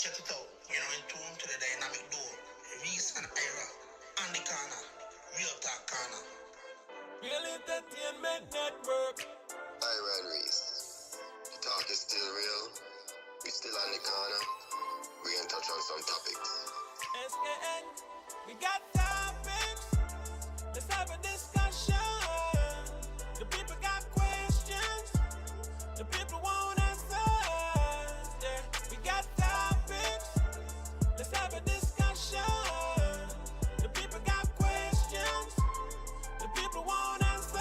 Check it out. In tune to the dynamic duo. Reese and Ira. On the corner. Real talk corner. Real Entertainment Network. Ira and Reese. The talk is still real. We still on the corner. We can touch on some topics. SKN. We got topics. Let's have a discussion. The people got questions. The people want answers. Yeah, we got topics. Let's have a discussion. The people got questions. The people want answers.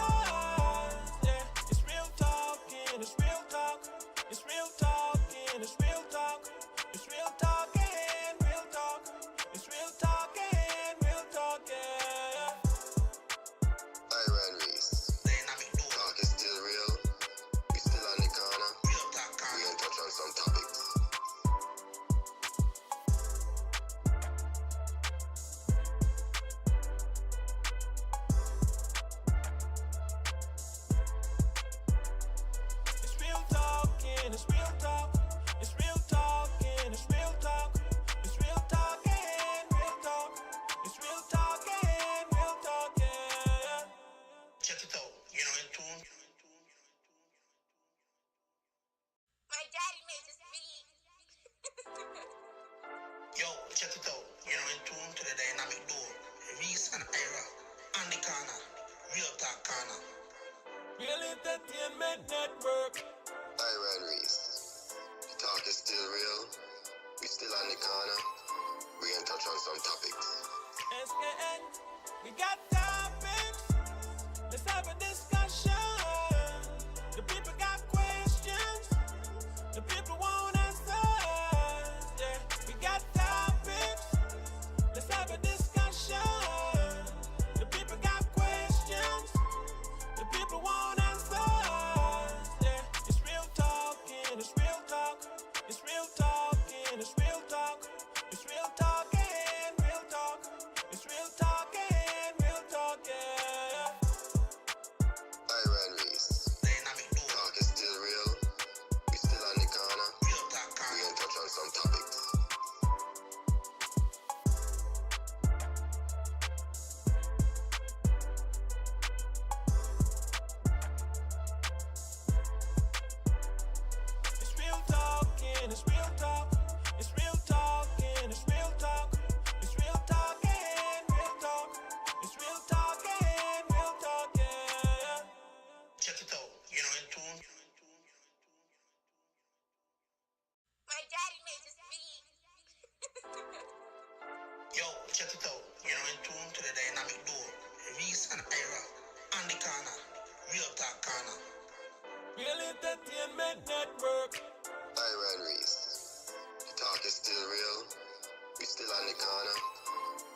Yeah, it's real talking. It's real talk. It's real talking. It's real talk. It's real talking. Real talk. It's real talking. Real talking. Ira and Reese. Dynamic duo. Talk is still real. We still on the corner. Real talk We corner. can touch on some topics. It's real talking, it's real talk. It's real talking, it's real talk. It's real talking, real talk. It's real talking, real talking. Check it out. In tune. My daddy made this beat. Yo, check it out. In tune to the dynamic duo. Reese and Ira. On the corner. Real talk corner. Real Entertainment Network. Ira and Reese. The talk is still real. We still on the corner. We can touch on some topics. SKN. We got topics. Let's have a discussion. The people got questions. The people want answers. Yeah, we got topics. Let's have a discussion. The people got questions. The people want answers. Yeah, it's real talking. It's real talk. It's real talking. It's real talk. It's real talking. Real talk. It's real talking. Real talking. Ira and Reese. Dynamic duo. Talk is still real. We still on the corner. Real talk We corner. can touch on some topics. It's real talking, it's real talk. It's real talking, it's real talk. It's real talking, real talk. It's real talking, real talking. Check it out. In tune. My daddy made this beat. Yo, check it out. In tune to the dynamic duo. Reese and Ira. On the corner. Real talk corner. Real Entertainment Network. Ira and Reese. The talk is still real. We still on the corner.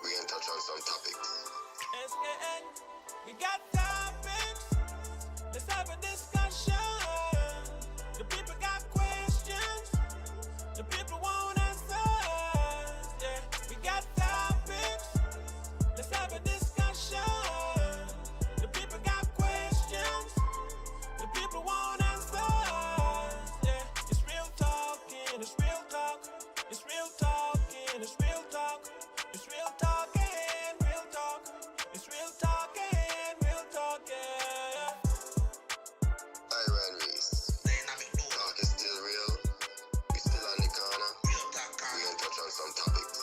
We can touch on some topics. SKN. We got topics. Let's have a discussion. The people got questions. The people want answers. Yeah, we got topics. Let's have a discussion. The people got questions. The people want answers. Yeah, it's real talking. It's real talk. It's real talking. It's real talk. It's real talking. Real talk. It's real talking. Real talking. Ira and Reese. Dynamic duo. Talk is still real. We still on the corner. Real talk We corner. can touch on some topics.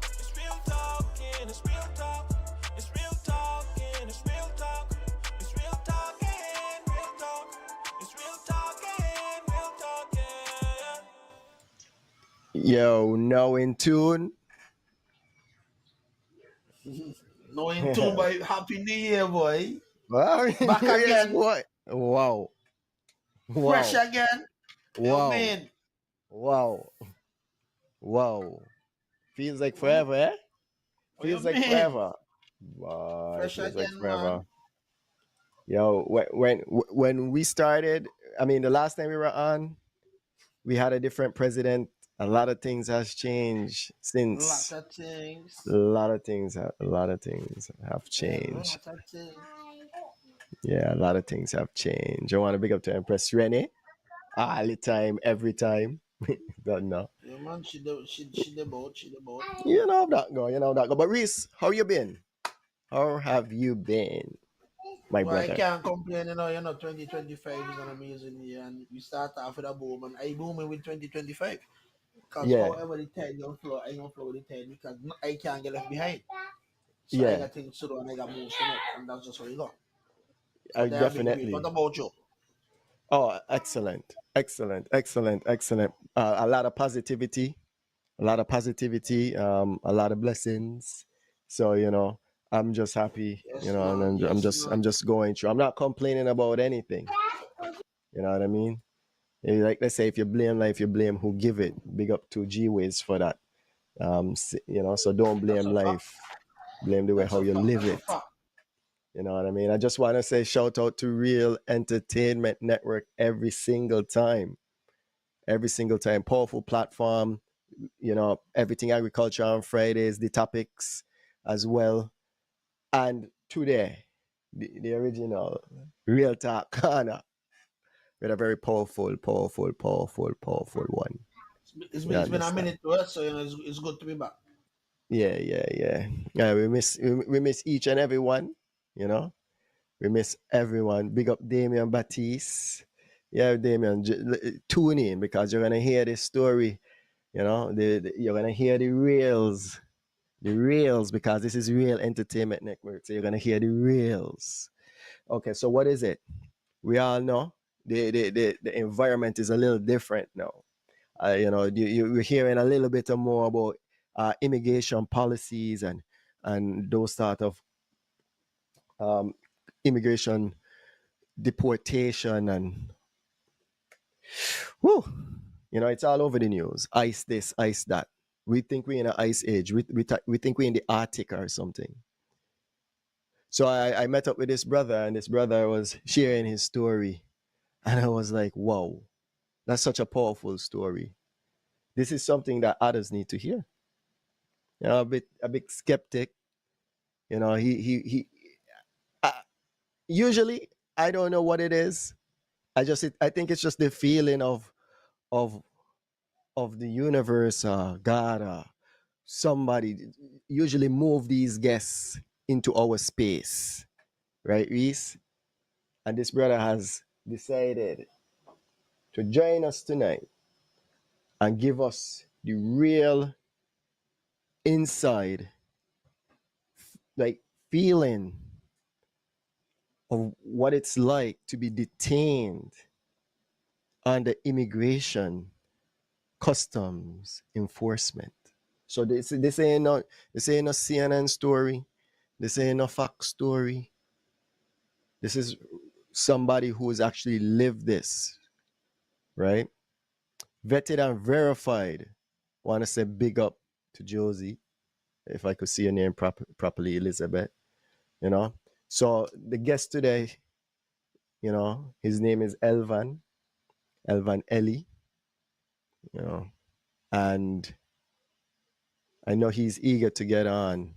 It's real talking, it's real talk. It's real talking, it's real talk. It's real talking, real talk. It's real talking, real talking. Yo, now in tune. No in tune, boy. Happy New Year, boy. Wow. Back Yes, again. what? Wow. Wow. Fresh again. Yo, Wow. man. Wow. Wow. Feels like forever, eh? What you Feels like mean? forever. Wow, it Fresh feels like again, forever. man. Yo, when we started, I mean, the last time we were on, we had a different president A lot of things has changed since. Lot of things. A lot of things have Yeah, changed. lot of things. Yeah, a lot of things have changed. I want to big up to Empress Rennie. All the time, every time. Don't know. Yeah, man, she the boat. You know that go, you know that go. But Reese, how you been? How have you been, my Well, I brother? can't complain, 2025 is an amazing year, and we start off with a boom, and I booming with 2025. Because Yeah, however the tide don't flow, I don't flow with the tide because I can't get left behind. So I yeah. got things to do and I got moves to make, and that's just how you go. I But they have been great. What definitely. about you? Oh, excellent, excellent, excellent, excellent. A lot of positivity, a lot of positivity, a lot of blessings. So I'm just happy, Yes, and man. I'm Yes, just man. I'm just going through. I'm not complaining about anything. You know what I mean? Like they say, if you blame life, you blame who give it. Big up to G Ways for that. So don't That's blame a fact. life. Blame the way That's how a you fact. live That's a it. fact. You know what I mean? I just want to say shout out to Real Entertainment Network every single time. Every single time. Powerful platform. Everything agriculture on Fridays, the topics as well. And today, the original Real Talk Corner with a very powerful, powerful, powerful, powerful one. You It's been a understand? minute to us, so it's good to be back. Yeah, yeah, yeah. Yeah, we miss each and every one, you know. We miss everyone. Big up Damian Batiste. Yeah, Damian, tune in because you're gonna hear this story. You're gonna hear the reels because this is Real Entertainment Network. So you're gonna hear the reels. Okay, so what is it? We all know the environment is a little different now. We're hearing a little bit more about immigration policies and those sort of um, immigration deportation and whew, it's all over the news. Ice this, ice that. We think we're in an ice age. We think we're in the Arctic or something. So I met up with this brother, and this brother was sharing his story, and I was like, "Wow, that's such a powerful story. This is something that others need to hear." A bit skeptic. He. Uh, Usually, I don't know what it is. I think it's just the feeling of of the universe, God, somebody usually move these guests into our space, right, Reese? And this brother has decided to join us tonight and give us the real inside, like feeling of what it's like to be detained under immigration customs enforcement. So this ain't no CNN story. This ain't no Fox story. This is somebody who has actually lived this, right? Vetted and verified. Want to say big up to Josie, if I could see your name properly, Elizabeth. You know. So the guest today, his name is Elvan Ellee. You know, and I know he's eager to get on.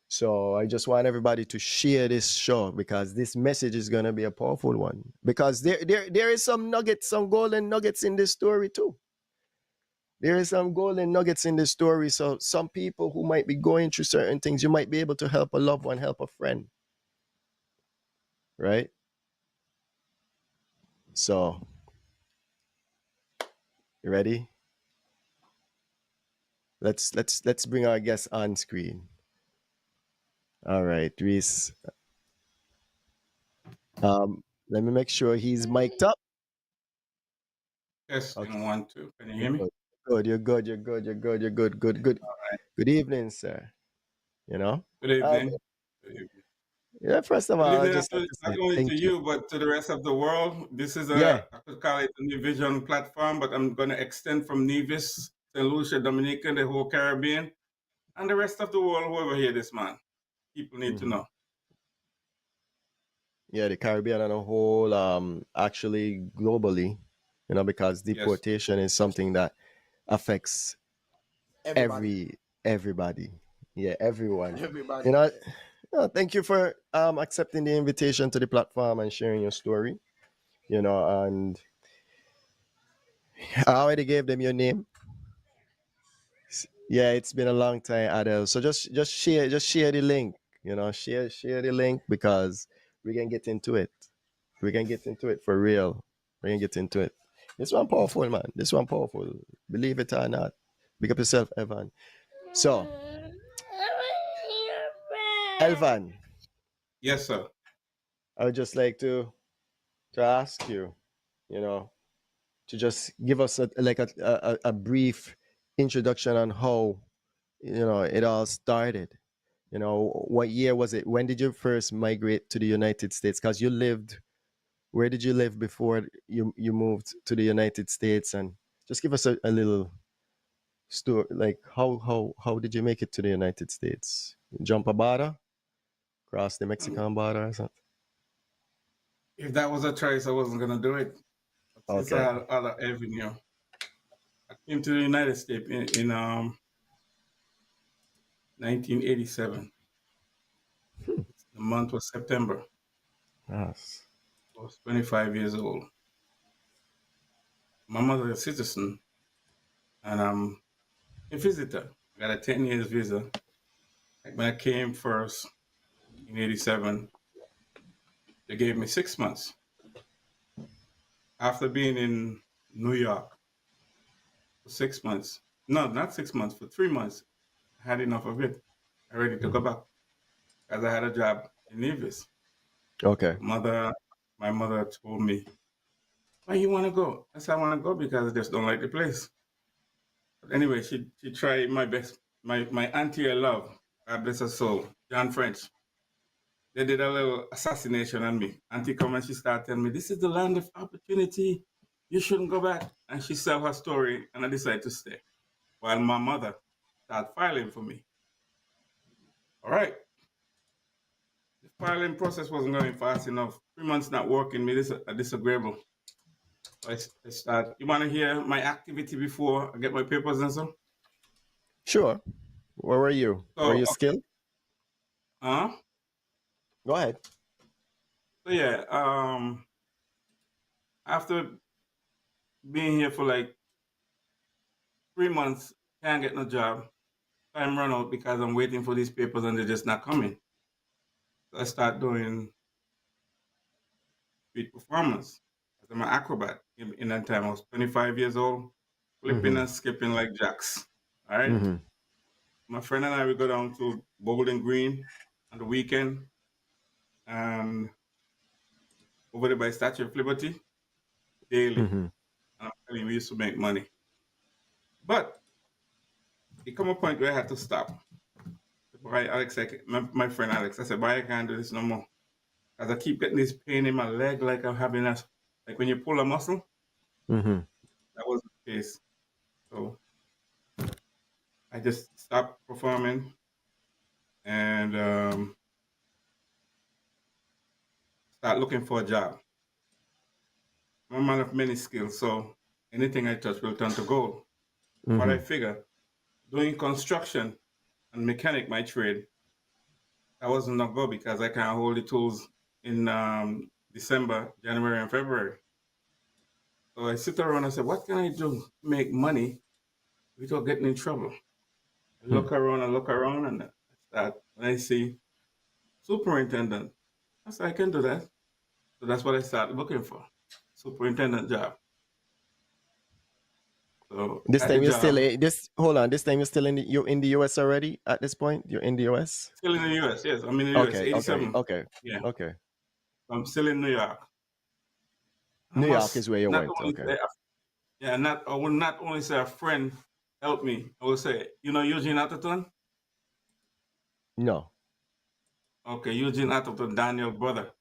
So I just want everybody to share this show because this message is gonna be a powerful one. Because there is some nuggets, some golden nuggets in this story too. There is some golden nuggets in this story. So some people who might be going through certain things, you might be able to help a loved one, help a friend, right? So you ready? Let's bring our guest on screen. All right, Reese. Let me make sure he's mic'd up. Okay. Testing one, two. Can you You're hear me? good. Good. You're good. You're good. You're good. You're good. Good. Good. Good evening, sir. You know. Good Uh, evening. Good evening. yeah. First of Good all, I evening just like to not say only to thank you. you, but to the rest of the world. This is Yeah. I could call it a New Vision platform, but I'm going to extend from Nevis, St. Lucia, Dominica, the whole Caribbean, and the rest of the world, whoever hear this, man. People need to Mhm. know. Yeah. The Caribbean and a whole, actually globally, because Yes. deportation is something that affects Everybody. everybody. Yeah, everyone. You Everybody. know, thank you for accepting the invitation to the platform and sharing your story. And I already gave them your name. Yeah, it's been a long time, Adele. So just share the link. Share the link because we can get into it. We can get into it for real. We can get into it. This one powerful, man. This one powerful. Believe it or not. Big up yourself, Evan. So, Elvan, Yes, sir. I would just like to ask you, you know, to just give us a brief introduction on how it all started. What year was it? When did you first migrate to the United States? Because you lived, where did you live before you moved to the United States? And just give us a little story, like how did you make it to the United States? Jump a border, cross the Mexican border or something? If that was a choice, I wasn't gonna do it. It's Okay. a other avenue. I came to the United States in 1987. The month was September. Yes. I was 25 years old. My mother is a citizen, and I'm a visitor. I got a 10 years visa. Like when I came first in 87, they gave me 6 months. After being in New York for 6 months, no, not 6 months, for 3 months, I had enough of it. I ready to go back because I had a job in Nevis. Okay. My mother told me, "Why you want to go?" I said, "I want to go because I just don't like the place." But anyway, she tried my best. My auntie I love, God bless her soul, John French. They did a little assassination on me. Auntie come and she started telling me, "This is the land of opportunity. You shouldn't go back." And she sell her story, and I decided to stay. While my mother started filing for me. All right, the filing process wasn't going fast enough. 3 months not working, made this a disagreeable. So I start. You want to hear my activity before I get my papers and so? Sure. Where were you? Were So, you skilled? uh, Go ahead. so yeah. After being here for like 3 months, can't get no job. Time run out because I'm waiting for these papers and they're just not coming. So I start doing street performance. I'm an acrobat. In that time, I was 25 years old, flipping Mm-hmm. and skipping like jacks. All right. Mm-hmm. My friend and I would go down to Bowling Green on the weekend and over there by Statue of Liberty daily. Mm-hmm. And I'm telling you, we used to make money. But it come a point where I had to stop. Boy, Alex, my friend Alex, I said, "Boy, I can't do this no more." Because I keep getting this pain in my leg, like I'm having like when you pull a muscle. Mm-hmm. That was the case. So I just stopped performing and start looking for a job. I'm a man of many skills, so anything I touch will turn to gold. What I Mm-hmm. figure, doing construction and mechanic, my trade, that wasn't no go because I can't hold the tools in December, January, and February. So I sit around and say, what can I do to make money without getting in trouble? I look around, and I start, and I see superintendent. I said, I can do that. So that's what I started looking for, superintendent job. So This at the time you're still job, this. Hold on. This time you're still you're in the US already. At this point, you're in the US. still in the US. Yes, I'm in the US, Okay. Okay. 87. Okay. Yeah, Okay. I'm still in New York. I New York must is where you not went. only Okay. say, I will not only say a friend helped me. I will say, Eugene Atherton? No. Okay, Eugene Atherton, Daniel's brother.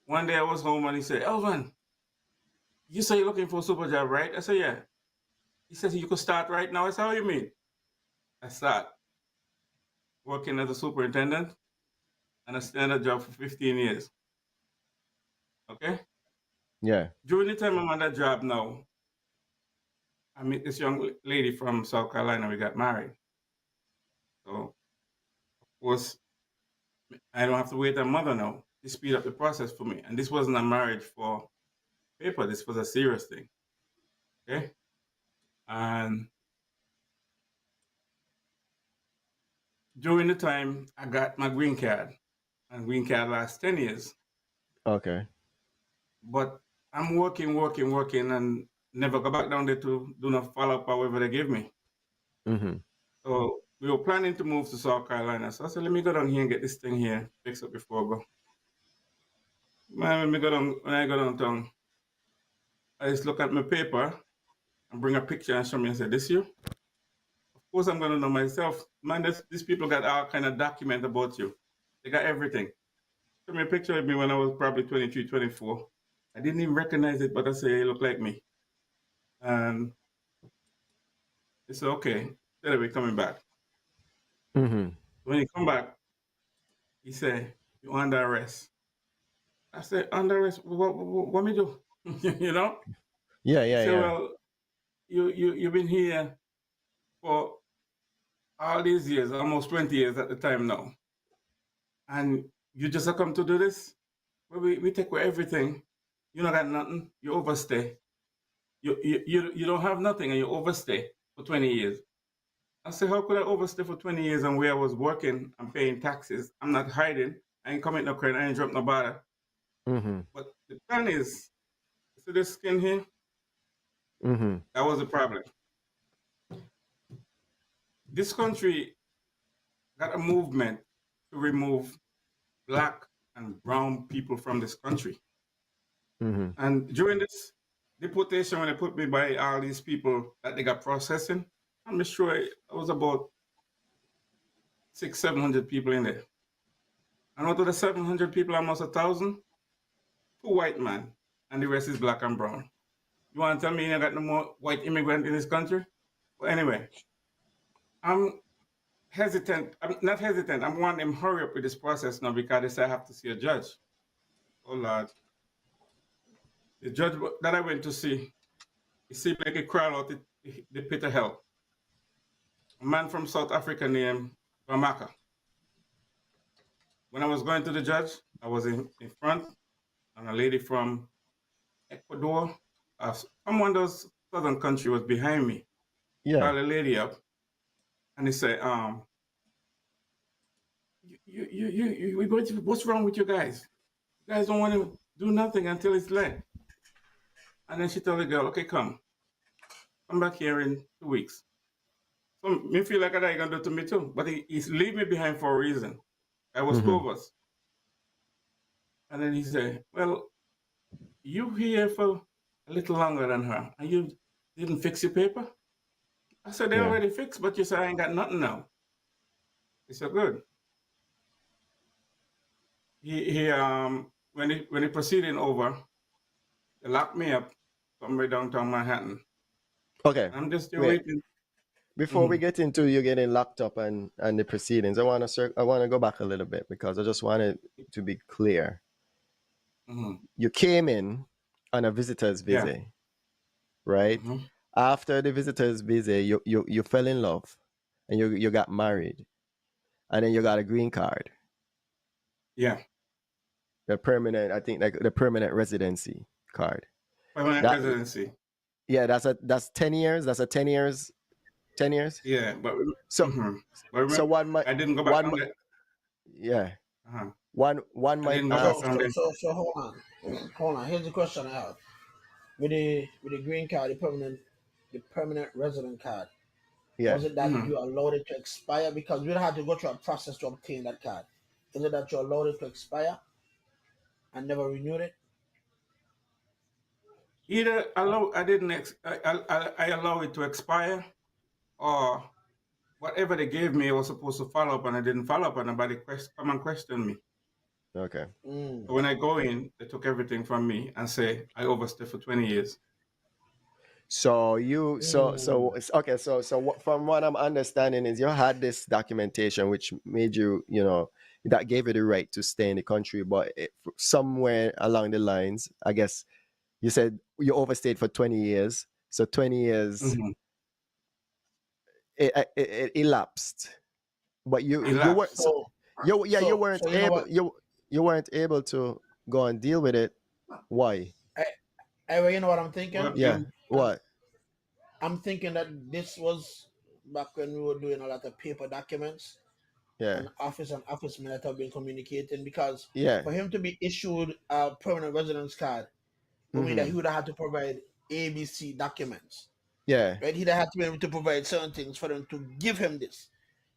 One day I was home and he said, Elvan, you say you're looking for a super job, right? I said, yeah. He says, you could start right now. I said, how you mean? I start working as a superintendent and I stayed on the job for 15 years. Okay? Yeah. During the time I'm on that job now, I met this young lady from South Carolina. We got married. So, of course, I don't have to wait a mother now to speed up the process for me. And this wasn't a marriage for paper. This was a serious thing. Okay. And during the time, I got my green card, and green card lasts 10 years. Okay. But I'm working, and never go back down there to do no follow up however they give me. Mm-hmm. So we were planning to move to South Carolina. So I said, let me go down here and get this thing here fixed up before I go. Man, when I go downtown, I just look at my paper and bring a picture and show me and say, this you? Of course I'm gonna know myself. Man, these people got all kind of document about you. They got everything. Show me a picture of me when I was probably 23, 24. I didn't even recognize it, but I say, it looked like me. And they said, okay, anyway, coming back. Mm-hmm. When he come back, he said, you're under arrest. I said, under arrest, what me do? You know? Yeah, He yeah, said, yeah. well, you've been here for all these years, almost 20 years at the time now. And you just come to do this? Well, we take away everything. You don't got nothing. You overstay. You don't have nothing and you overstay for 20 years. I said, how could I overstay for 20 years and where I was working, I'm paying taxes, I'm not hiding, I ain't commit no crime, I ain't drop no bother. Mm-hmm. But the plan is, see this skin here? Mm-hmm. That was the problem. This country got a movement to remove black and brown people from this country. Mm-hmm. And during this deportation, when they put me by all these people that they got processing, I'm sure it was about 600-700 people in there. And out of the 700 people, almost 1,000, 2 white men, and the rest is black and brown. You want to tell me you ain't got no more white immigrant in this country? Well, anyway, I'm hesitant. I'm not hesitant. I'm wanting them hurry up with this process now because they say I have to see a judge. Oh, Lord. The judge that I went to see, he seemed like he crawled out the pit of hell. A man from South Africa named Bamaka. When I was going to the judge, I was in front, and a lady from Ecuador, from one of those southern countries, was behind me. Yeah. Called the lady up, and he said, what's wrong with you guys? You guys don't want to do nothing until it's late. And then she told the girl, okay, come back here in 2 weeks. So me feel like that he gonna do to me too, but he's leave me behind for a reason. I was Mhm. 2 of us. And then he said, well, you here for a little longer than her, and you didn't fix your paper? I said, they Yeah. already fixed, but you said I ain't got nothing now. He said, good. He when he proceeding over, they locked me up somewhere downtown Manhattan. Okay. I'm just still Wait. waiting. Before we Mhm. get into you getting locked up and the proceedings, I want to go back a little bit because I just wanted to be clear. Mhm. You came in on a visitor's Yeah. visit, right? Mhm. After the visitor's visit, you fell in love and you got married, and then you got a green card, Yeah. the permanent, I think, like the permanent residency card. Permanent That residency. Yeah, that's 10 years. That's a 10 years. 10 years. Yeah, but So mhm. But remember, so one might I didn't go back on that. yeah, Uh-huh. one I might didn't go back So, ask. on that. hold on. Here's the question I have. With the green card, the permanent resident card, Yeah. was it that Mhm. you allowed it to expire? Because we had to go through a process to obtain that card. Is it that you allowed it to expire and never renewed it? Either I didn't I allow it to expire, or whatever they gave me, I was supposed to follow up, and I didn't follow up, and nobody come and question me. Okay. Mm. So when I go in, they took everything from me and say I overstayed for 20 years. So you so Mm. it's okay. So from what I'm understanding is you had this documentation which made you, that gave you the right to stay in the country, but somewhere along the lines, I guess you said you overstayed for 20 years. So 20 years Mhm. it elapsed, but you were Elapsed. so, you weren't So you know able, what? you weren't able to go and deal with it. Why? You know what I'm thinking? Well, Yeah. What? I'm thinking that this was back when we were doing a lot of paper documents Yeah. and office men that have been communicating, because Yeah. for him to be issued a permanent residence card would mean that he Mm-hmm. would have had to provide ABC documents. Yeah. Right? He'd have to be able to provide certain things for them to give him this,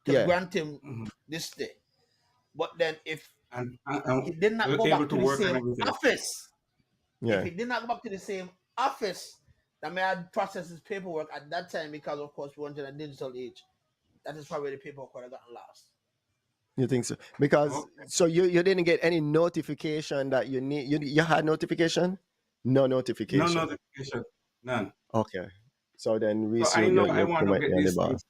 to Yeah. grant him mhm. this day. But then if And he did not go able back to to the work and same everything. office, if Yeah. he did not go back to the same office, that may have processed his paperwork at that time, because of course we were in a digital age. That is probably the paperwork would have gotten lost. You think so? Because Okay. so you didn't get any notification that you need, you had notification? No No notification. notification. None. Okay. So then So Reese, I know I you want to might get be on the these boss. things.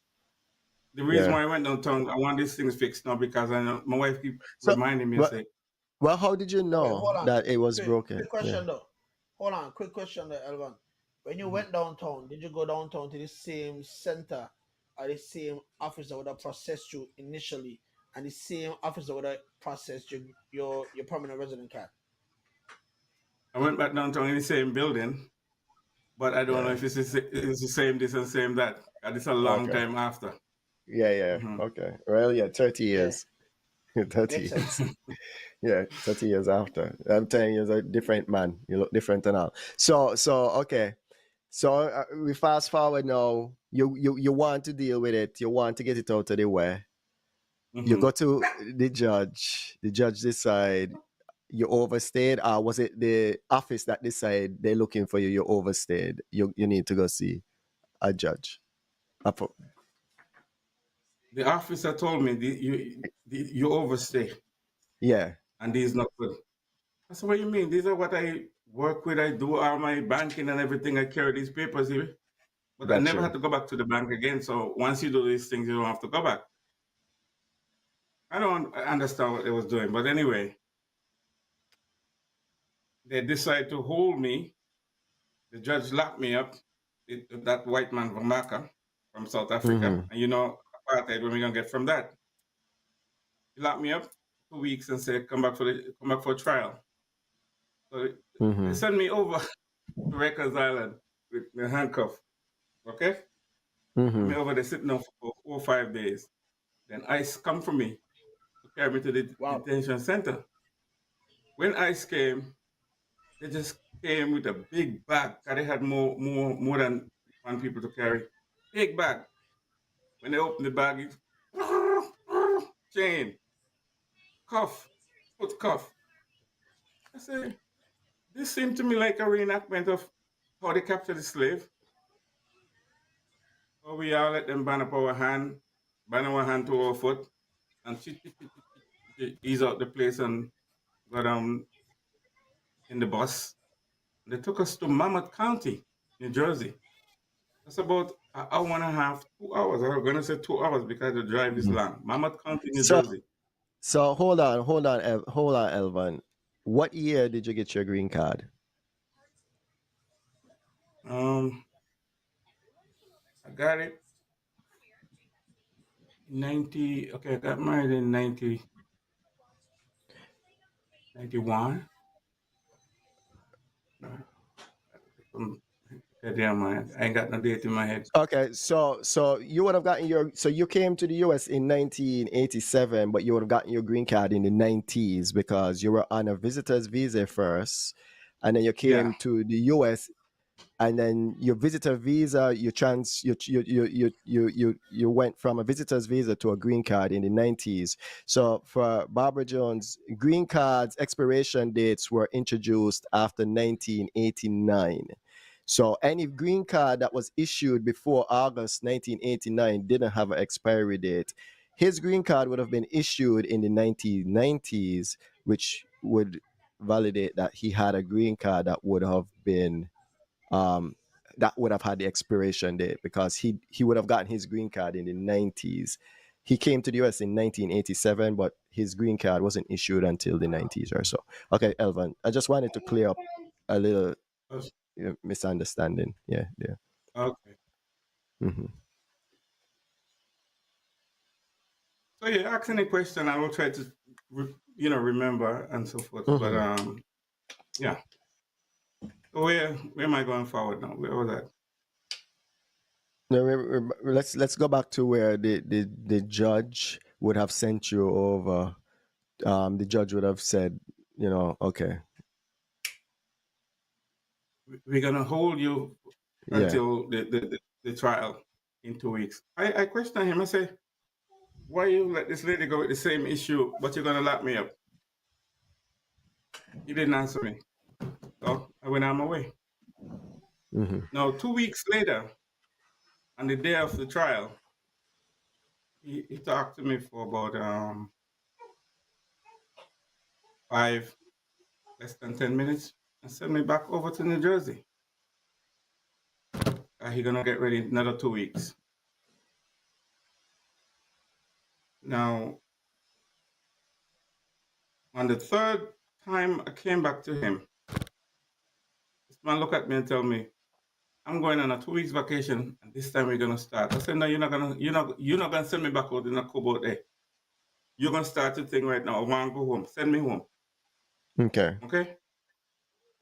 The reason Yeah. why I went downtown, I want these things fixed now because I know my wife keep So reminding me and well, say, well, how did you Okay, hold know on. that it was broken? Quick Yeah. question though. Hold on, quick question though, Elvan. When you mhm. went downtown, did you go downtown to the same center or the same office that would have processed you initially, and the same office that would have processed your permanent resident card? I went back downtown in the same building, but I don't know Yeah. if it's the same this and same that. And it's a long Okay. time after. Yeah, yeah. hmm Okay. Well, yeah, 30 Yeah, years. 30 makes years. sense. Yeah, 30 years after. I'm telling you, you're a different man. You look different and all. So okay. So we fast forward now. You want to deal with it. You want to get it out of the way. You hmm go to the judge. The judge decide you overstayed, or was it the office that decide they're looking for you? You overstayed. You need to go see a judge. The officer told me you overstay Yeah, and these not good. I said, what you mean? These are what I work with. I do all my banking and everything. I carry these papers here. But I got never you. had to go back to the bank again. So once you do these things, you don't have to go back. I don't understand what they was doing. But anyway, they decide to hold me. The judge locked me up. That white man from Maka, from South Africa. Mm-hmm. And you know, apartheid, what we going to get from that? He locked me up 2 weeks and said, come back for trial. So they Mm-hmm. sent me over to Rikers Island with my handcuff. Okay? Sent Mm-hmm. me over there sitting there for 4 or 5 days. Then ICE come for me to carry me to the Wow. detention center. When ICE came, they just came with a big bag because they had more than one people to carry. Big bag. When they opened the bag, it chain, cuff, foot cuff. I say, this seemed to me like a reenactment of how they captured the slave. So we all let them ban our hand to our foot, and ease out the place and go down in the bus. They took us to Monmouth County, New Jersey. That's about an hour and a half, 2 hours. I'm going to say 2 hours because the drive is long. Monmouth County, New So Jersey. so hold on, Elvan. What year did you get your green card? Um, I got it in 90. Okay, I got married in 91. No, okay, damn, I ain't got no date in my head. Okay, so you would have gotten your, so you came to the US in 1987, but you would have gotten your green card in the 90s because you were on a visitor's visa first, and then you Yeah. came to the US, and then your visitor visa, you went from a visitor's visa to a green card in the 90s. So for Barbara Jones, green cards expiration dates were introduced after 1989. So any green card that was issued before August 1989 didn't have an expiry date. His green card would have been issued in the 1990s, which would validate that he had a green card that would have been that would have had the expiration date, because he would have gotten his green card in the 90s. He came to the US in 1987, but his green card wasn't issued until the 90s or so. Okay, Elvan, I just wanted to clear up a little misunderstanding. Yeah, yeah. Okay. Hmm. So yeah, ask any question. I will try to, remember and so forth. But Hmm. yeah. So where am I going forward now? Where was that? No, let's go back to where the judge would have sent you over. The judge would have said, okay, We're gonna hold you yeah, until the trial in 2 weeks. I questioned him. I say, why you let this lady go with the same issue, but you're gonna lock me up? He didn't answer me. So I went on my way. hmm, Now 2 weeks later, on the day of the trial, he talked to me for about five, less than 10 minutes, and sent me back over to New Jersey. He gonna get ready another 2 weeks. Now, on the third time I came back to him, this man looked at me and told me, I'm going on a 2 weeks vacation, and this time we're gonna start. I said, no, you're not gonna send me back out in a cupboard there. You're gonna start the thing right now. I want to go home. Send me home. okay, Okay?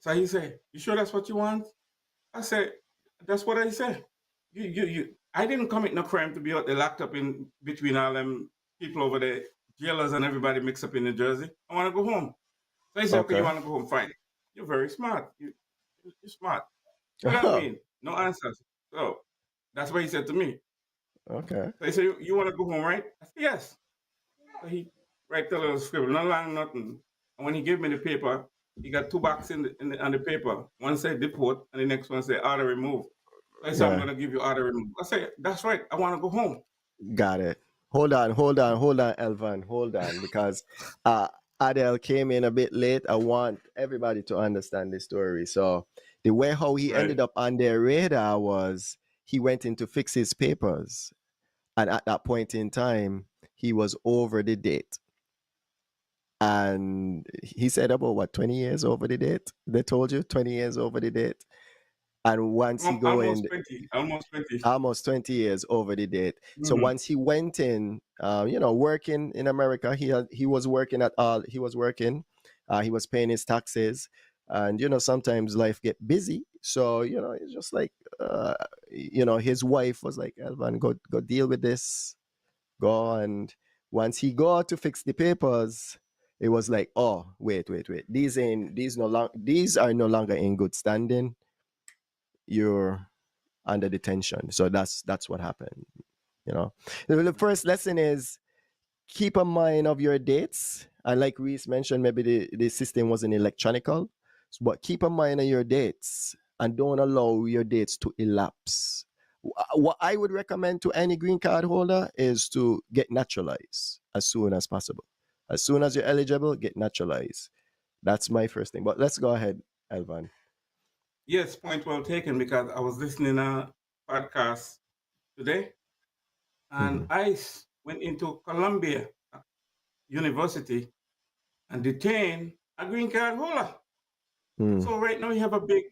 So he said, you sure that's what you want? I said, that's what I said. I didn't commit no crime to be out there locked up in between all them people over there, jailers and everybody mixed up in New Jersey. I want to go home. So he said, okay, you okay. want to go home? Fine. You're very smart. You're smart. What do I mean? No answers. So that's what he said to me. Okay. So he said, you want to go home, right? I said, yes. So he write a little scribble, not long, nothing. And when he gave me the paper, he got two boxes on the paper. One said deport, and the next one said order remove. So I said, I'm Yeah, going to give you order remove. I said, that's right. I want to go home. got it. Hold on, Elvan, hold on, because Adele came in a bit late. I want everybody to understand the story. So the way how he Right. ended up on their radar was he went in to fix his papers, and at that point in time, he was over the date. And he said about what, 20 years over the date? They told you 20 years over the date. And once he go Almost in, 20. Almost 20. almost 20 years over the date. So Mm-hmm. once he went in, working in America, he was working he was working, he was paying his taxes, and sometimes life get busy. So it's just like, his wife was like, Elvan, go deal with this, go. And once he go to fix the papers, it was like, oh, wait, these are no longer in good standing. You're under detention. So that's what happened. The first lesson is keep a mind of your dates. And like Reese mentioned, maybe the system wasn't electronical, but keep a mind of your dates and don't allow your dates to elapse. What I would recommend to any green card holder is to get naturalized as soon as possible. As soon as you're eligible, get naturalized. That's my first thing. But let's go ahead, Elvan. Yes, point well taken, because I was listening a podcast today, and Mm-hmm. ICE went into Columbia University and detained a green card holder. Mm. So right now you have a big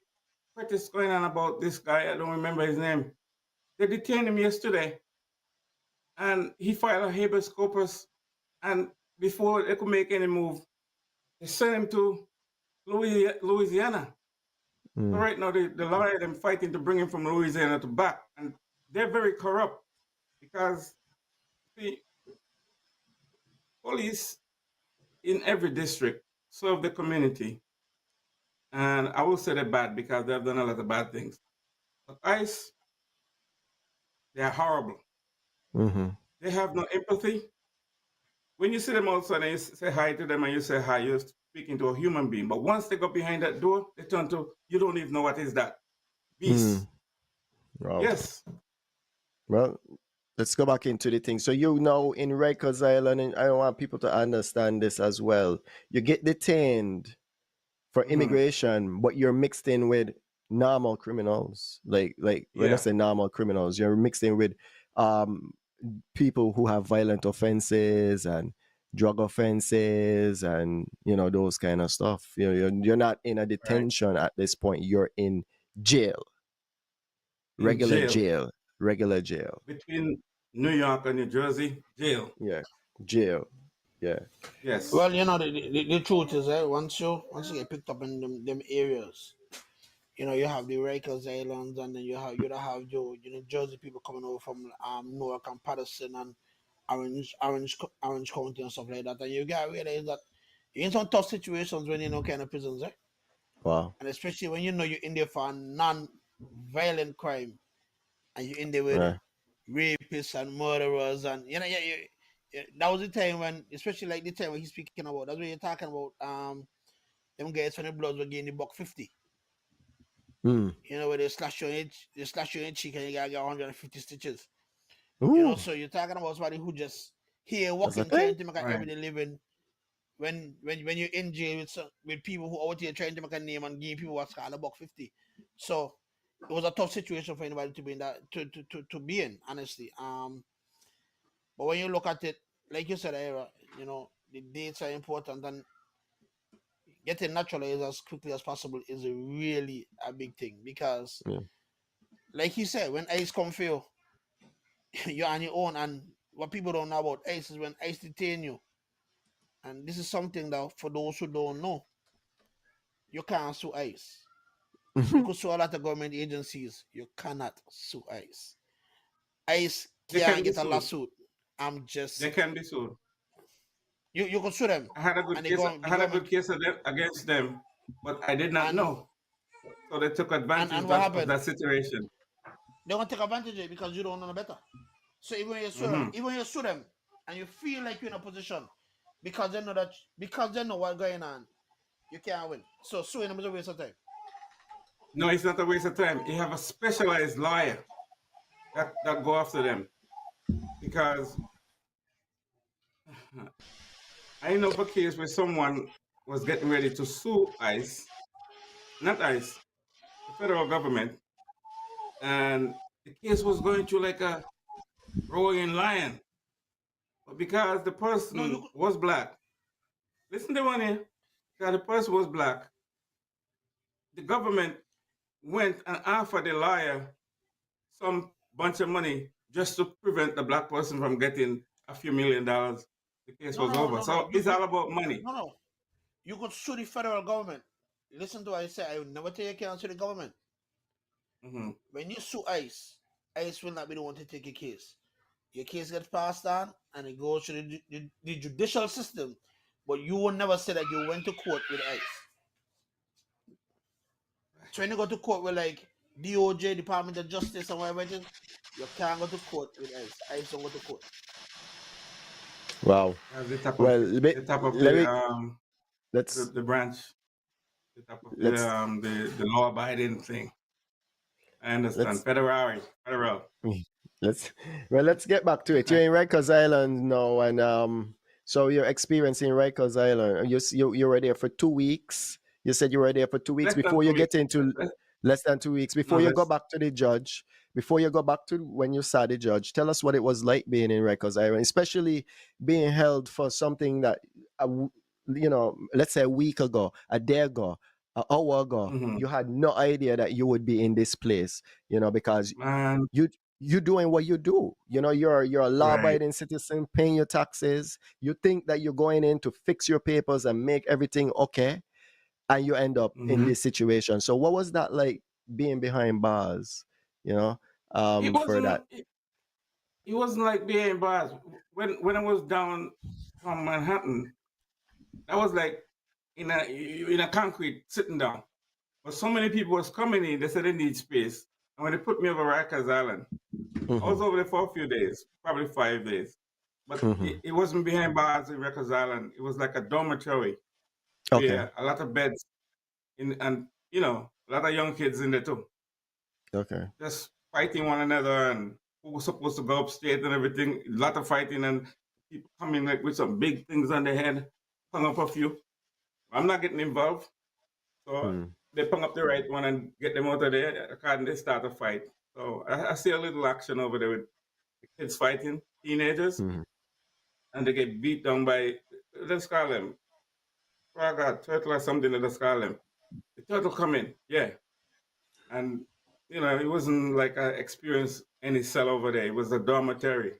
protest going on about this guy. I don't remember his name. They detained him yesterday, and he filed a habeas corpus. And before they could make any move, they sent him to Louisiana. So Mm. right now the lawyer them fighting to bring him from Louisiana to back, and they're very corrupt because the police in every district serve the community. And I will say they're bad because they've done a lot of bad things. But ICE, they're horrible. Mm-hmm. They have no empathy. When you see them outside and you say hi to them and you say hi, you're speaking to a human being. But once they go behind that door, they turn to, you don't even know what is that. Mm. Beast. Wow. Yes. Well, let's go back into the thing. So you know, in Rikers Island, and I want people to understand this as well. You get detained for Mm-hmm. immigration, but you're mixed in with normal criminals. Like when I Yeah. say normal criminals, you're mixed in with um people who have violent offenses and drug offenses and those kind of stuff. You're not in a Right. detention at this point. You're in jail. in Regular jail jail. Regular jail. between New York and New Jersey. Jail. Yeah. Jail. Yeah. Yes. Well, you know, the truth is, once you get picked up in them areas, you know, you have the Rikers Islands, and then you have you know, Jersey people coming over from Newark and Patterson and Orange County and stuff like that, and you gotta realize that you're in some tough situations when you're in no kind of prisons, eh? Wow. And especially when you know you're in there for a non-violent crime, and you're in there with Yeah. rapists and murderers, and you know, that was the time when, especially like the time when he's speaking about, that's what you're talking about. Them guys from the Bloods were getting the buck 50. Mm. You know, where they slash you in cheek and you gotta get 150 stitches. You know, Ooh. so you're talking about somebody who just here That's a working, thing. trying to make an Right. everyday living. When you're in jail with people who out here trying to make a name and giving people what's called a buck 50. So it was a tough situation for anybody to be in that to be in, honestly. But when you look at it, like you said, Ira, you know, the dates are important, and getting naturalized as quickly as possible is really a big thing, because Yeah. like you said, when ICE come for you, you're on your own. And what people don't know about ICE is when ICE detain you, and this is something that for those who don't know, you can't sue ICE. You could sue a lot of government agencies. You cannot sue ICE. ICE They can can't be get a sued. lawsuit. I'm They just can be sued. you could sue them, I had a good and the case. government I the had a government good case against them, but I did not and know. So they took and advantage what of happened? that situation. They're gonna take advantage of it because you don't know no better. So Hmm. even when you sue them, and you feel like you're in a position, because they know what's going on, you can't win. So suing them is a waste of time. No, it's not a waste of time. You have a specialized lawyer that go after them because I know of a case where someone was getting ready to sue ICE, not ICE, the federal government, and the case was going through like a roaring lion. But because the No, you person could, was black, listen to one here, because the person was black, the government went and offered the lawyer some bunch of money just to prevent the black person from getting a few $1 million. The case no was no over. no no So it's all about money. no no you could sue the federal government. Listen to what I say. I will never tell you can't sue the government. Hmm. When you sue ICE, ICE will not be the one to take your case. Your case gets passed on, and it goes through the judicial system, but you will never say that you went to court with ICE. So when you go to court with like DOJ, Department of Justice, and whatever it is, you can't go to court with ICE. ICE don't go to court. Wow. That's Well, the top of let me let's the branch, the top of let's the law abiding thing. I understand. let's Federal. let's let's get back to it. You're in Rikers Island now, and so you're experiencing Rikers Island. You were there for 2 weeks. You said you were there for 2 weeks Less than before you 2 weeks. get into Less, less than 2 weeks no, before you go less. back to the judge. Before you go back to when you saw the judge, tell us what it was like being in Rikers Island, especially being held for something that, let's say a week ago, a day ago, an hour ago, Hmm. you had no idea that you would be in this place, because Man, you doing what you do. You're a right. law-abiding citizen, paying your taxes. You think that you're going in to fix your papers and make everything okay, and you end up in Hmm. this situation. So what was that like being behind bars? You know, It for wasn't. that. It wasn't like being bars. When I was down from Manhattan, that was like in a concrete sitting down. But so many people was coming in. They said they need space, and when they put me over Rikers Island, I was Hmm. over there for a few days, probably 5 days. But Hmm. it wasn't behind bars in Rikers Island. It was like a dormitory Okay. where a lot of beds and a lot of young kids in there too, Okay. just fighting one another and who was supposed to go upstate and everything. A lot of fighting and people coming like with some big things on their head, hung up a few. I'm not getting involved, so Mm. they pung up the right one and get them out of there. According they start a fight. So I see a little action over there with the kids fighting, teenagers, Hmm. and they get beat down by, let's call them, oh God, turtle or something, let's call them. The turtle come in, yeah. And it wasn't like I experienced any cell over there. It was a dormitory.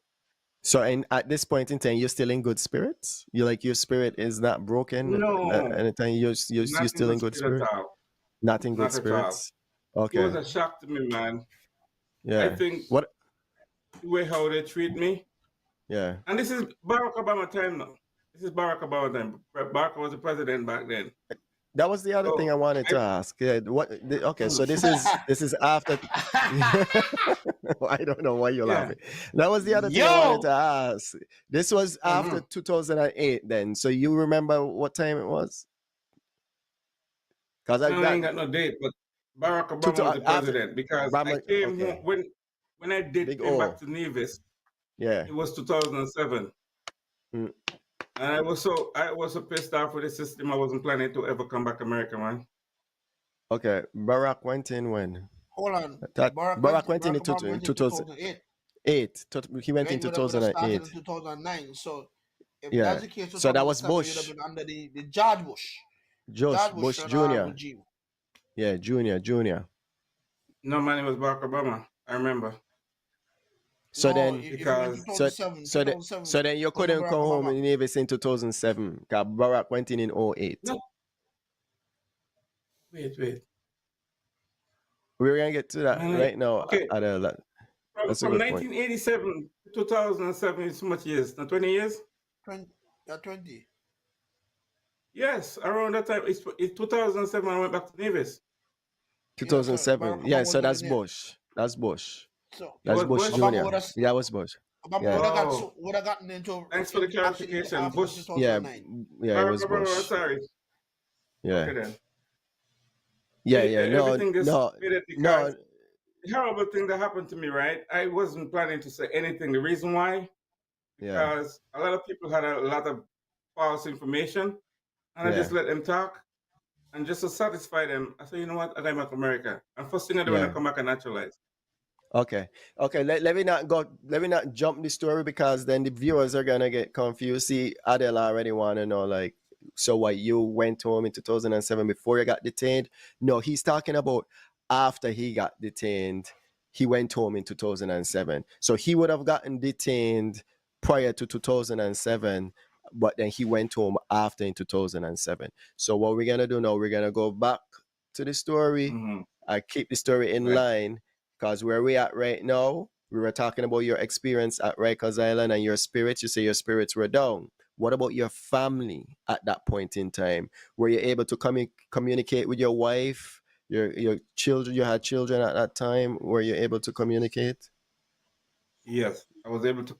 So, and at this point in time, you're still in good spirits. You like your spirit is not broken. No, Anytime you're not in still good in good spirit spirit. at all. Not in good Not at all. spirits. It was Okay. a shock to me, man. I Yeah. think What? the way how they treat me, Yeah. and this is Barack Obama time now. This is Barack Obama time. Barack was the president back then. That was the other thing So I wanted I, to ask. Yeah, okay, so this is after. I don't know why you're yeah. laughing. That was the other thing I wanted to ask. This was after 2008. Then, so you remember what time it was? Because I No, I got ain't got no date, but Barack Obama was the after president because I Obama. came home Okay, when I did big came back O. to Nevis. Yeah. It was 2007, Mm, and I was so pissed off with the system. I wasn't planning to ever come back America, man. okay, Barack went in when? Hold on. That Barack went in Barack Obama went in 2008. 2008. He went in When would have started 2008. in 2009. So if that's Yeah. the case, So that was 2007, you'd have Bush, been under the George Bush. George Bush Bush Jr. regime. Yeah, Junior. No, man, it was Barack Obama. I remember So No, then, if you went because 2007, so then you wasn't couldn't Barack come home Obama. in Nevis in 2007. Cause Barack went in 08. no, wait, We're gonna get to that man. right now. Okay, That's a from good point. 1987 to 2007 is so much years. Now 20 years. 20, 20. Yes, around that time, it's 2007. I went back to Nevis. Yeah, so 2007. Barack Yeah, Obama so was that's already there. Bush. That's Bush. So It That's was Bush Bush. Obama would Jr. have Yeah, that was Bush. Obama Yeah. would have gotten into Thanks for the actually clarification. after Bush. Yeah, 2009. yeah, it Barack was Obama. Bush. Sorry. Yeah. Okay then. Yeah. No, Everything just no, made it no. because horrible thing that happened to me, right? I wasn't planning to say anything. The reason why, Yeah. because a lot of people had a lot of false information, and I Yeah. just let them talk, and just to satisfy them, I said, you know what, I got back to America, and first thing I do when I Yeah. come back, I naturalize. Okay. Let me not jump the story because then the viewers are gonna get confused. See, Adele already wanna know like, so what, you went home in 2007 before you got detained? No, he's talking about after he got detained, he went home in 2007. So he would have gotten detained prior to 2007, but then he went home after in 2007. So what we're gonna do now, we're gonna go back to the story. Hmm. I keep the story in Right. line because where we at right now, we were talking about your experience at Rikers Island and your spirits. You say your spirits were down. What about your family at that point in time? Were you able to communicate with your wife, your children? You had children at that time. Were you able to communicate? Yes, I was able to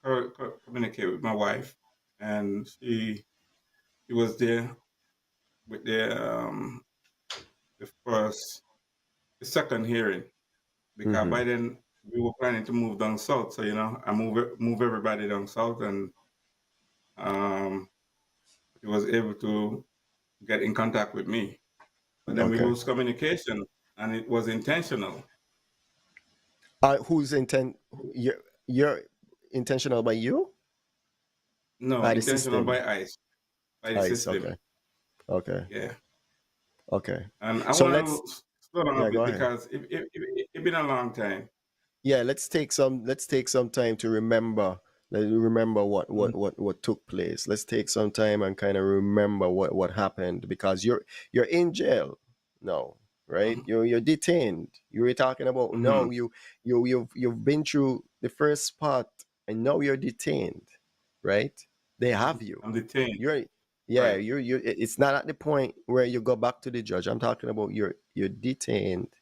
communicate with my wife, and she was there with the second hearing, because Mm-hmm. by then we were planning to move down south. So I move everybody down south, and um, he was able to get in contact with me. But then we Okay. lose communication, and it was intentional. Who's intent? You're intentional by you? No, By the intentional system? by ICE, by the ICE. system. Okay. Okay. Yeah. Okay. And I So want let's. to slow down a Yeah. Go bit ahead. because it been a long time. Yeah, let's take some time to remember. Let's remember what Mhm. what took place. Let's take some time and kind of remember what happened because you're in jail now, right? Mhm. You're detained. You were talking about Mhm. no, you've been through the first part and now you're detained, right? They have you. I'm detained. You're yeah, Right. it's not at the point where you go back to the judge. I'm talking about you're detained,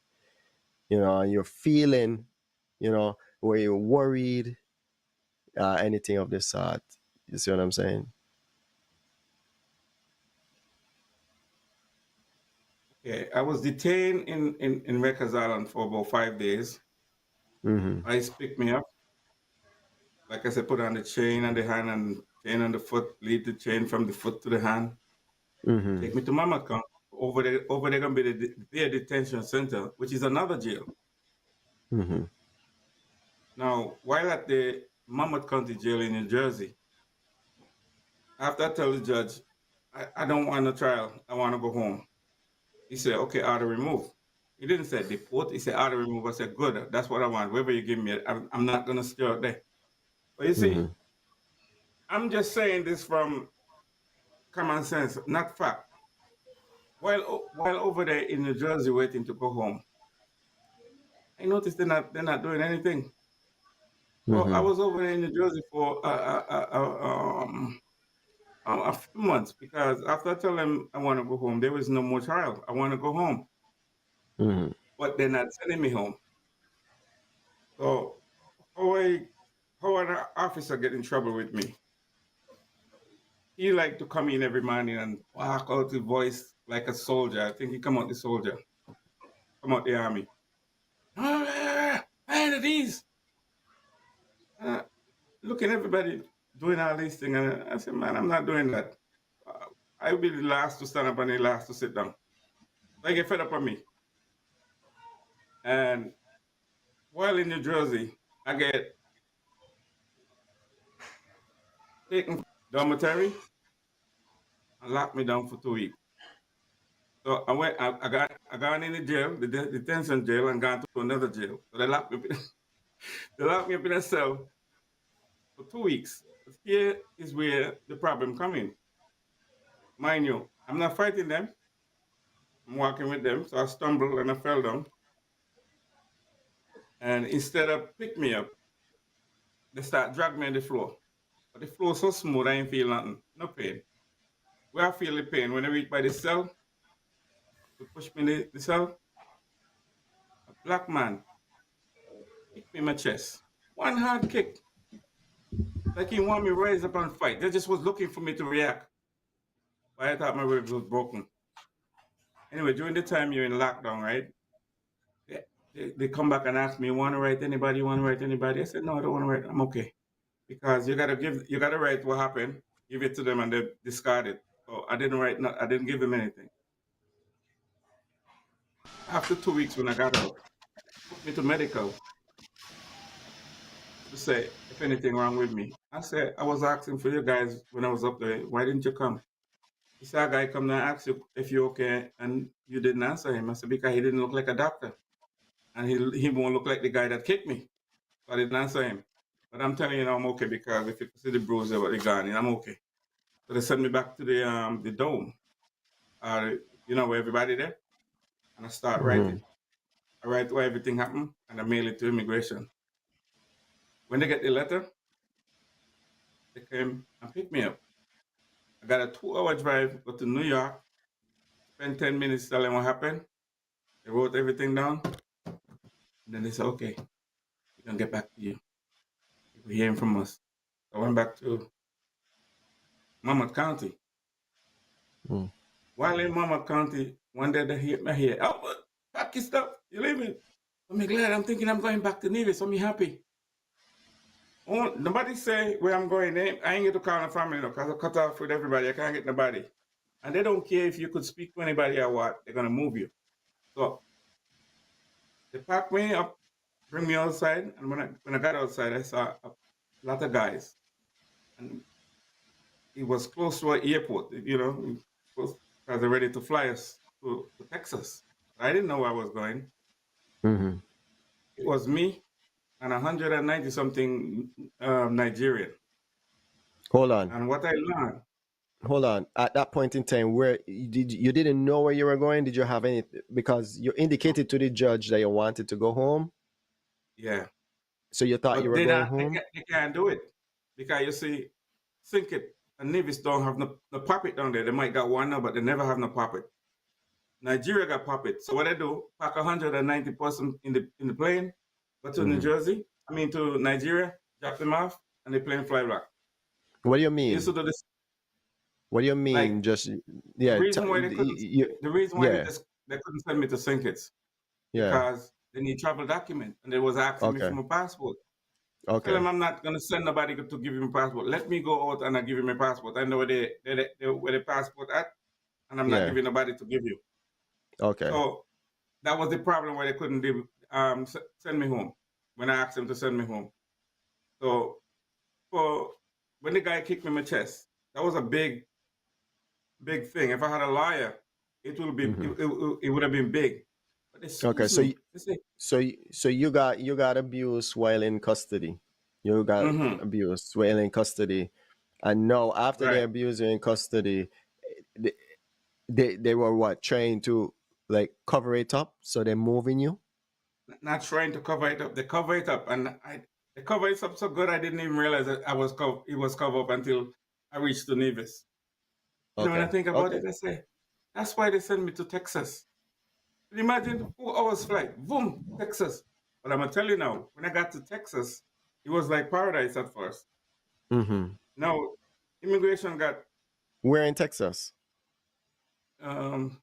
and you're feeling, where you're worried, anything of this sort. You see what I'm saying? Okay. I was detained in Rikers Island for about 5 days. Mm-hmm. ICE picked me up. Like I said, put on the chain on the hand and chain on the foot, lead the chain from the foot to the hand. Mm-hmm. Take me to Mama Camp. Over there gonna be their detention center, which is another jail. Mm-hmm. Now, while at the Monmouth County Jail in New Jersey, after I tell the judge, I don't want a trial, I want to go home. He said, okay, order removed. He didn't say deport. He said order remove. I said good. That's what I want. Whatever you give me, I'm not gonna stay out there. But you see, I'm just saying this from common sense, not fact. While over there in New Jersey waiting to go home, I noticed they're not doing anything. Well, I was over there in New Jersey for a few months because after I tell them I want to go home, there was no more trial. I want to go home, but they're not sending me home. So how an officer get in trouble with me? He like to come in every morning and walk out his voice like a soldier. I think he come out the soldier, come out the army. And these, looking everybody doing all these things, and I said, man, I'm not doing that. I will be the last to stand up and the last to sit down. So I get fed up on me. And while in New Jersey, I get taken dormitory and locked me down for 2 weeks. So I got in the jail, the detention jail, and gone to another jail. So they locked me up in a cell for 2 weeks. But here is where the problem comes in. Mind you, I'm not fighting them. I'm walking with them. So I stumbled and I fell down. And instead of pick me up, they start drag me on the floor. But the floor so smooth, I ain't feel nothing, no pain. Where I feel the pain, when I reach by the cell, to push me in the cell, a black man kicked me in my chest. One hard kick. Like he wanted me to rise up and fight. They just was looking for me to react. But I thought my ribs was broken. Anyway, during the time you're in lockdown, right? They come back and ask me, you want to write anybody? You want to write anybody? I said, no, I don't want to write. I'm okay. Because you gotta write what happened, give it to them, and they discard it. So I didn't write. I didn't give them anything. After 2 weeks, when I got out, took me to medical to say if anything wrong with me. I said I was asking for you guys when I was up there. Why didn't you come? He said, a guy come there and ask you if you're okay, and you didn't answer him. I said because he didn't look like a doctor, and he won't look like the guy that kicked me. So I didn't answer him. But I'm telling you, I'm okay because if you see the bruises or the gun, I'm okay. So they sent me back to the dome, where everybody there, and I start writing. I write where everything happened, and I mail it to immigration. When they get the letter, they came and picked me up. I got a 2-hour drive, go to New York, spend 10 minutes telling what happened. They wrote everything down, and then they said, okay, we're going to get back to you. You're hearing from us. I went back to Monmouth County. While in Monmouth County, one day they hit my head. Oh, pack your stuff, you're leaving. I'm glad. I'm thinking I'm going back to Navy, so I'm happy. Oh, nobody say where I'm going. I ain't get to call my family because I cut off with everybody. I can't get nobody. And they don't care if you could speak to anybody or what. They're going to move you. So they packed me up, bring me outside. And when I got outside, I saw a lot of guys. And it was close to an airport, because they're ready to fly us to Texas. I didn't know where I was going. It was me and 190 something Nigerian. Hold on. And what I learned. Hold on. At that point in time, where you didn't know where you were going? Did you have any? Because you indicated to the judge that you wanted to go home. Yeah. So you thought you were going home? They can't do it because you see, think it. And Navies don't have no puppet down there. They might got one now, but they never have no puppet. Nigeria got puppet. So what they do, pack 190 person in the plane, go to New Jersey, to Nigeria, drop them off, and the plane fly back. What do you mean? What do you mean? Like, Just yeah. The reason why they couldn't send me to St. Kitts, because they need travel document, and they was asking me for my passport. Okay. Tell them I'm not gonna send nobody to give him a passport. Let me go out and I give him a passport. I know where the passport at, and I'm not giving nobody to give you. Okay. So that was the problem why they couldn't send me home when I asked them to send me home. So when the guy kicked me in my chest, that was a big thing. If I had a lawyer, it would be it would have been big. But they Okay, sues me. They say, so you got abused while in custody. You got mm-hmm, abused while in custody, and now after they right. abuse you in custody, they, they were what, trying to like cover it up, so they're moving you. Not trying to cover it up. They cover it up, and they cover it up so good I didn't even realize that it was covered up until I reached to Nevis. You know, when I Okay, think about okay. it, I say that's why they sent me to Texas. Imagine 4 hours flight, boom, Texas. But I'm gonna tell you now, when I got to Texas, it was like paradise at first. Mm-hmm. Now, immigration got We're in Texas, um,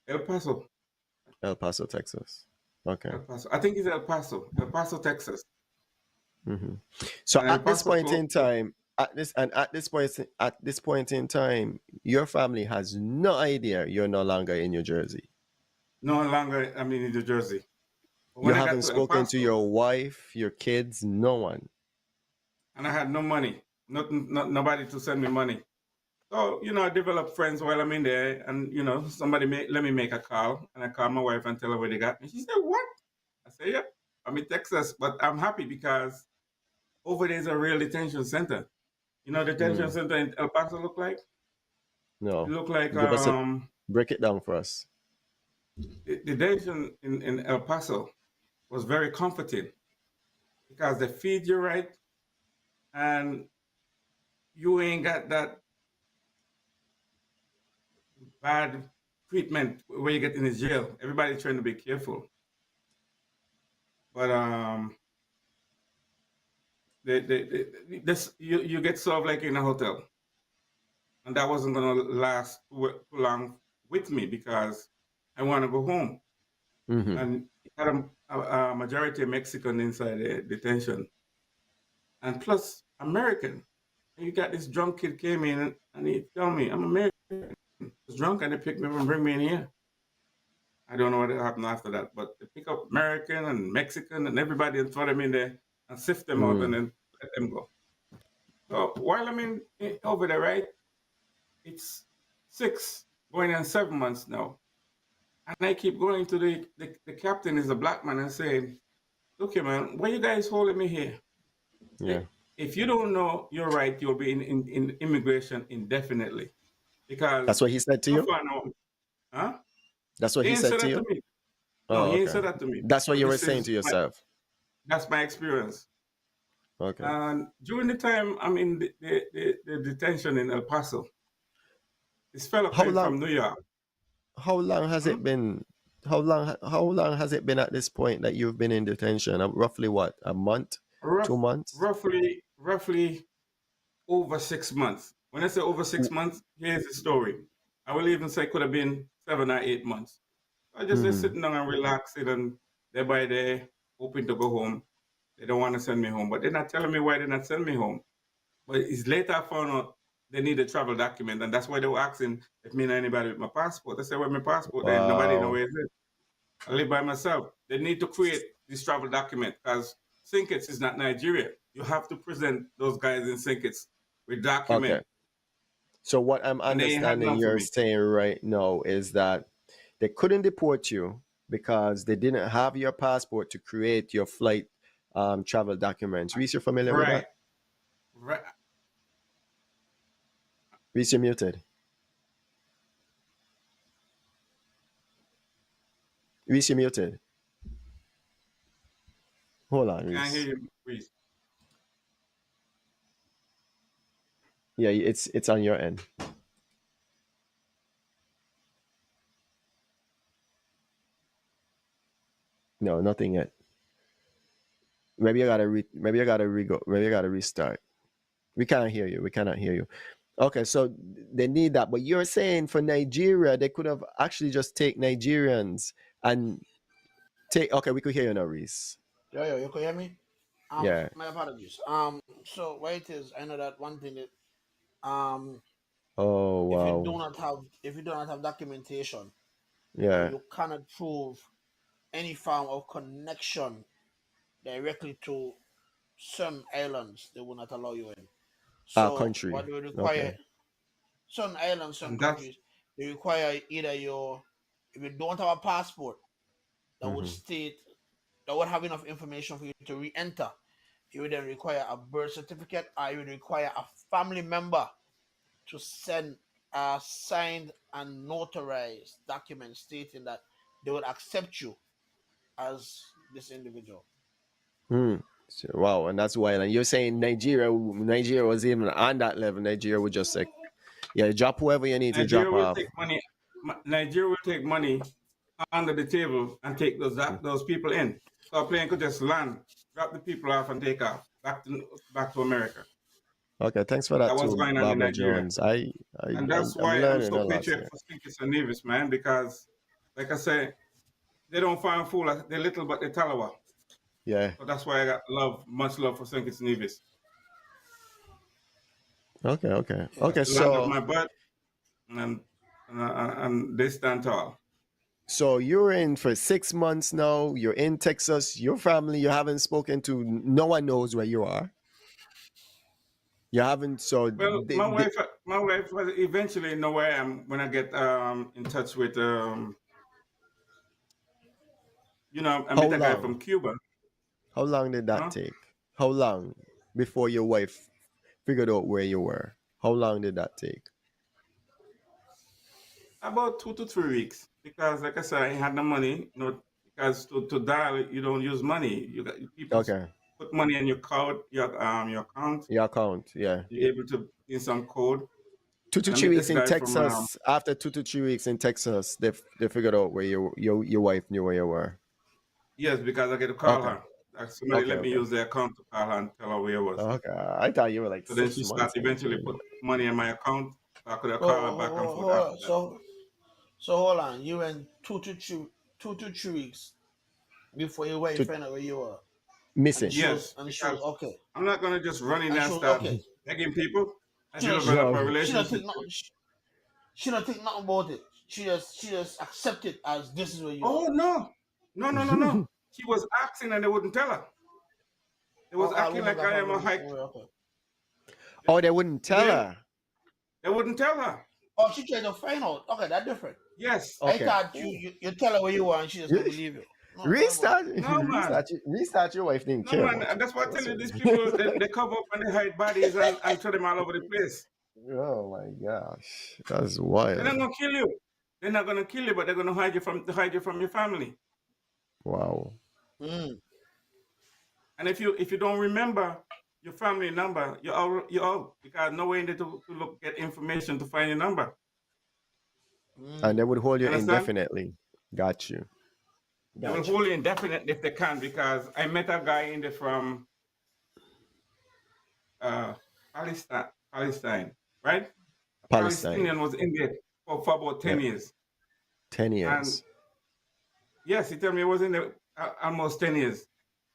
El Paso, El Paso, Texas. Okay. El Paso. I think it's El Paso, Texas, Mm-hmm. So and El at this Paso point close. in time, at this point in time, your family has no idea you're no longer in New Jersey. No longer, I mean, in New Jersey. But You when I got haven't to El spoken to Paso, your wife, your kids, no one. and I had no money, nobody to send me money. So, you know, I developed friends while I'm in there, and, you know, let me make a call, and I called my wife and tell her where they got me. She said, "What?" I said, "Yep, I'm in Texas," but I'm happy because over there's a real detention center. You know, detention Mm, center in El Paso look like? It no. look like Give us a break it down for us. the detention in El Paso was very comforting because they feed you right, and you ain't got that bad treatment where you get in the jail. Everybody's trying to be careful, but this you get served like in a hotel, and that wasn't gonna last too long with me because I want to go home, Mm-hmm. and it had a majority of Mexican inside the detention, and plus American. And you got this drunk kid came in and he told me I'm American. I was drunk and they picked me up and bring me in here. I don't know what happened after that, but they pick up American and Mexican and everybody and throw them in there and sift them out and Mm, then let them go. So while I'm over there, right, it's 6 going on 7 months now. And I keep going to the captain is a black man and saying, "Look here, man, why you guys holding me here? yeah. If you don't know you're right, you'll be in immigration indefinitely." That's Because what he said to so you? far now, huh? That's what He he ain't said said to that to you? me. No, Oh, he ain't okay. said that to me. That's what But you were saying to my yourself. that's my experience. Okay. And during the time I'm in the detention in El Paso, this fellow How came long from New York. how long has Hmm? it been? How long has it been at this point that you've been in detention? Roughly what? A month? Rough, 2 months? roughly over 6 months. When I say over six W- months, here's the story. I will even say it could have been 7 or 8 months. I just Mm-hmm. sitting down and relaxing and day by day, hoping to go home. They don't want to send me home, but they're not telling me why they're not sending me home. But it's later I found out they need a travel document, and that's why they were asking if me and anybody with my passport. I said, "Well, my passport, then nobody know Wow. where it is. I live by myself." They need to create this travel document because Sinkits is not Nigeria. You have to present those guys in Sinkits with Okay. document, So what I'm and they ain't had understanding none for you're me. saying right now is that they couldn't deport you because they didn't have your passport to create your flight travel documents. Reese, you're familiar with Right, that? right. Reese, you're muted. Reese, you're muted. Hold on, Can't hear Reese. you, please. Yeah, it's on your end. No, nothing yet. Maybe I gotta restart. We can't hear you. We cannot hear you. Okay, so they need that. But you're saying for Nigeria, they could have actually just take Nigerians and take. Okay, we could hear you now, Reese. Yo, you can hear me? Yeah. My apologies. So what it is, I know that one thing that Oh if you wow. do not have documentation and Yeah. you cannot prove any form of connection directly to some islands, they will not allow you in. Our So what country. they require, Okay. some islands, some And that's countries, they require either your If you don't have a passport that would Mm-hmm. state that would have enough information for you to re-enter, you would then require a birth certificate, or you would require a family member to send a signed and notarized document stating that they would accept you as this individual. Hmm. So, wow, and that's wild. And you're saying Nigeria was even on that level. Nigeria would just say, yeah, drop whoever you need to drop Nigeria will off. take money. Nigeria will take money under the table and take those people in. So a plane could just land, drop the people off, and take off back to America. Okay, thanks for that That was too, going on in Barbara Nigeria, Jones. and that's I'm why I'm learning so a lot patriotic here. for Stinkers and Nevis, man. Because, like I say, they don't find fool. They're little, but they're talawa. Yeah. So that's why I got much love for Stinkers and Nevis. Okay. Yeah. Okay. The land of So my birth, and they stand tall. so you're in for 6 months now. You're in Texas. Your family, you haven't spoken to. No one knows where you are. You haven't. So Well, my wife was eventually know where I am when I get in touch with I how met a guy long? from Cuba. How long did that Huh? take? How long before your wife figured out where you were? How long did that take? About 2 to 3 weeks, because like I said, I had the money. Because to dial you don't use money. You got people Okay. put money in your code, your account. Your account. Yeah. You're able to put in some code. 2 to And I 3 met weeks this in guy from Texas. After 2 to 3 weeks in Texas, they figured out where your wife knew where you were. yes, because I get to call Okay. her. Like somebody let me Okay. use their account to call her and tell her where I was. Okay. I thought you were like So then 6 she start months eventually into put it. money in my account. So I could have called her back and forth Hold after on. that. So hold on. You went 2 to 3 weeks before your wife To found out where you were, missing. Yes, she was because okay, I'm not gonna just run in and there she and was start okay. begging people. I She don't develop a No. she don't relationship. think nothing. She don't think nothing about it. She just accept it as this is where you are. Oh no, no. She was asking and they wouldn't tell her. They was All acting women like got I am a problems. hike. Okay. Oh, they wouldn't tell They, her. they wouldn't tell her. Oh, she tried to find out. Okay, that's different. Yes. I Okay. thought you tell her where you are and she just gonna believe you. No, Restart. No man. Restart. Your wife didn't No care man. about And you. that's why I tell you, these people they cover up and they hide bodies and throw them all over the place. Oh my gosh, that's They're wild. not gonna kill you. They're not gonna kill you, but they're gonna hide you from your family. Wow. Mm. And if you don't remember your family number, you're out because no way in there to get information to find your number. And they would hold You you understand? indefinitely. Got you. They will Got you. hold you indefinitely if they can, because I met a guy in there from Palestine, right? A Palestine. Palestinian was in there for about 10 Yeah. years. 10 And years. yes, he told me he was in there almost 10 years.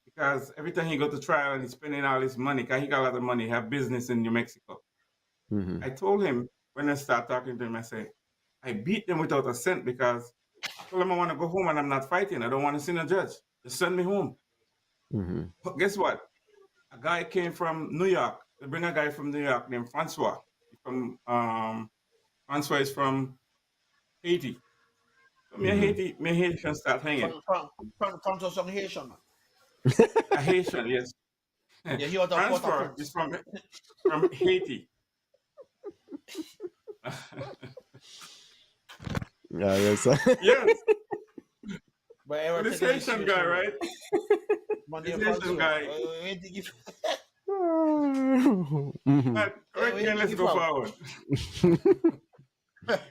Because every time he go to trial and he's spending all his money, because he got a lot of money, he have business in New Mexico. Hmm. I told him, when I start talking to him, I say, I beat them without a cent because I told him I want to go home and I'm not fighting. I don't want to see no judge. Just send me home. Hmm. But guess what? A guy came from New York. They bring a guy from New York named Francois. Francois is from Haiti. So me Haitian start hanging. From some Haitian man. A Haitian, yes. Yeah, he was a Francois is from Haiti. Yeah, that's Yes. But So this Haitian guy, right? This Haitian guy. Mhm. Right, let's go forward.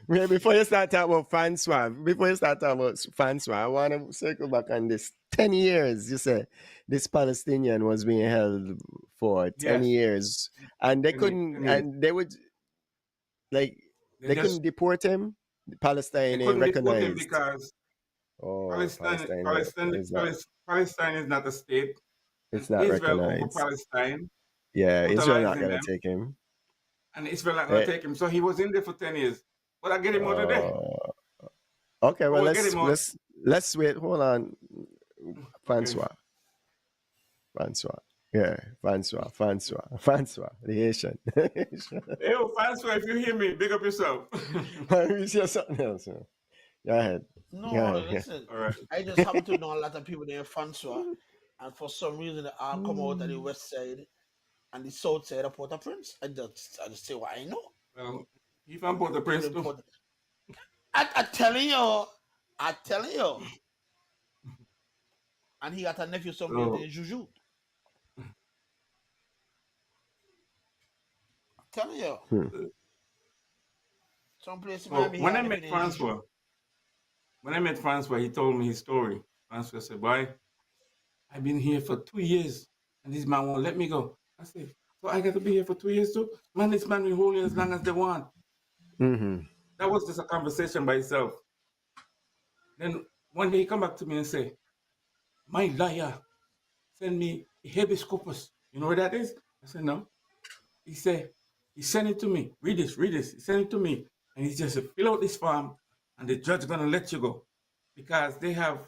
Yeah, before you start talking about Francois, I want to circle back on this. 10 years, you said this Palestinian was being held for 10 Yes. years, and they 10 couldn't, years. and they would, like, They they just couldn't deport him. Palestine they ain't couldn't deport him recognized. because Oh, Palestine is not, Palestine is not a state, and it's not Israel over recognized. Palestine, Yeah, Israel not brutalizing gonna them, take him. and Israel not gonna Eh, take him. So he was in there for 10 years. But I get him out of there. okay, I well will get him out. let's wait. Hold on, Okay. Francois. Yeah, Francois, the Haitian. Hey, Francois, if you hear me, big up yourself. You say something else. Man. Go ahead. No, Yeah, yeah. listen. All right. I just happen to know a lot of people there in Francois, and for some reason they all come out of the west side and the south side of Port-au-Prince. I just say what I know. Well, he from Port-au-Prince People in too. Port. I telling you, and he got a nephew somewhere So, named Juju. I'm telling you, Hmm. uh, someplace in so Miami, he when got I a nephew met named Juju. Francois, he told me his story. Francois said, "Boy, I've been here for 2 years, and this man won't let me go." I said, "So I got to be here for 2 years too? Man, this man will hold you as long as they want." Mm-hmm. That was just a conversation by itself. Then one day he come back to me and say, "My lawyer send me a habeas corpus. You know what that is?" I said, "No." He said, he sent it to me. Read this, read this. He sent it to me. And he just said, fill out this form and the judge gonna let you go. Because they have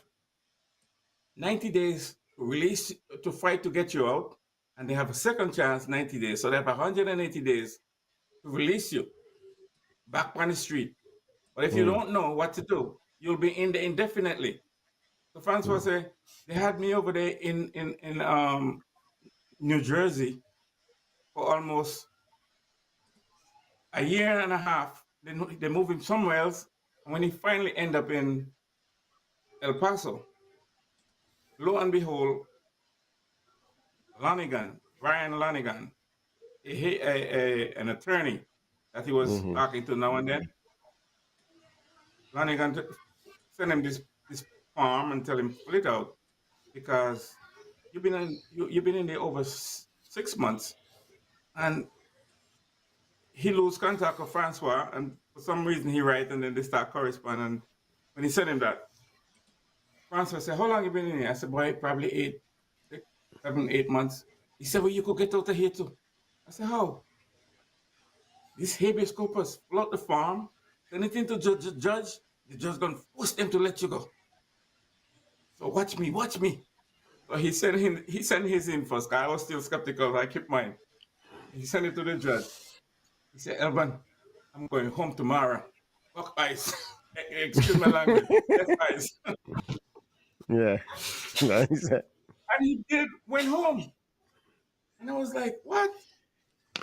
90 days to release to fight to get you out. And they have a second chance, 90 days. So they have 180 days to release you back on the street. But if you Mm. don't know what to do, you'll be in there indefinitely. So Francois Mm. said, they had me over there in New Jersey for almost a year and a half. They move him somewhere else. And when he finally end up in El Paso, lo and behold, Brian Lanigan, an attorney that he was Mm-hmm. talking to now and then, Lanigan sent him this form and tell him fill it out because you've been in there over 6 months, and he lose contact with Francois, and for some reason he write and then they start corresponding. And when he sent him that, Francois said, "How long you been in here?" I said, "Boy, probably 7, 8 months." He said, "Well, you could get out of here too." I said, "How?" This habeas corpus, flood the farm, send it into judge. The judge gonna force them to let you go. So watch me, watch me. So he sent his in first. 'Cause I was still skeptical. I kept mine. He sent it to the judge. He said, "Elvan, I'm going home tomorrow. Fuck ice." Excuse my language. That's ice. Yeah. Nice. And he did went home. And I was like, "What?"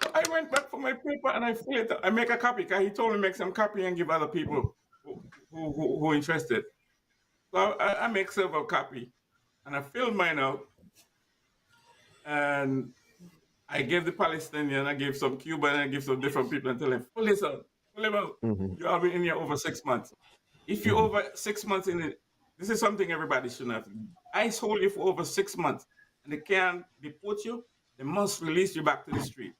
So I went back for my paper and I filled it. I make a copy because he told me make some copy and give other people who interested. So I make several copy and I filled mine out and I gave the Palestinian, I gave some Cuban, I gave some different people and tell them, fill this out, fill them out. Mm-hmm. You have been in here over 6 months. If you're Mm-hmm. over 6 months in it, this is something everybody should have. ICE hold you for over 6 months and they can't deport you, they must release you back to the street.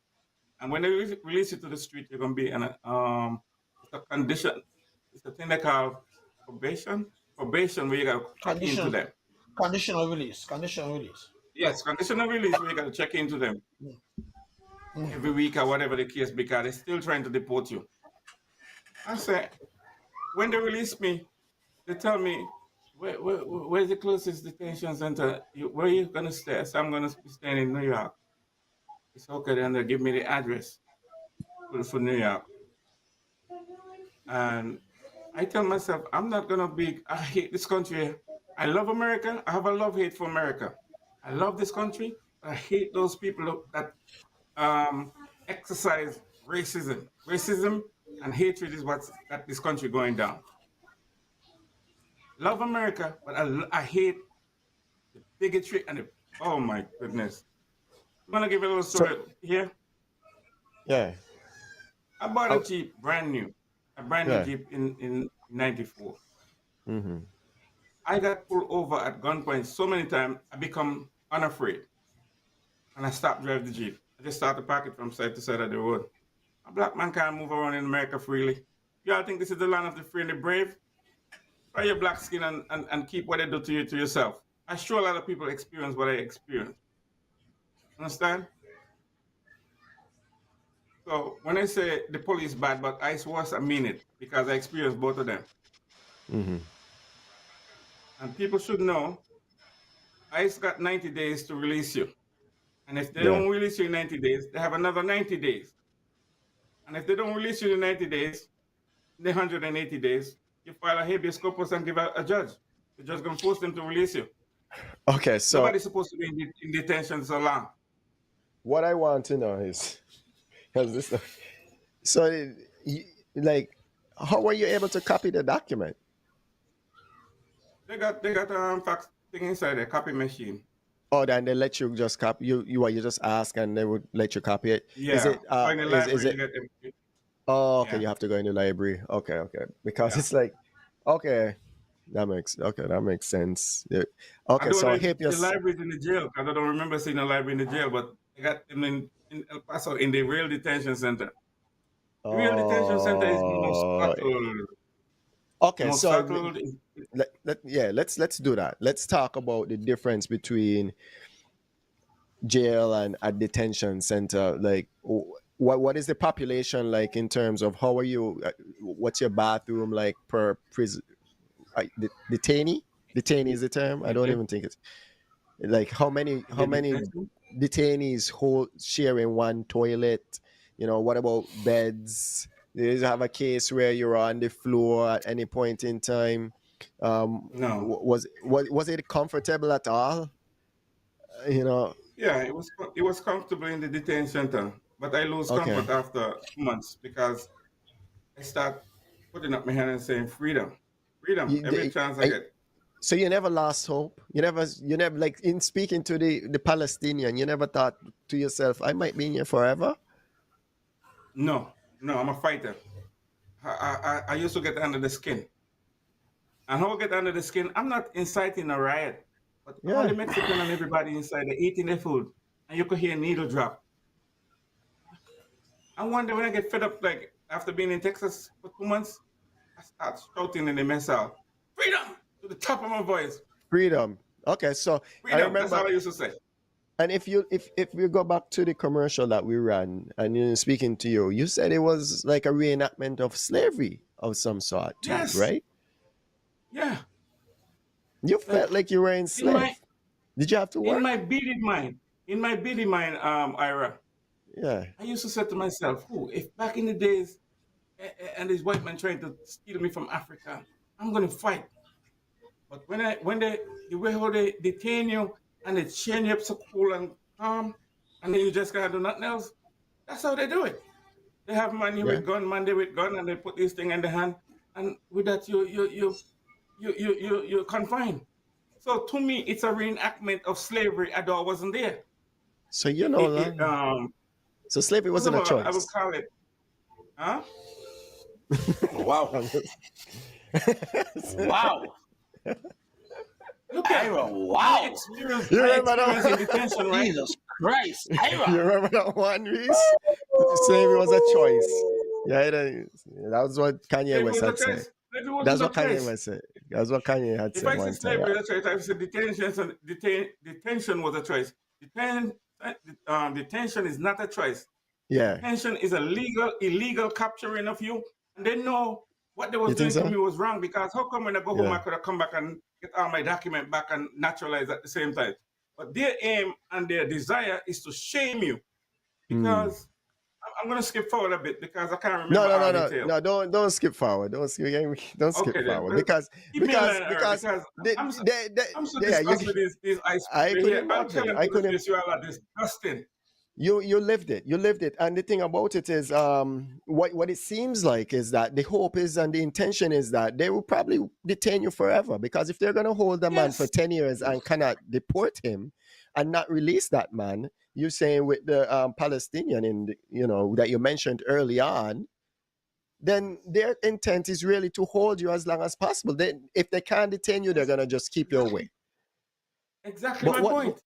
And when they release you to the street, you're gonna be in it's a condition. It's a thing they call probation. Probation where you gotta check into Condition, them. conditional release, conditional release. Yes, conditional release where you gotta check into them every week or whatever the case because they're still trying to deport you. I say when they release me, they tell me where's the closest detention center? Where are you gonna stay? I say I'm gonna be staying in New York. It's okay, then they give me the address for New York. And I tell myself, I'm not gonna be. I hate this country. I love America. I have a love hate for America. I love this country. I hate those people that exercise racism. Racism and hatred is what's got this country going down. Love America, but I hate the bigotry and the. Oh my goodness! I'm gonna give you a little So story here. yeah. I bought a Oh, Jeep, a brand new yeah. Jeep in '94. Mm-hmm. I got pulled over at gunpoint so many times, I become unafraid. And I stopped driving the Jeep. I just started to park it from side to side of the road. A black man can't move around in America freely. Y'all think this is the land of the free and the brave? Try your black skin and keep what they do to you to yourself. I'm sure a lot of people experience what I experienced. Understand? So when I say the police bad, but ICE worse, I mean it because I experienced both of them. Mm-hmm. And people should know ICE got 90 days to release you. And if they Yeah. don't release you in 90 days, they have another 90 days. And if they don't release you in 90 days, the 180 days, you file a habeas corpus and give a judge. The judge gonna force them to release you. Okay, so Nobody's supposed to be in detention so long. what I want to know is, because this, so like, how were you able to copy the document? They got fax thing inside a copy machine. Oh, then they let you just copy you just ask and they would let you copy it. Is Yeah, it in the library is you it? get everything. Oh, okay, Yeah, you have to go in the library. Okay, because yeah. it's like, okay, that makes sense. Yeah. I Okay, don't so know if the habeas. library's in the jail because I don't remember seeing a library in the jail, but they got them in El Paso in the real detention center. The real detention center is most Oh, settled. okay. Most So settled. let's do that. Let's talk about the difference between jail and a detention center. Like, what is the population like in terms of how are you? What's your bathroom like per prison? Detainee? Detainee is the term. I don't even think it's like In how the many detention. detainees hold sharing one toilet. What about beds? Do you have a case where you're on the floor at any point in time? No. Was it comfortable at all? You know, Yeah, it was comfortable in the detention center, but I lose okay. comfort after 2 months because I start putting up my hand and saying freedom, freedom, You, every the- chance I I- get. so you never lost hope. You never like in speaking to the Palestinian. You never thought to yourself, I might be in here forever. No, no, I'm a fighter. I used to get under the skin. And how I get under the skin, I'm not inciting a riot, but all Yeah, the Mexican and everybody inside, they're eating their food, and you could hear a needle drop. I wonder when I get fed up, like after being in Texas for 2 months, I start shouting in the mess hall, freedom to the top of my voice. freedom. Okay, so I Freedom. That's remember. all I used to say. And if we go back to the commercial that we ran, and speaking to you, you said it was like a reenactment of slavery of some sort too, Yes. right? Yeah. You Like felt like you were in my enslaved. Did you have to in work? my beady mind, Ira, Yeah. I used to say to myself, "Who if back in the days and this white man trying to steal me from Africa, I'm gonna fight." But when the way how they detain you and they chain you up so cool and calm, and then you just can't do nothing else, that's how they do it. They have man here Yeah. with gun, man there with gun, and they put this thing in the hand, and with that you're confined. So to me, it's a reenactment of slavery, although I wasn't there. So so slavery First of wasn't a all, I would choice. call it, huh? Wow. Wow. Look at Ira, my wow. experience, You my remember that experience in one? detention, right? Jesus Christ. You Ira. remember that one, Reese? Slavery was a choice. Yeah, that was what Kanye Slavery West was a had said. choice. Slavery wasn't That's a what Kanye choice. West said. That's what Kanye had If said I say one time. slavery was a choice, I say detention was a choice. Detention is not a choice. Yeah. Detention is a illegal capturing of you, and they know what they was You think doing to so? me was wrong because how come when I go home I Yeah. could have come back and get all my document back and naturalize at the same time? But their aim and their desire is to shame you Hmm. because I'm going to skip forward a bit because I can't No, remember no, no, all no, detail. no! Don't skip forward. Don't skip Okay then, forward well, because keep me in line, because because they, I'm so yeah, disgusted with these ice I people could here. I'm imagine. telling I to the could face, you all are disgusting. you lived it. You lived it. And the thing about it is what it seems like is that the hope is and the intention is that they will probably detain you forever, because if they're going to hold a man for Yes, 10 years and cannot deport him and not release that man, you're saying with the Palestinian that you mentioned early on, then their intent is really to hold you as long as possible. Then if they can't detain you, they're yes, going to just keep you exactly, away. exactly But my what point.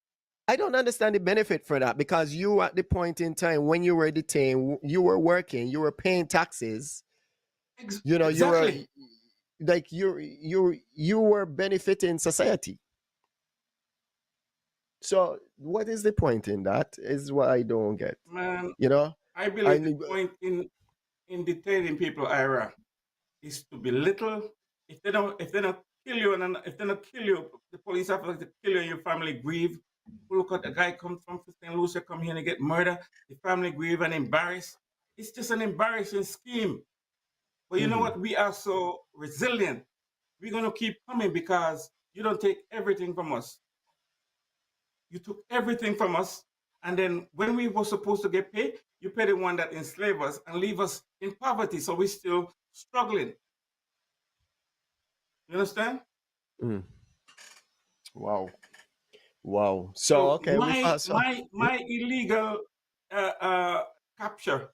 I don't understand the benefit for that, because you at the point in time when you were detained, you were working, you were paying taxes, you were Exactly. like you were benefiting society. So what is the point in that is what I don't get. Man, You know, I I believe the point in detaining people, Ira, is to belittle. If they don't kill you if they don't kill you, the police officer to kill you and your family grieve. Look at the guy comes from St. Lucia, come here and get murdered. The family grieve and embarrassed. It's just an embarrassing scheme. But you know what? We are so resilient. We're going to keep coming because you don't take everything from us. You took everything from us. And then when we were supposed to get paid, you pay the one that enslaved us and leave us in poverty. So we're still struggling. You understand? Mm. Wow. Wow. So So okay, we pass. my illegal capture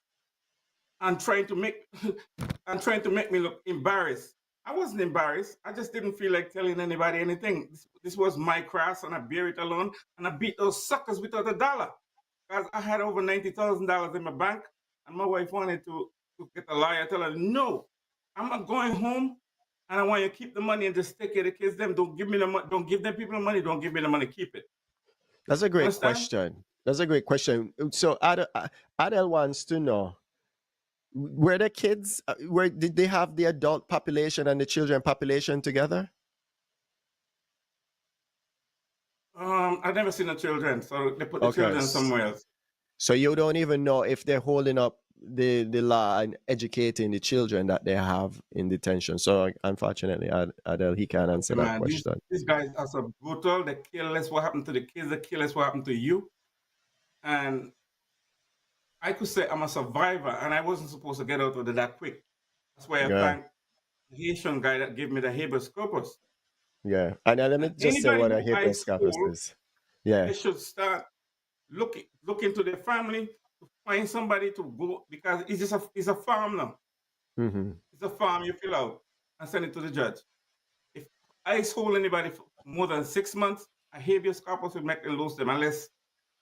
and trying to make and trying to make me look embarrassed. I wasn't embarrassed. I just didn't feel like telling anybody anything. This was my cross, and I bear it alone. And I beat those suckers without a dollar, because I had over $90,000 in my bank, and my wife wanted to get a lawyer. I tell her, no, I'm not going home, and I want you to keep the money and just take care of the kids. Them don't give me the money. Don't give them people the money. Don't give me the money. Keep it. That's a great Understand? question. That's a great question. So Adel wants to know, were the kids, where did they have the adult population and the children population together? I've never seen the children, so they put the Okay. children somewhere else. So you don't even know if they're holding up the law and educating the children that they have in detention. So unfortunately, Adel, he can't answer that Man, question. these guys are so brutal. They kill us. What happened to the kids? They kill us. What happened to you? And I could say I'm a survivor, and I wasn't supposed to get out of it that quick. That's why I Yeah. thank the Haitian guy that gave me the habeas corpus. Yeah. And let me And just say anybody what a who I habeas corpus school, is. Yeah. they should start look into their family to find somebody to go, because it's a farm now. Mm-hmm. It's a farm. You fill out and send it to the judge. If I hold anybody for more than 6 months, a habeas corpus will make them lose them unless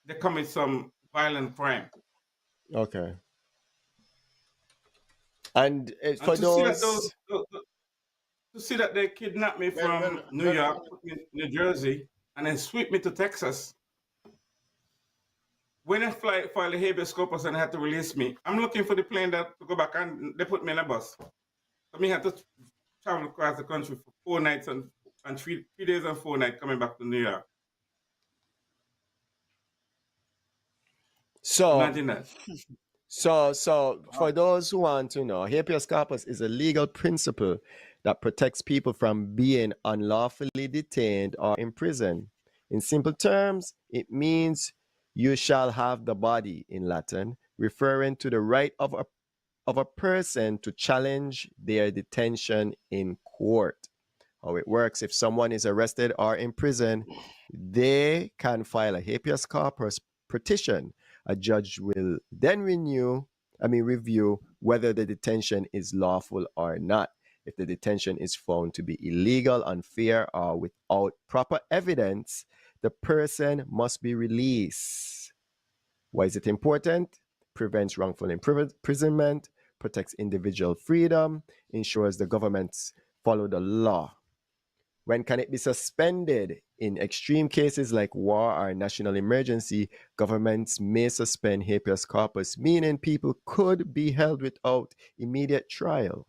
they commit some violent crime. Okay. And And for to see that those, to see that they kidnapped me from New York, put me in New Jersey, and then sweep me to Texas. When I filed the habeas corpus and they had to release me, I'm looking for the plane that to go back, and they put me in a bus. So me had to travel across the country for 4 nights and 3 days and 4 nights coming back to New York. so Imagine that. So for those who want to know, habeas corpus is a legal principle that protects people from being unlawfully detained or imprisoned. In simple terms, it means you shall have the body, in Latin, referring to the right of a person to challenge their detention in court. How it works: if someone is arrested or in prison, they can file a habeas corpus petition. A judge will then review whether the detention is lawful or not. If the detention is found to be illegal, unfair, or without proper evidence, the person must be released. Why is it important? Prevents wrongful imprisonment, protects individual freedom, ensures the governments follow the law. When can it be suspended? In extreme cases like war or national emergency, governments may suspend habeas corpus, meaning people could be held without immediate trial.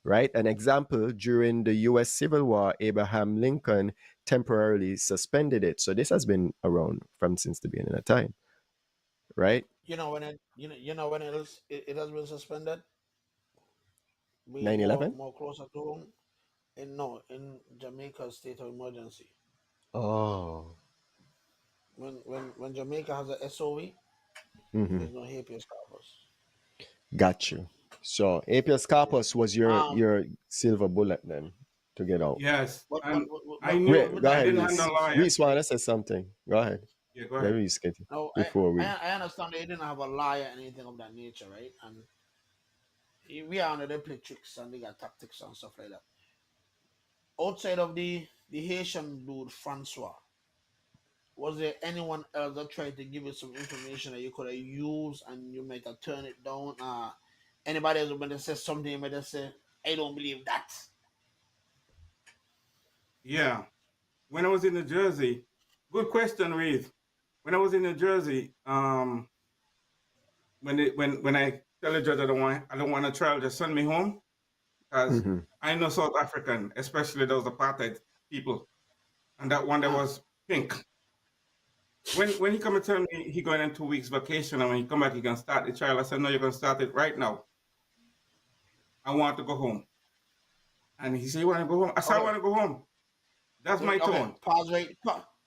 Right? An example, during the US Civil War, Abraham Lincoln temporarily suspended it. So this has been around from since the beginning of time. Right? You know when it has been suspended. We 9/11? more closer to home. In Jamaica's state of emergency. Oh. When Jamaica has a SOE, Mm-hmm. there's no habeas corpus. Got you. So habeas corpus was your silver bullet then to get out. Yes, and I Wait, knew go I ahead, didn't have Reese. no lawyer. Reese wanna say something. Go ahead. Yeah, go Let ahead. Reese get it No, before we. I understand they didn't have a lawyer or anything of that nature, right? And we are under they play tricks and they got tactics and stuff like that. Outside of the Haitian dude Francois, was there anyone else that tried to give you some information that you could have used and you might have turned it down? Anybody else when they say something, you might have say, I don't believe that. Yeah, when I was in New Jersey, good question, Reese. When I was in New Jersey, when I tell the judge I don't want a trial, just send me home, because Mhm. I know South African, especially those apartheid people, and that one that was pink. When he come and tell me he going on 2 weeks vacation, and when he come back he can start the trial, I said no, you're gonna start it right now. I want to go home. And he said, you want to go home? I said, I Okay. want to go home. That's my Okay. tone.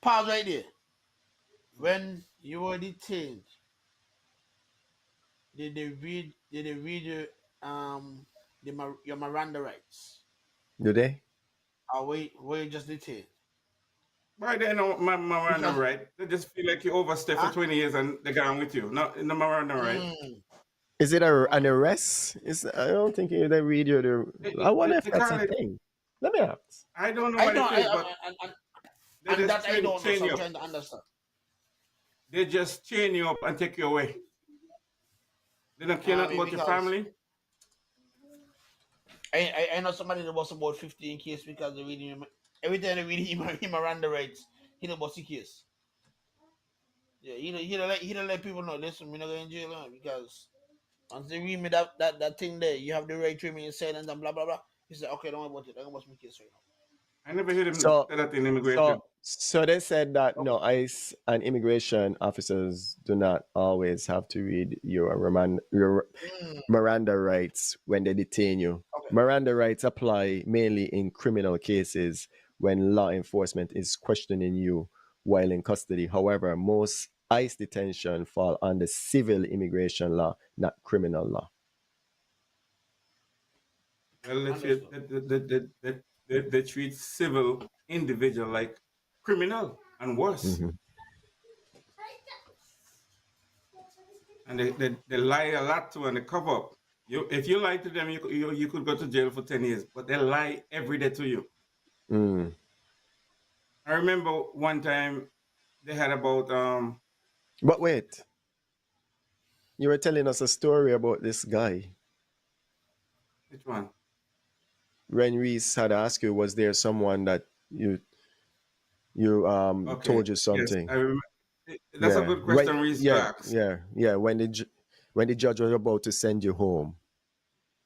Pause right there. When you were detained, did they read you your Miranda rights? Do they? Or were you just detained? Why they know my Miranda Because right? They just feel like you overstay for huh? 20 years and they're gone with you. No, in the Miranda right. Mm, Is it an okay. arrest? I don't think they read you I wonder if They that's call a it, thing. Let me ask. I don't know I what don't it is, but they and just that I don't know, chain so I'm you up. trying to understand. They just chain you up and take you away. They don't care nothing about your Because family. I know somebody that was about 15 case because they reading him every time they read him Miranda rights, he know about 6 case. Yeah, he don't let people know. Listen, me not going to jail because once they read me that thing there, you have the right to remain silent and blah blah blah. He said, okay, don't worry about it. I got my case right I never heard him So say that in so immigration. so they said that now. no, ICE and immigration officers do not always have to read your Okay. Miranda rights when they detain you. Okay. Miranda rights apply mainly in criminal cases when law enforcement is questioning you while in custody. However, most ICE detention fall under civil immigration law, not criminal law. Well, if you Understood. they treat civil individual like criminal and worse, Mhm. and they lie a lot to and they cover up. If you lie to them, you could go to jail for 10 years, but they lie every day to you. Mm. I remember one time they had about But wait, you were telling us a story about this guy. which one? When Reese had asked you, was there someone that you Okay, told you yes, something? I remember. That's a Yeah. good question, Reese, to Yeah, ask. yeah, yeah. When the judge was about to send you home.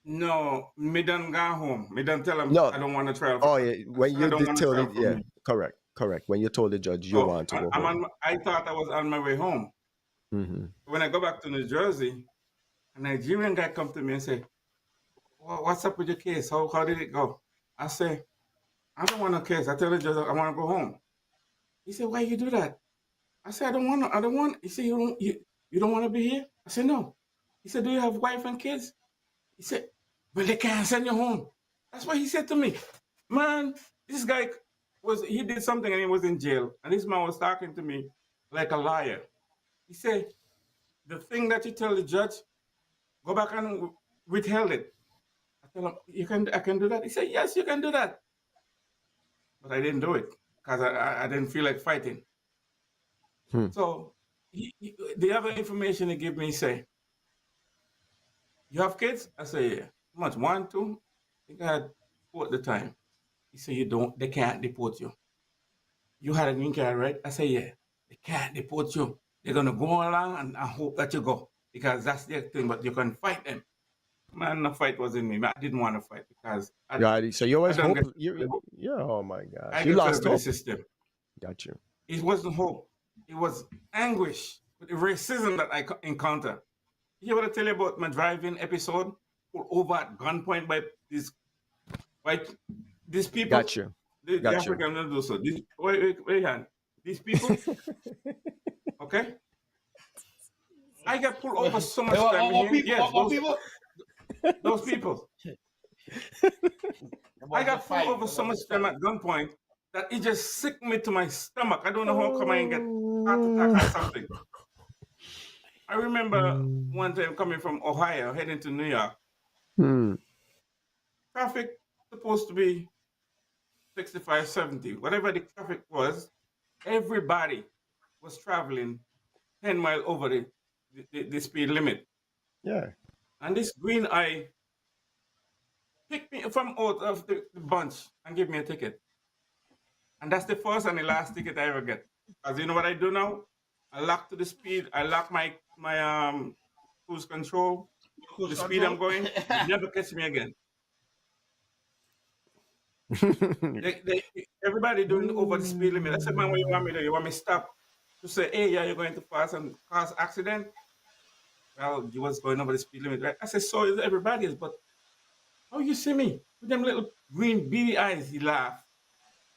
No, me don't go home. Me don't tell him I No. don't want to trial. Oh yeah. I When said I you don't did want to tell trial it, for yeah, me. correct, correct. When you told the judge you So want to go I'm home. on. I thought I was on my way home. Hmm. When I go back to New Jersey, a Nigerian guy come to me and say, What's up with your case? How did it go?" I say, "I don't want a case. I tell the judge I want to go home." He said, "Why you do that?" I said, "I don't want. I don't want." He said, "You don't want to be here?" I said, "No." He said, "Do you have wife and kids?" He said, "Well, they can't send you home." That's what he said to me. Man, this guy he did something and he was in jail, and this man was talking to me like a liar. He said, "The thing that you tell the judge, go back and withheld it." I tell him, I can do that." He said, "Yes, you can do that." But I didn't do it because I didn't feel like fighting. Hmm. So the other information he gave me, say, "You have kids?" I say, "Yeah." "How much? One, two?" I think I had four at the time. He said, they can't deport you. "You had a green card, right?" I say, "Yeah." "They can't deport you. They're going to go along and I hope that you go because that's their thing, but you can fight them." Man, the fight was in me. I didn't want to fight because Yeah. So you I always don't hope. get You. Yeah. Oh my I gosh. You get fed lost up with the hope. system. Got you. It wasn't hope. It was anguish with the racism that I encounter. You want to tell you about my driving episode? Pulled over at gunpoint by by these people, Got you. the Got you. African don't do so. Wait, hand. These people, okay? I get pulled over so Hey, much time what here. people? Yes, What people? those people. I About the got pulled fight. over so About much the time fight. at gunpoint that it just sick me to my stomach. I don't know how come I ain't get heart attack or Oh. something. I remember one time coming from Ohio, heading to New York. Hmm. Traffic supposed to be 65, 70. Whatever the traffic was, everybody was traveling 10 miles over the speed limit. Yeah. And this green eye picked me from out of the bunch and gave me a ticket. And that's the first and the last ticket I ever get. Because you know what I do now? I lock to the speed. I lock my cruise control to the Cruise speed I'm control. going. You never catch me again. Everybody doing over the speed limit. I said, "Man, what you want me to do? You want me to stop to say, hey, yeah, you're going too fast and cause accident?" "Well, you was going over the speed limit, right?" I said, "So is everybody is, but "Oh, you see me with them little green beady eyes?" He laughed.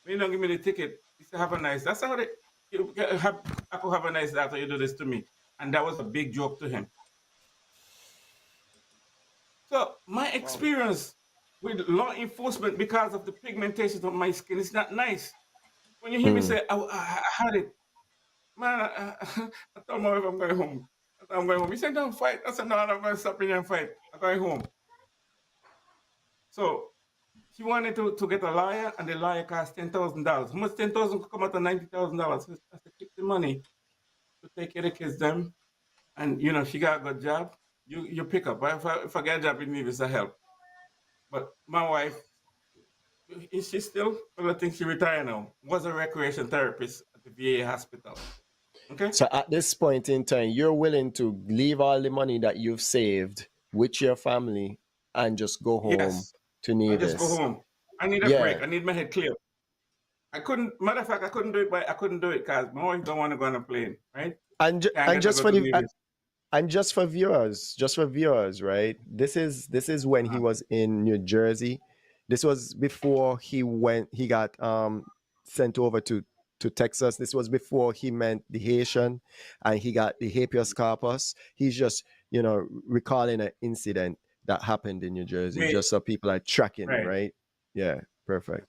When you don't give me the ticket, he said, "Have a nice." That's how they. I could have a nice day after you do this to me, and that was a big joke to him. So my experience with law enforcement because of the pigmentation of my skin is not nice. When you hear me say, I had it, man, I told my wife I'm going home. I said, I'm going home. He said, don't fight. I said, no, I'm not going to stop in and fight. I'm going home. So she wanted to get a lawyer, and the lawyer cost $10,000. How much 10,000 could come out of $90,000? So I said, keep the money to take care of the kids, them. And, you know, she got a good job. You pick up. If I get a job, it needs a help. But my wife, is she still? Well, I think she retired now. Was a recreation therapist at the VA hospital. Okay. So at this point in time, you're willing to leave all the money that you've saved with your family and just go home Yes. to I just go Nevis. home. I need a break. I need my head clear. I couldn't. Matter of fact, I couldn't do it. But I couldn't do it because my wife don't want to go on a plane, right? And Can't get to just go for to the Nevis. and just for viewers, right? This is when he was in New Jersey. This was before he got sent over to Texas. This was before he met the Haitian and he got the habeas corpus. He's just, recalling an incident that happened in New Jersey, Me, just so people are tracking, right? right? Yeah, perfect.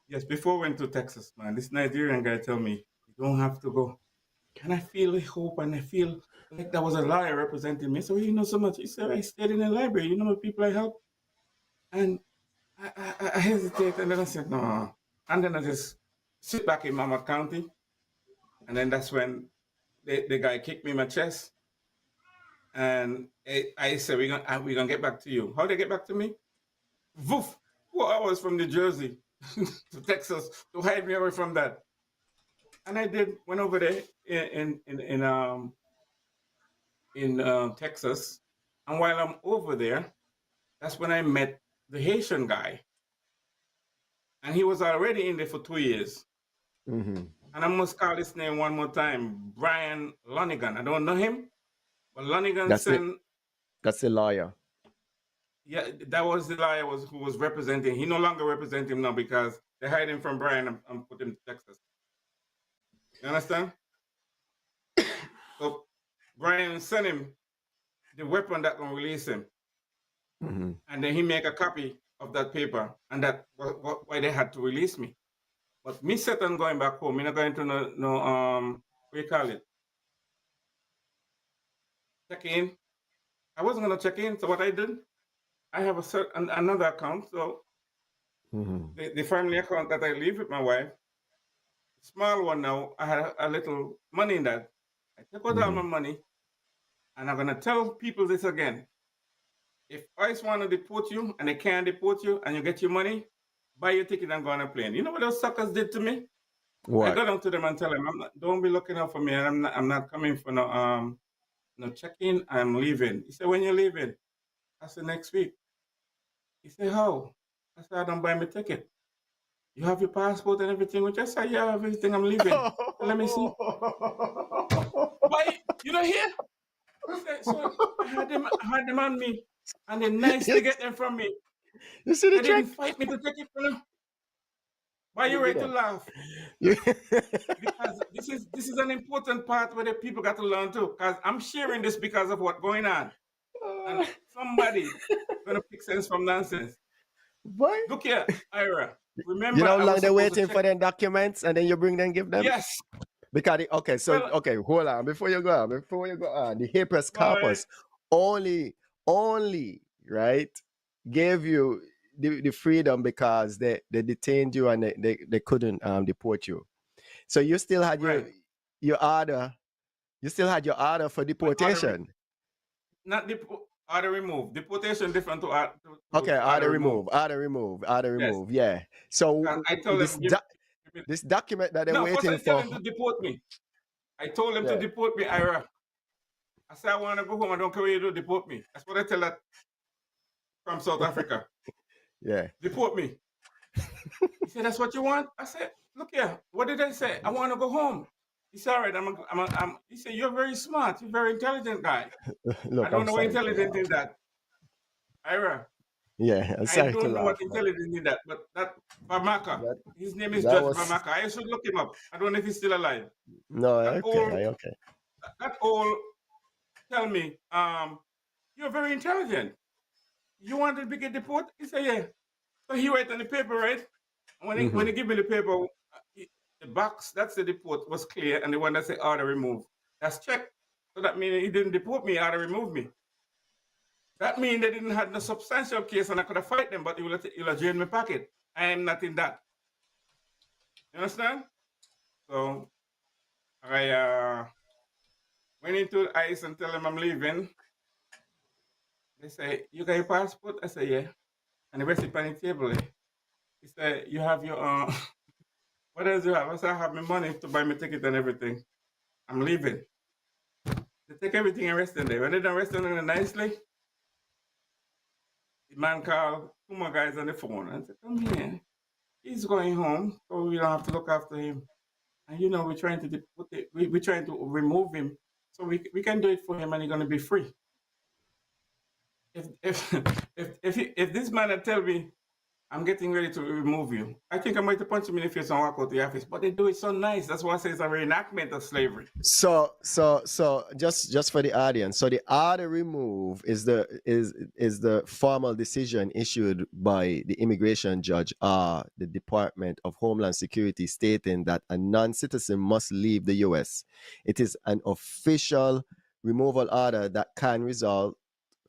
Yes. Before I went to Texas, man, this Nigerian guy told me you don't have to go, and I feel the hope, and I feel like there was a lawyer representing me. So you know so much. He said I stayed in the library. You know the people I help, and I hesitate, and then I said no, and then I just sit back in Mama County, and then that's when the guy kicked me in my chest, and I said we gonna get back to you. How they get back to me? Woof, 4 hours from New Jersey to Texas to hide me away from that, and I did. Went over there in Texas, and while I'm over there, that's when I met the Haitian guy, and he was already in there for 2 years. Hmm. And I must call his name one more time, Brian Lonigan. I don't know him, but Lonigan That's it. sent. That's the lawyer. Yeah, that was the lawyer who was representing. He no longer represents him now because they hired him from Brian and put him to Texas. You understand? So Brian sent him the weapon that can release him, Hmm. and then he make a copy of that paper, and that why they had to release me. But me set on going back home. Me not going to no what you call it, check in. I wasn't gonna check in. So what I did, I have another account. So Hmm. the family account that I live with my wife, small one now. I had a little money in that. I took out all my money, and I'm gonna tell people this again. If ICE want to deport you and they can't deport you, and you get your money, buy your ticket and go on a plane. You know what those suckers did to me? I What? go down to them and tell them, don't be looking out for me, and I'm not coming for no check-in. I'm leaving. He said, when you leaving? I said, next week. He said, how? I said, I don't buy my ticket. You have your passport and everything? Which I said, yeah, I have everything. I'm leaving. Let me see. Why? You don't hear? He said, so I had them on me, and they nice to get them from me. You see the They didn't trick? fight me to take it from them. Why you Look ready at to that. laugh? You- Because this is an important part where the people got to learn too. Because I'm sharing this because of what's going on, and somebody gonna pick sense from nonsense. Boy. Look here, Ira. You Remember, know how I long was they're supposed to waiting check. for them documents and then you bring them, give them? Yes. Because Well, hold on. Before you go on, the habeas all right. corpus only, right, gave you the freedom because they detained you and they couldn't deport you. So you still had Right. your order, for My order, deportation. not order remove. Deportation different to Okay, order remove. order Yes. remove. Yeah. So I told this them, give me. this document that they're No, first I waiting tell for. them to deport me. I told them to Yeah. deport me, Ira. I said, I want to go home. I don't care what you do, deport me. That's what I tell that from South Africa. Yeah. Deport me. He said, that's what you want? I said, look here. What did I say? I want to go home. He said, all right, he said, you're very smart. You're a very intelligent guy. I Look, don't I'm know what starting to intelligent laugh. is that. Ira, Yeah, I'm I sorry to don't know laugh, what but intelligence is that, but that Bamaka, that his name is that Judge was Bamaka. I should look him up. I don't know if he's still alive. no, That okay, old, okay. that old, tell me, you're very intelligent. You wanted to get deported? He said, yeah. So he write on the paper, right? When he give me the paper, the box that's the deport was clear, and the one that said order removed, that's checked. So that means he didn't deport me, order remove me. That means they didn't have no substantial case, and I could have fight them, but he will have drained my pocket. I am not in that. You understand? So I went into ICE and tell them I'm leaving. They say, "You got your passport?" I say, "Yeah." And the rest is on the table. He said, "You have your what else you have?" I said, "I have my money to buy my ticket and everything. I'm leaving." They take everything and rest in there. When they done resting in there nicely, the man called two more guys on the phone and said, "Come here. He's going home, so we don't have to look after him. And you know, we're trying to we're trying to remove him, so we can do it for him, and he's gonna be free." If if this man had tell me I'm getting ready to remove you, I think I might have punched him in the face and walk out the office. But they do it so nice. That's why I say it's a reenactment of slavery. So just for the audience, so the order remove is the formal decision issued by the immigration judge or the Department of Homeland Security stating that a non-citizen must leave the U.S. It is an official removal order that can result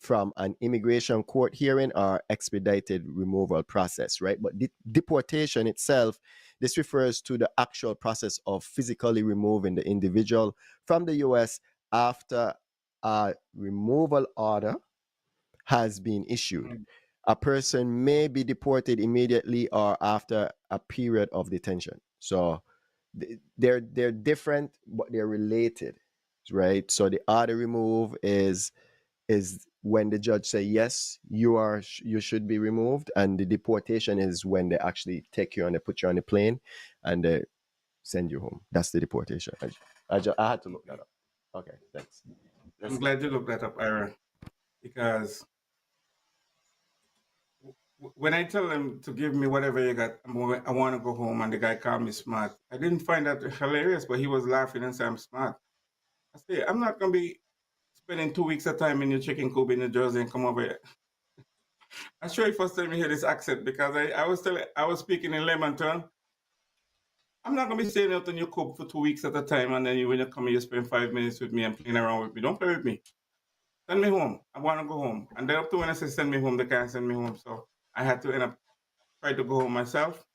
from an immigration court hearing or expedited removal process, right? But deportation itself, this refers to the actual process of physically removing the individual from the US after a removal order has been issued. Mm. A person may be deported immediately or after a period of detention. So they're different, but they're related, right? So the order remove is when the judge say yes, you should be removed, and the deportation is when they actually take you and they put you on a plane and they send you home. That's the deportation. I had to look that up. Okay, thanks. I'm Let's get glad you looked that up, Ira, because when I tell them to give me whatever you got, I want to go home, and the guy called me smart. I didn't find that hilarious, but he was laughing and said I'm smart. I say I'm not gonna be spending 2 weeks of time in your chicken coop in New Jersey and come over here. I'm sure you first time you hear this accent because I was speaking in Lemonton. I'm not gonna be staying out in your coop for 2 weeks at a time, and then when you come here, you spend 5 minutes with me and playing around with me. Don't play with me. Send me home. I want to go home. And then up to when I say send me home, they can't send me home. So I had to end up trying to go home myself.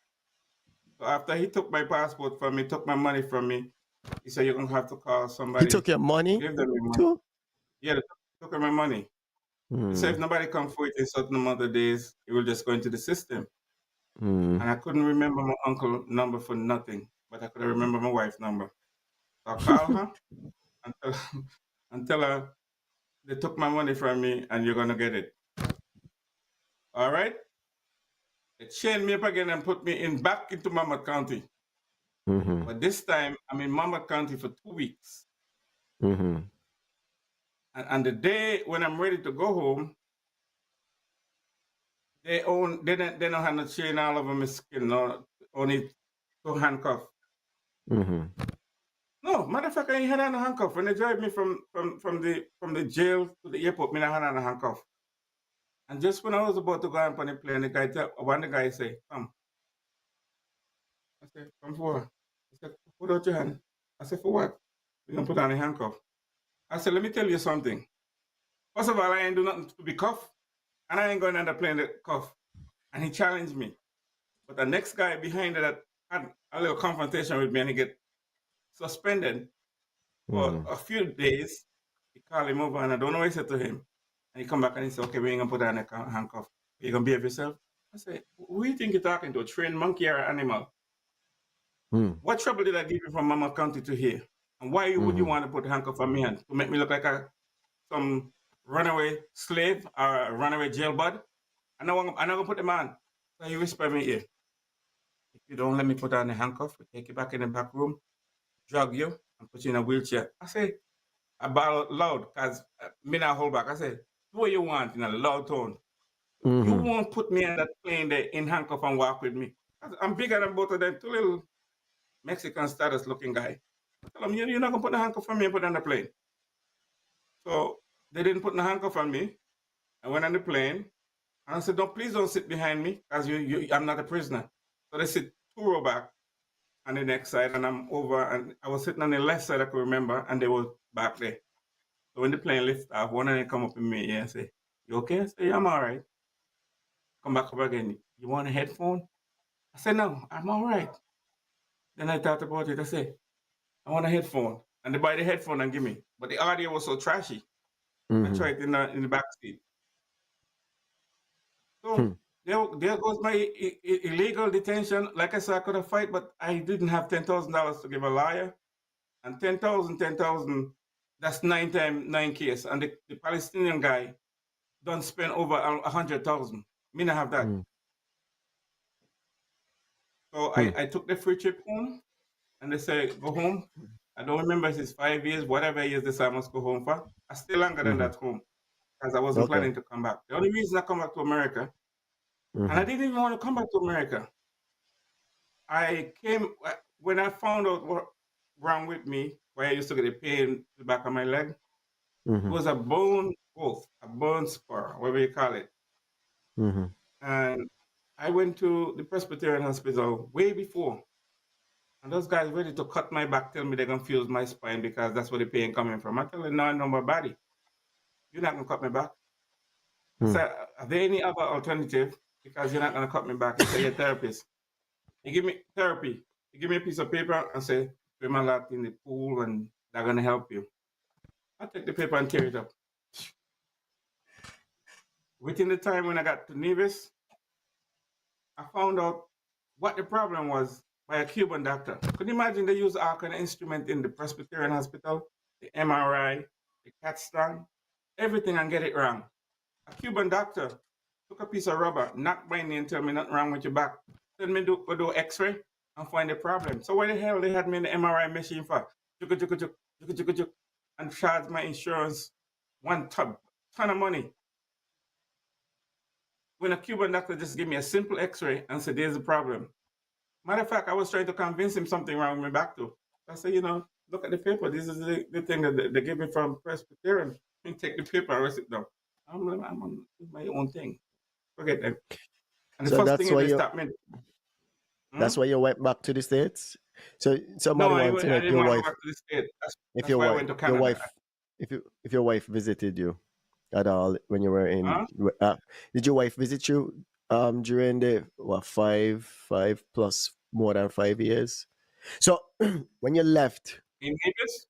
So after he took my passport from me, took my money from me, he said you're gonna have to call He somebody took your to money give them your money. too. Yeah, they took my money. He said if nobody come for it in certain amount of days, it will just go into the system. Mm. And I couldn't remember my uncle number for nothing, but I could remember my wife's number. So I called her and and tell her they took my money from me and you're gonna get it. All right? They chained me up again and put me in back into Monmouth County. Mm-hmm. But this time I'm in Monmouth County for 2 weeks. Mm-hmm. And the day when I'm ready to go home, they don't have no chain all over my skin, no, only 2 handcuff. Mm-hmm. No, matter of fact, I ain't had on a handcuff. When they drive me from the jail to the airport, me not had on a handcuff. And just when I was about to go on the plane, the guy say, "Come." I said, "Come for what?" He said, "Put out your hand." I said, "For what?" "We're gonna put on a handcuff." I said, "Let me tell you something. First of all, I ain't do nothing to be cuffed, and I ain't going on the plane to cuff." And he challenged me. But the next guy behind that had a little confrontation with me, and he get suspended for a few days. He called him over, and I don't know what he said to him. And he come back and he said, "Okay, we ain't gonna put on a handcuff. You gonna behave yourself?" I said, "Who do you think you're talking to? A trained monkey or an animal? Mm. What trouble did I give you from Mama County to here? And why would you want to put a handcuff on me hand to make me look like some runaway slave or a runaway jailbird? I'm not gonna put them on." So he whispered me here, "If you don't let me put on the handcuff, we take you back in the back room, drug you, and put you in a wheelchair." I say, I bawled loud because me not hold back. I said, "Do what you want in a loud tone. You Mm-hmm. won't put me on that plane there in handcuff and walk with me. I'm bigger than both of them. Two little Mexican status looking guy. I tell them, you're not gonna put the handcuff on me and put on the plane. So they didn't put the handcuff on me. I went on the plane and I said, "No, please don't sit behind me, because I'm not a prisoner." So they sit 2 row back on the next side, and I'm over, and I was sitting on the left side, I could remember, and they were back there. So when the plane lifted off, one of them come up to me and say, "You okay?" I say, "Yeah, I'm all right." Come back up again. "You want a headphone?" I said, "No, I'm all right." Then I thought about it. I said, "I want a headphone." And they buy the headphone and give me. But the audio was so trashy. I Mm-hmm. tried it in the back seat. Hmm. So there goes my illegal detention. Like I said, I could have fight, but I didn't have $10,000 to give a lawyer. And 10,000, that's 9 times 9 case. And the Palestinian guy don't spend over 100,000. Me not have that. Mm. So Hmm. I took the free trip home, and they say, go home. I don't remember if it's 5 years, whatever years this I must go home for. I stay longer than Mm-hmm. that home, because I wasn't Okay. planning to come back. The only reason I come back to America, and I Mm-hmm. didn't even want to come back to America. I came when I found out what wrong with me, why I used to get a pain in the back of my leg. It Mm-hmm. was a bone growth, a bone spur, whatever you call it. Mm-hmm. And I went to the Presbyterian hospital way before. And those guys ready to cut my back, tell me they're gonna fuse my spine because that's where the pain coming from. I tell them, no, I know my body. You're not gonna cut me back. I Hmm. said, are there any other alternative? Because you're not gonna cut me back. He said, you're a therapist. He give me therapy. He give me a piece of paper and say, swim a lot in the pool and they're gonna help you. I take the paper and tear it up. Within the time when I got to Nevis, I found out what the problem was by a Cuban doctor. Could you imagine they use all kind of instrument in the Presbyterian hospital, the MRI, the CAT scan, everything, and get it wrong. A Cuban doctor took a piece of rubber, knocked my knee and tell me nothing wrong with your back. Send me go do X-ray and find the problem. So why the hell they had me in the MRI machine for? Juk, juk, juk, juk, juk, juk, and charge my insurance ton of money. When a Cuban doctor just gave me a simple X-ray and said, there's a problem. Matter of fact, I was trying to convince him something wrong with my back too. I said, look at the paper. This is the thing that they gave me from Presbyterian. You take the paper and write it down. I'm on my own thing. Forget that. And the So first thing that's is why they you stopped me. that's why you went back to the States. So No, somebody wants to know I if didn't your want to go wife, back to the States. if That's your why I wife, went to your Canada. wife, if your wife visited you at all when you were in. Huh? Did your wife visit you during the what 5 plus more than 5 years? So when you left, In Vegas?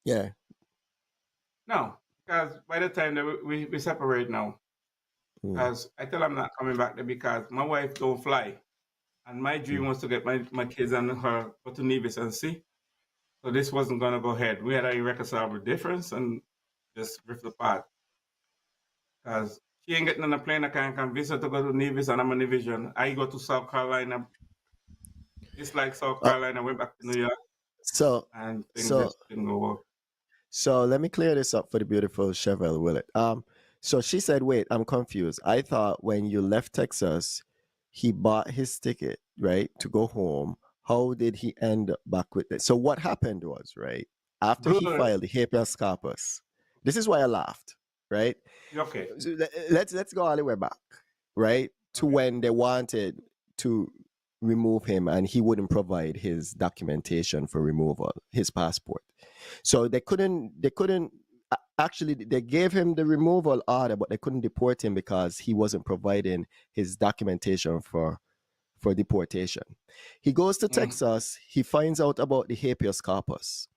yeah. No, because by the time that we separate now, Mm. because I tell I'm not coming back there because my wife don't fly. And my dream was to get my kids and her go to Nevis and see. So this wasn't going to go ahead. We had an irreconcilable difference and just ripped apart. Because she ain't getting on a plane. I can't convince her to go to Nevis, and I'm a Nevision. I go to South Carolina. It's like South Uh, Carolina. Went back to New York, so and things so just didn't go well. So let me clear this up for the beautiful Chevelle Willett. So she said, "Wait, I'm confused. I thought when you left Texas, he bought his ticket, right, to go home. How did he end up back with it? So what happened was, right, after he Good. filed the habeas corpus. This is why I laughed, right? Okay. So let's go all the way back, right, to Okay. when they wanted to remove him and he wouldn't provide his documentation for removal, his passport. So they couldn't actually they gave him the removal order, but they couldn't deport him because he wasn't providing his documentation for deportation. He goes to Texas, he finds out about the habeas corpus.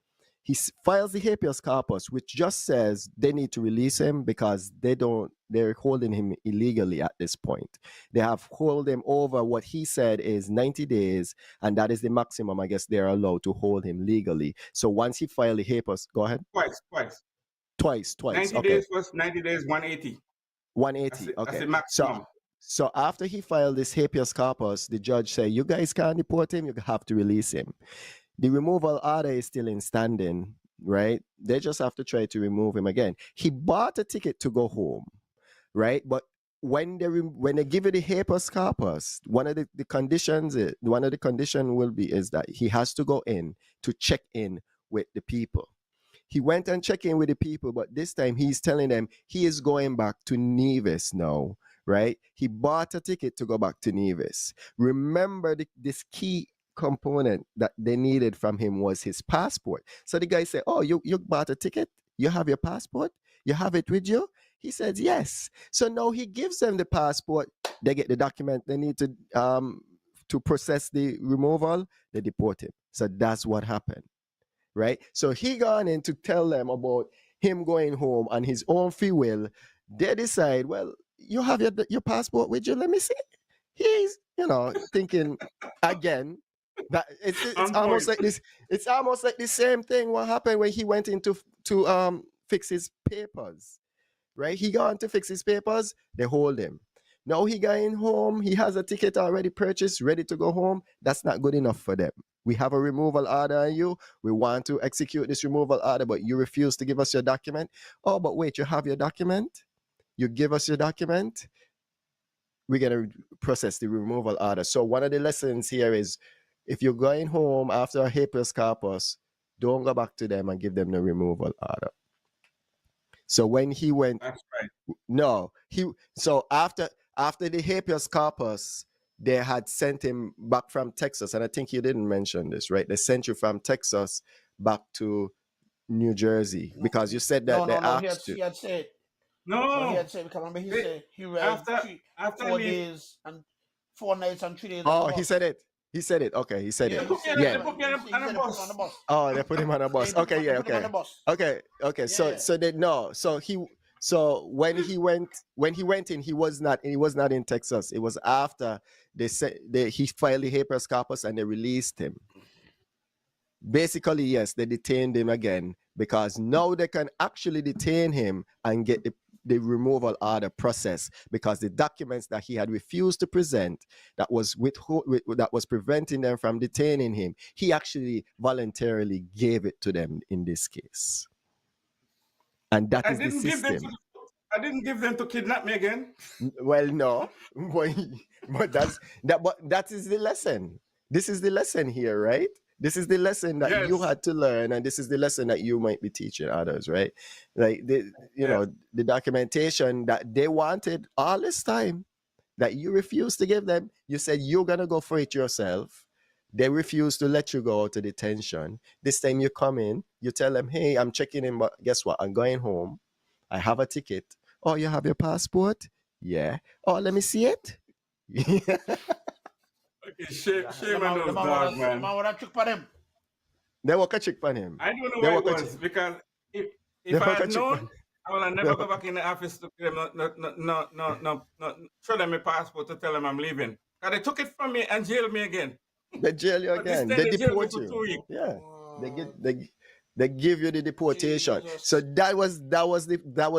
He files the habeas corpus, which just says they need to release him because they're holding him illegally at this point. They have held him over what he said is 90 days, and that is the maximum, I guess, they're allowed to hold him legally. So once he filed the habeas, go ahead. Twice. Twice. 90 Okay. days was 90 days, 180. 180. That's Okay. the maximum. So after he filed this habeas corpus, the judge said, you guys can't deport him, you have to release him. The removal order is still in standing, right? They just have to try to remove him again. He bought a ticket to go home, right? But when they give you the habeas corpus, one of the conditions will be is that he has to go in to check in with the people. He went and checked in with the people, but this time he's telling them he is going back to Nevis now, right? He bought a ticket to go back to Nevis. Remember, this key component that they needed from him was his passport. So the guy said, "Oh, you bought a ticket? You have your passport? You have it with you?" He said, "Yes." So now he gives them the passport. They get the document they need to process the removal. They deport him. So that's what happened. Right? So he gone in to tell them about him going home on his own free will. They decide, well, you have your passport with you. Let me see. He's, thinking again that it's almost like this. It's almost like the same thing what happened when he went in to fix his papers. Right? He gone to fix his papers. They hold him. Now he going home. He has a ticket already purchased, ready to go home. That's not good enough for them. We have a removal order on you. We want to execute this removal order, but you refuse to give us your document. Oh, but wait, you have your document? You give us your document? We're going to process the removal order. So one of the lessons here is if you're going home after a habeas corpus, don't go back to them and give them the removal order. So when he went, That's right. no, so after the habeas corpus, they had sent him back from Texas, and I think you didn't mention this, right? They sent you from Texas back to New Jersey because you said that they asked you. He had said, No, he had said, because remember he said he read after 4 days and 4 nights and 3 days. Oh, he said it. He said it. Okay, he said it. They put me on a bus. Oh, they put him on a bus. Okay, yeah, okay. Okay. So they no. So when he went in, he was not in Texas. It was after he filed the habeas corpus and they released him. Basically, yes, they detained him again because now they can actually detain him and get the removal order process because the documents that he had refused to present that was preventing them from detaining him, he actually voluntarily gave it to them in this case. And that is the system. I didn't give them to kidnap me again. Well, no, but that is the lesson. This is the lesson here, right? This is the lesson that you had to learn, and this is the lesson that you might be teaching others, right? Like the documentation that they wanted all this time that you refused to give them. You said you're gonna go for it yourself. They refuse to let you go to detention. This time you come in, you tell them, "Hey, I'm checking in, but guess what? I'm going home. I have a ticket." "Oh, you have your passport?" "Yeah." "Oh, let me see it." Okay, shame on those dogs, man. They were a trick on him. I don't know what it was because if I had known, I would have never go back in the office to them. No, show them my passport to tell them I'm leaving. Because they took it from me and jailed me again. They jail you again. They deport you. Yeah, they give you the deportation. Jesus. So that was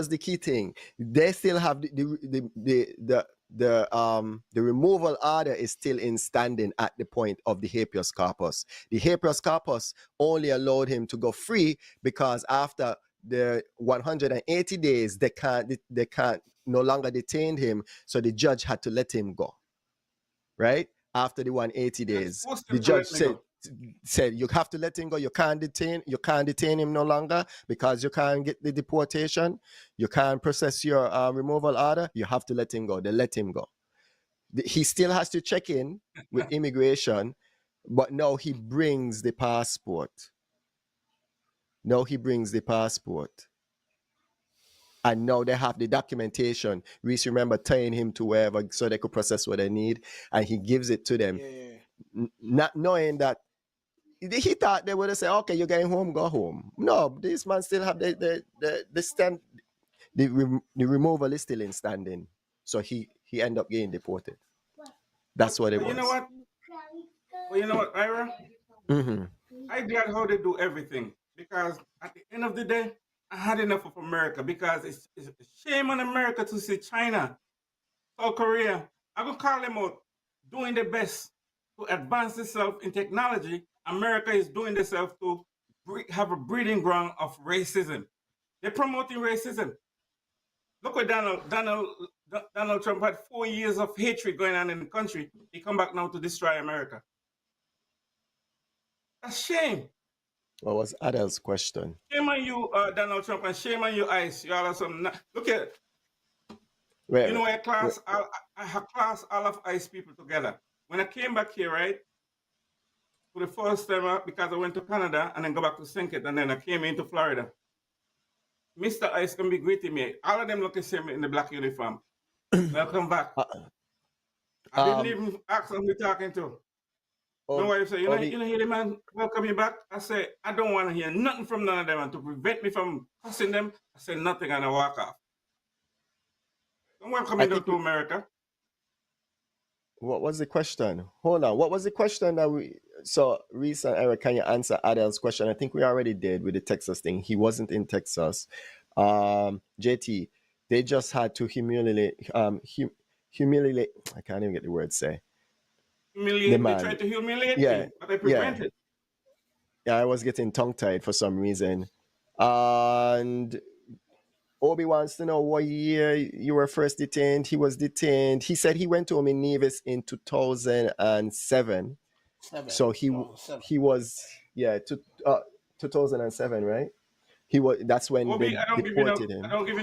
the key thing. They still have the removal order is still in standing at the point of the habeas corpus. The habeas corpus only allowed him to go free because after the 180 days they can't no longer detain him, so the judge had to let him go. Right? After the 180 days, the judge said you have to let him go. You can't detain him no longer because you can't get the deportation. You can't process your removal order. You have to let him go. They let him go. He still has to check in with immigration, but now he brings the passport. And now they have the documentation. Reese, remember tying him to wherever so they could process what they need, and he gives it to them, not knowing that he thought they would have said, "Okay, you're going home, go home." No, this man still have the stand. The removal is still in standing, so he ended up getting deported. That's what it was. You know what? Well, you know what, Ira? Mm-hmm. I'm glad how they do everything because at the end of the day, I had enough of America because it's a shame on America to see China, South Korea. I could call them out doing their best to advance itself in technology. America is doing itself to have a breeding ground of racism. They're promoting racism. Look what Donald Donald Trump had 4 years of hatred going on in the country. He come back now to destroy America. That's shame. What was Adele's question? Shame on you, Donald Trump, and shame on you, ICE. You all are some. Look at, Wait, you know, I wait. have class all of ICE people together. When I came back here, right, for the first time, because I went to Canada and then go back to St. Kitts, and then I came into Florida. Mr. Ice can be greeting me. All of them look the same in the black uniform. Welcome back. I didn't even ask them who we're talking to. My wife said, you know, hear the man welcome you back? I said, I don't want to hear nothing from none of them. And to prevent me from cussing them, I said nothing and I walk off. Don't welcome me to America. What was the question? Hold on. What was the question that we... So, Reese and Eric, can you answer Adele's question? I think we already did with the Texas thing. He wasn't in Texas. JT, they just had to humiliate... humiliate... I can't even get the word say. Humiliate? They tried to humiliate me, but they prevented. Yeah, I was getting tongue-tied for some reason. And... Obi wants to know what year you were first detained. He was detained. He said he went to home in Nevis in 2007. So he was 2007, right? He was. That's when Obi, they deported him. I don't give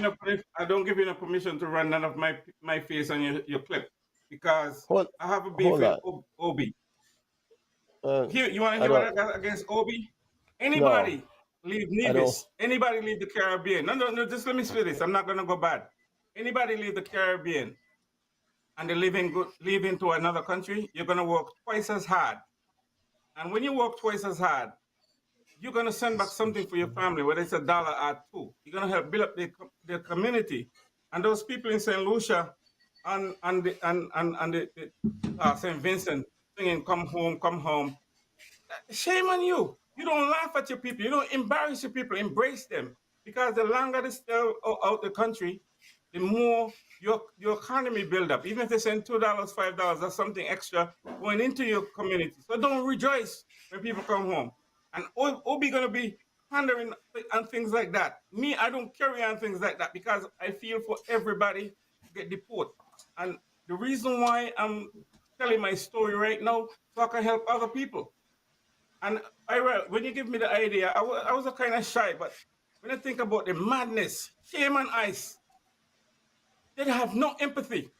you enough permission to run none of my face on your clip because I have a beef with Obi. You want to hear what I got against Obi? Anybody? Leave Nevis. Anybody leave the Caribbean? No, just let me say this. I'm not going to go bad. Anybody leave the Caribbean and they live into another country, you're going to work twice as hard. And when you work twice as hard, you're going to send back something for your family, whether it's $1 or $2. You're going to help build up their community. And those people in St. Lucia and St. Vincent singing, come home, come home. Shame on you. You don't laugh at your people. You don't embarrass your people. Embrace them. Because the longer they stay out the country, the more your economy build up. Even if they send $2, $5, that's something extra going into your community. So don't rejoice when people come home. And Obi going to be pandering and things like that. Me, I don't carry on things like that because I feel for everybody to get deported. And the reason why I'm telling my story right now, so I can help other people. And when you give me the idea, I was a kind of shy, but when I think about the madness, shame on ICE, they have no empathy.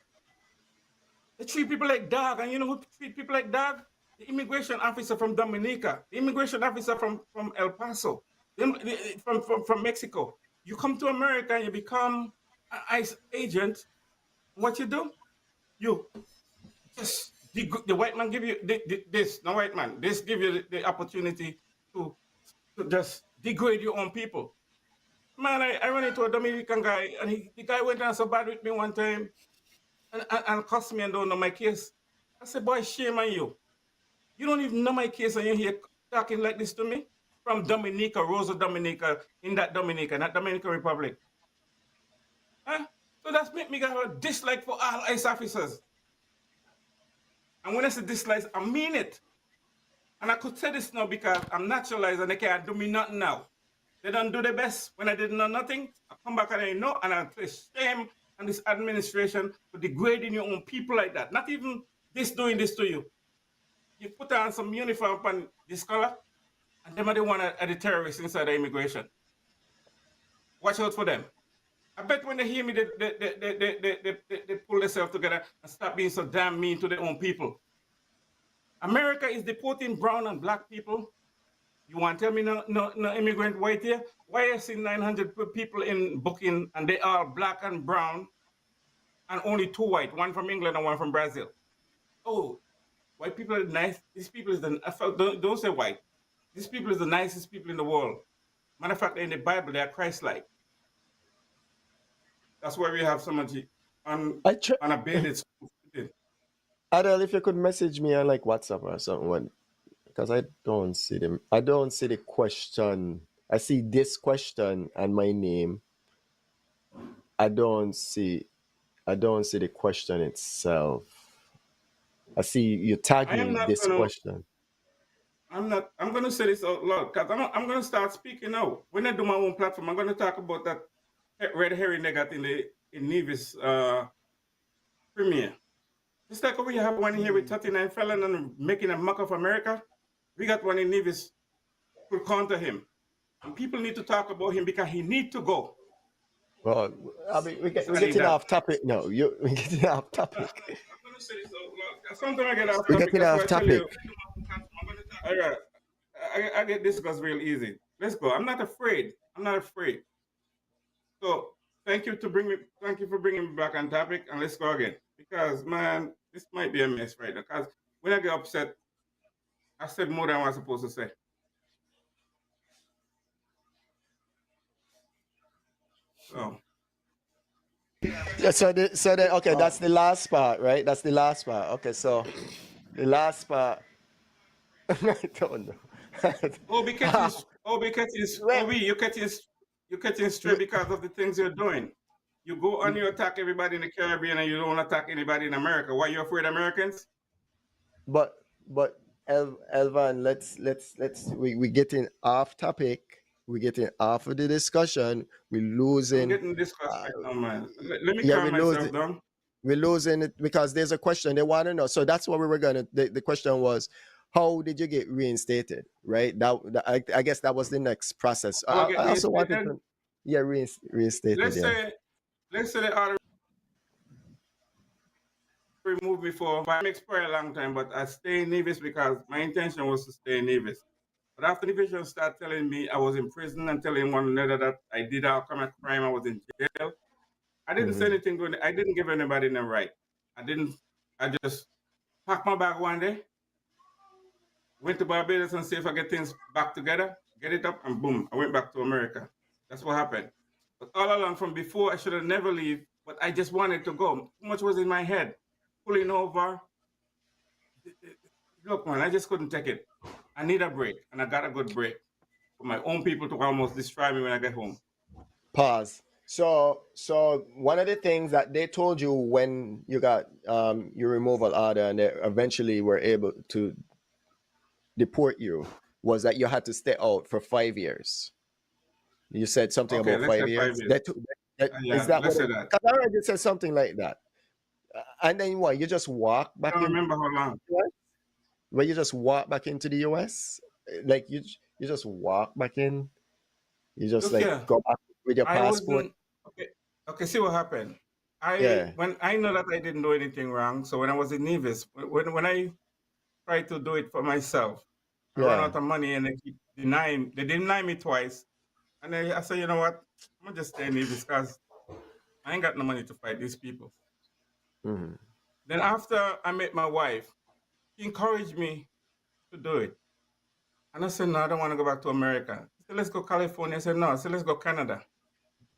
They treat people like dog, and you know who treat people like dog? The immigration officer from Dominica, the immigration officer from El Paso, from Mexico. You come to America and you become an ICE agent. What you do? You just... The white man give you this, no white man. This give you the opportunity to just degrade your own people. Man, I ran into a Dominican guy, and the guy went down so bad with me one time and cussed me and don't know my case. I said, boy, shame on you. You don't even know my case, and you're here talking like this to me? From Dominica, Rosa Dominica, in that Dominican Republic. Huh? So that's made me have a dislike for all ICE officers. And when I say dislike, I mean it. And I could say this now because I'm naturalized and they can't do me nothing now. They don't do their best. When I didn't know nothing, I come back and I know, and I place shame on this administration for degrading your own people like that. Not even this doing this to you. You put on some uniform on this color, and them are the one are the terrorists inside the immigration. Watch out for them. I bet when they hear me, they pull themselves together and stop being so damn mean to their own people. America is deporting brown and black people. You want to tell me no immigrant white here? Why I see 900 people in booking and they are black and brown and only 2 white, one from England and one from Brazil? Oh, white people are nice. These people is don't say white. These people is the nicest people in the world. Matter of fact, in the Bible, they are Christ-like. That's why we have so much unabated. Adele, if you could message me on like WhatsApp or something, because I don't see them. I don't see the question. I see this question and my name. I don't see the question itself. I see you tagging this question. I'm going to say this out loud because I'm going to start speaking now. When I do my own platform, I'm going to talk about that red herring they got in Nevis premier. Just like we have one here with 39 felon and making a mock of America, we got one in Nevis to counter him. And people need to talk about him because he need to go. Well, I mean, we're Study getting that. off topic now. We're getting off topic. I'm going to say this out loud. Sometimes I get off We're topic. getting That's why off I tell topic. you. All right. I get discussed real easy. Let's go. I'm not afraid. I'm not afraid. So thank you for bringing me back on topic, and let's go again. Because man, this might be a mess right now. Because when I get upset, I said more than what I was supposed to say. So Yeah, okay, that's the last part, right? That's the last part. Okay, so the last part. I don't know. you're getting straight because of the things you're doing. You go and you attack everybody in the Caribbean and you don't attack anybody in America. Why you afraid of Americans? But Elvan, we getting off topic. We're getting off of the discussion. We're I'm losing. getting discussed right now, man. Let me Yeah, calm myself down. we're losing it because there's a question they want to know. So that's what we were gonna. The question was, how did you get reinstated? Right. I guess that was the next process. How I get I also wanted reinstated? to. Yeah, reinstated. Let's Yeah. say they ought to remove me for I'm expired a long time, but I stay in Nevis because my intention was to stay in Nevis. But after the vision started telling me I was in prison and telling one another that I did a crime, I was in jail. I didn't say anything good. I didn't give anybody the right. I just packed my bag one day, went to Barbados and see if I get things back together, get it up, and boom, I went back to America. That's what happened. But all along from before, I should have never leave, but I just wanted to go. Too much was in my head. Pulling over. Look, man, I just couldn't take it. I need a break, and I got a good break. For my own people to almost destroy me when I get home. Pause. So one of the things that they told you when you got your removal order and they eventually were able to deport you was that you had to stay out for 5 years. You said something Okay, about let's 5 say years. 5 years. Is that let's what say it? that. Because I already said something like that. And then what? You just walk I back don't in? remember how long. Where you just walk back into the US? Like you just walk back in? You just Look like here, go back with your I passport? wasn't okay. See what happened. Yeah. When I know that I didn't do anything wrong. So when I was in Nevis, when I tried to do it for myself, I ran Yeah. out of money and they keep denying. They denied me twice, and I said, you know what? I'm gonna just stay in Nevis because I ain't got no money to fight these people. hmm Then after I met my wife, she encouraged me to do it, and I said, no, I don't want to go back to America. She said, let's go California. I said, no. I said, let's go Canada.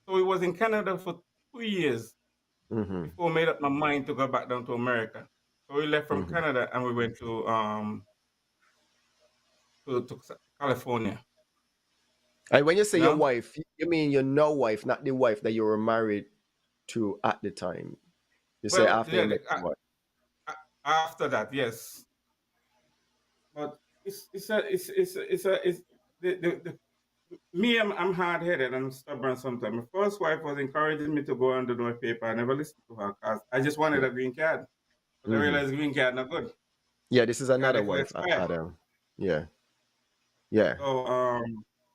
So we was in Canada for 2 years hmm before I made up my mind to go back down to America. So we left from hmm Canada and we went to California. And when you say You your know? wife, you mean your no wife, not the wife that you were married to at the time. You say Well, after you yeah, met your wife. after that, yes. But it's me. I'm hard headed and stubborn sometimes. My first wife was encouraging me to go and do my paper. I never listened to her because I just wanted a green card. But I hmm realized green card not good. Yeah, this is Card another it will wife, expire. Adam. Yeah. Yeah. So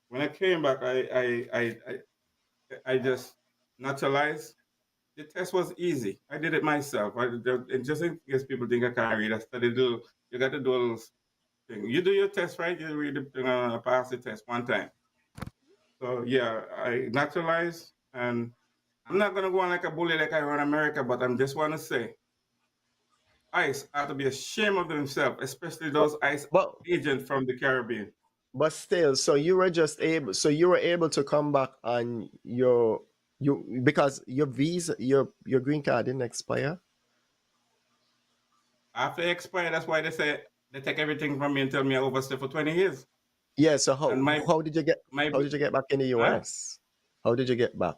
when I came back, I just naturalized. The test was easy. I did it myself. Just in case people think I can't read, I studied. You got to do a little thing. You do your test, right? You read the pass the test one time. So yeah, I naturalized, and I'm not gonna go on like a bully like I run America, but I'm just want to say, ICE ought to be ashamed of themselves, especially those ICE But agents from the Caribbean. still, so you were able to come back on you because your visa, your green card didn't expire. After it expired, that's why they say they take everything from me and tell me I overstay for 20 years. Yeah. So And how did you get my back in the huh? US? How did you get back?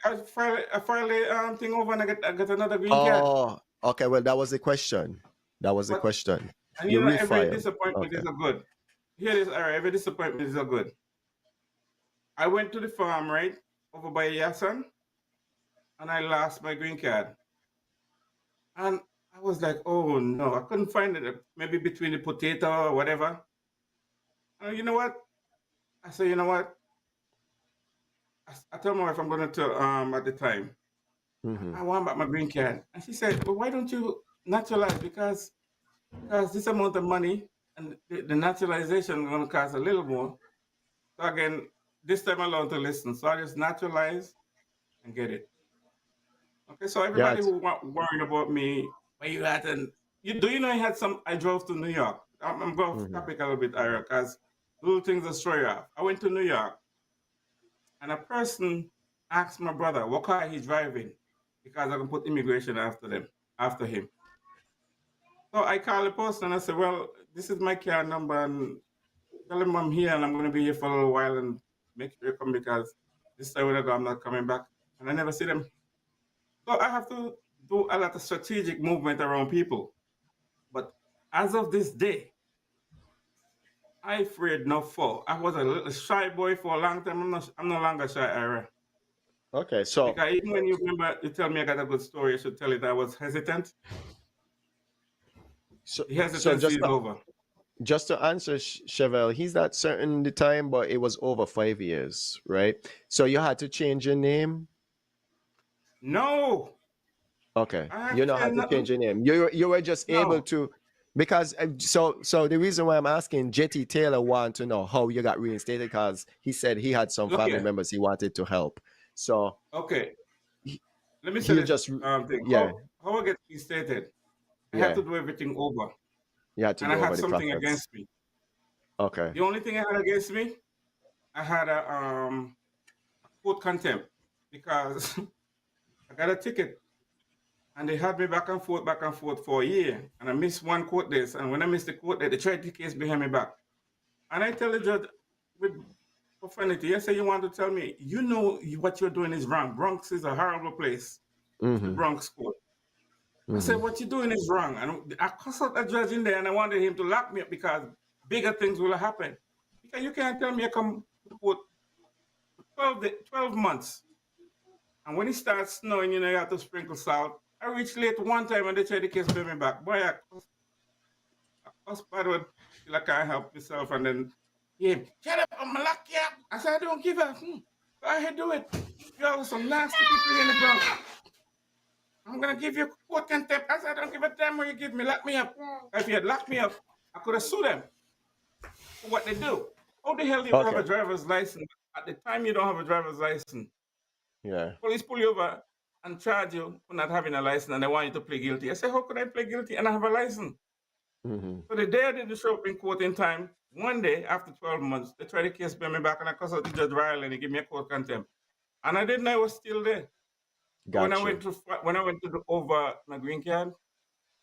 I file a thing over and I get another green card. Oh, okay. Well, that was the question. That was the But question. and You every refiled. disappointment Okay. is a good. Here it is, all right, every disappointment is a good. I went to the farm, right, over by Yasan, and I lost my green card. And I was like, oh no, I couldn't find it. Maybe between the potato or whatever. And you know what? I said, you know what? I told my wife I'm going to at the time. Mm-hmm. I want back my green card. And she said, well, why don't you naturalize? Because this amount of money and the naturalization is going to cost a little more. So again, this time I learned to listen. So I just naturalize and get it. Okay, so Yeah. everybody who worried about me, where you at, and you know I had some. I drove to New York. I'm going off Mm-hmm. topic a little bit, Ira, because little things that throw you off. I went to New York, and a person asked my brother what car he's driving, because I can put immigration after him. So I called the person and I said, well, this is my car number, and tell him I'm here and I'm going to be here for a little while and make sure you come because this time when I go, I'm not coming back. And I never see them. So I have to do a lot of strategic movement around people. But as of this day, I afraid no fall. I was a little shy boy for a long time. I'm no longer shy, Ira. Okay. So Because even when you remember, you tell me I got a good story, I should tell it. I was hesitant. so The so hesitancy is over. just to answer Chevelle, he's not certain the time, but it was over 5 years, right? So you had to change your name. No, Okay, I have you to know how say to change nothing. your name. You were just able No. to, because so the reason why I'm asking, JT Taylor want to know how you got reinstated because he said he had some Look family here. members he wanted to help. So Okay. he, Let me say he'll this just thing. yeah, How I get restated, I had yeah, to do everything over. you had to And I go had over the something process. against me. Okay. The only thing I had against me, I had a court contempt because I got a ticket and they had me back and forth for a year. And I missed one court days. And when I missed the court date, they tried the case behind me back. And I tell the judge with profanity, I say, you want to tell me, you know what you're doing is wrong. Bronx is a horrible place, the Mm-hmm. Bronx court. I Mm-hmm. said, what you're doing is wrong. And I cussed out a judge in there and I wanted him to lock me up because bigger things will happen. Because you can't tell me I come to court 12 months. And when it starts snowing, you have to sprinkle salt. I reached late one time and they tried to case pay me back. Boy, I cussed bad word till I can't help myself. And then shut up, I'm gonna lock you up. I said, I don't give a. Go ahead, do it. You have some nasty people here in the Bronx. I'm gonna give you court contempt. I said, I don't give a damn what you give me. Lock me up. If you had locked me up, I could have sued them for what they do. How the hell do you have Okay. a driver's license? At the time, you don't have a driver's license. Yeah. Police pull you over and charge you for not having a license, and they want you to plead guilty. I said, how could I plead guilty and I have a license? Mm-hmm. So the day I didn't show up in court in time, one day after 12 months, they tried to case me back, and I cussed out the judge Riley and he gave me a court contempt. And I didn't know I was still there. So when I Got you. went to do over my green card,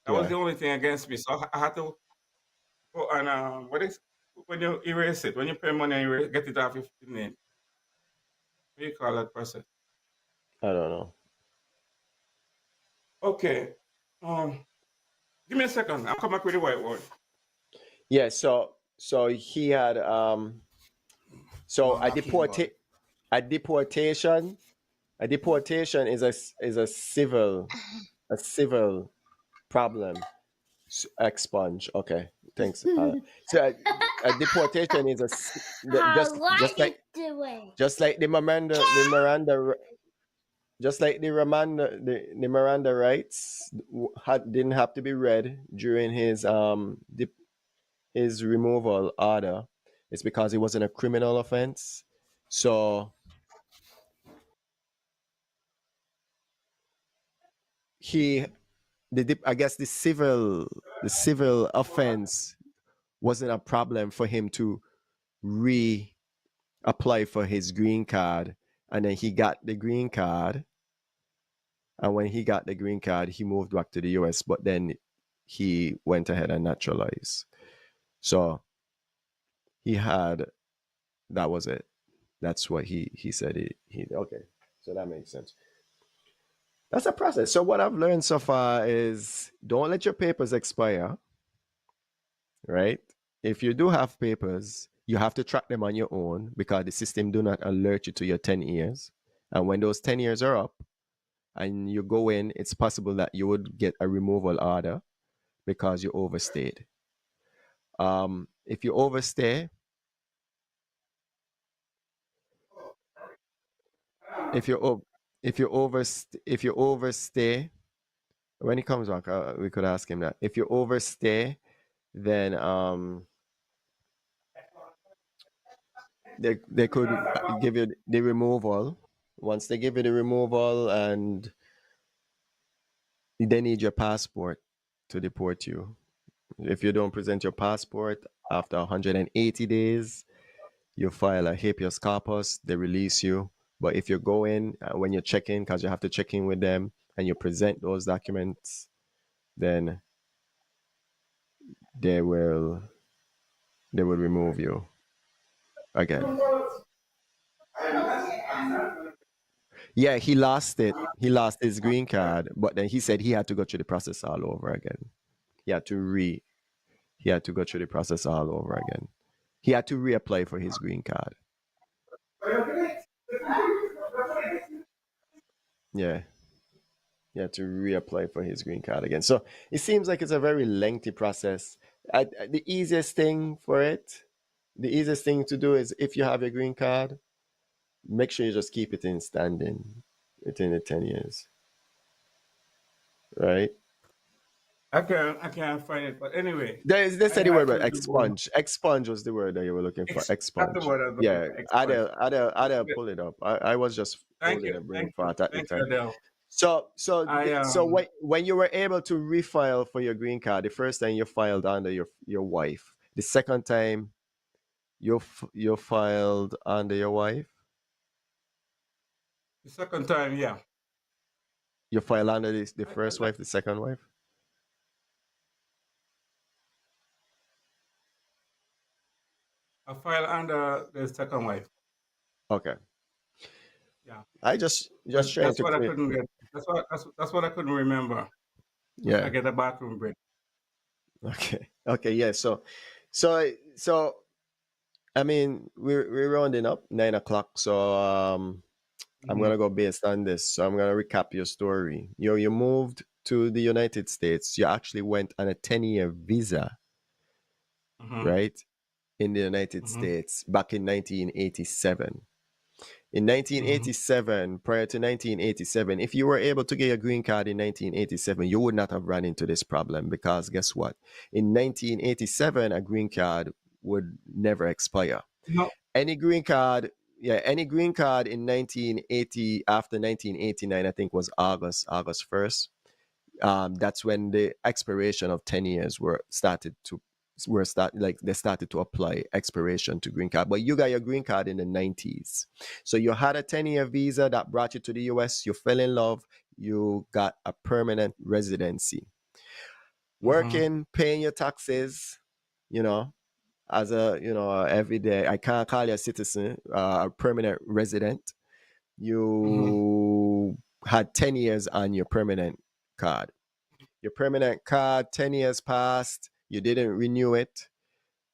that was Yeah. the only thing against me. So I had to go and what is when you erase it, when you pay money and get it off your name. What do you call that process? I don't know. Okay. Give me a second. I'll come back with the whiteboard. Yeah. So he had so Mama keyboard. a deportation is a civil problem. Expunge. Okay, thanks. So a deportation is just like the Miranda rights didn't have to be read during his removal order. It's because it wasn't a criminal offense. So he I guess the civil offense wasn't a problem for him to reapply for his green card, and then he got the green card, and when he got the green card he moved back to the US, but then he went ahead and naturalized. So he had that was it. That's what he said. He okay, so that makes sense. That's a process. So what I've learned so far is don't let your papers expire, right? If you do have papers, you have to track them on your own because the system do not alert you to your 10 years. And when those 10 years are up, and you go in, it's possible that you would get a removal order because you overstayed. If you overstay, if you o- if you overstay, when he comes back, we could ask him that. If you overstay, then they could give you the removal. Once they give you the removal, and they need your passport to deport you. If you don't present your passport after 180 days, you file a habeas corpus, they release you. But if you go in, when you check in, because you have to check in with them, and you present those documents, then they will remove you again. Yeah, he lost it. He lost his green card, but then he said he had to go through the process all over again. He had to he had to go through the process all over again. He had to reapply for his green card. Yeah. He had to reapply for his green card again. So it seems like it's a very lengthy process. The easiest thing for it, the easiest thing to do is, if you have your green card, make sure you just keep it in standing within the 10 years. Right? I can't find it, but anyway, They I said the word had about to do. expunge. Expunge was the word that you were looking for. That's the Expunge. word I was looking Yeah, for. Expunge. I'd pull it up. I was just Thank holding you, a brain fart at the thank you, time. Adele. So I when you were able to refile for your green card, the first time you filed under your wife, the second time you filed under your wife, the second time, yeah, you filed under the I, first wife, the second wife. I filed under the second wife. Okay, Yeah, I just but trying that's to what I clear. couldn't get. That's what I couldn't remember. I Yeah. get a bathroom break. Okay. Okay. Yeah. So I mean, we're rounding up 9 o'clock. So I'm Hmm. gonna go based on this. So I'm gonna recap your story. You moved to the United States. You actually went on a 10-year visa, Hmm. right? In the United Hmm. States back in 1987. In Hmm. 1987, prior to 1987, if you were able to get a green card in 1987, you would not have run into this problem, because guess what? In 1987, a green card would never expire. No, Any green card, yeah, any green card in 1980, after 1989, I think was August 1st. That's when the expiration of 10 years they started to apply expiration to green card. But you got your green card in the 90s. So you had a 10-year visa that brought you to the US, you fell in love, you got a permanent residency. hmm, Working, paying your taxes, you know, as every day. I can't call you a citizen, a permanent resident. hmm. You had 10 years on your permanent card. Your permanent card, 10 years passed, you didn't renew it,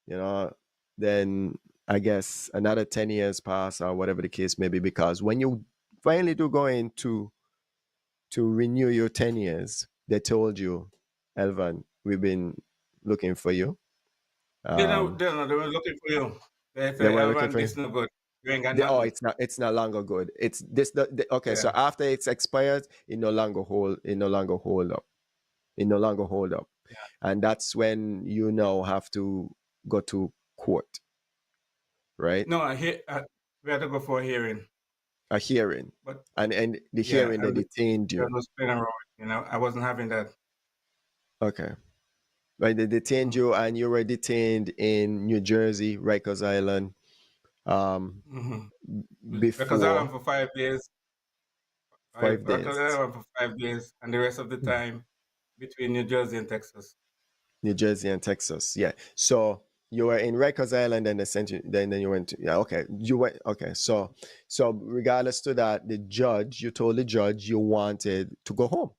you know, then I guess another 10 years pass, or whatever the case may be, because when you finally do go in to renew your 10 years, they told you, Elvan, we've been looking for you. Um, They were looking for you. They they say, were looking Elvan, for you. this no good. You ain't got Oh, nothing. it's not longer good. It's this okay, Yeah. so after it's expired, it no longer hold up. It no longer hold up. And that's when you now have to go to court, right? No, we had to go for a hearing, A hearing. but And the yeah, hearing, they detained I you. was playing around. I wasn't having that. Okay. Right, they detained you, and you were detained in New Jersey, Rikers Island, Mm-hmm. Because I before went for 5 days. I 5 days. went for 5 days, and the rest of the time between New Jersey and Texas. New Jersey and Texas. Yeah. So you were in Rikers Island, and they sent you. Then you went to. Yeah. Okay. You went. Okay. So regardless to that, you told the judge you wanted to go home.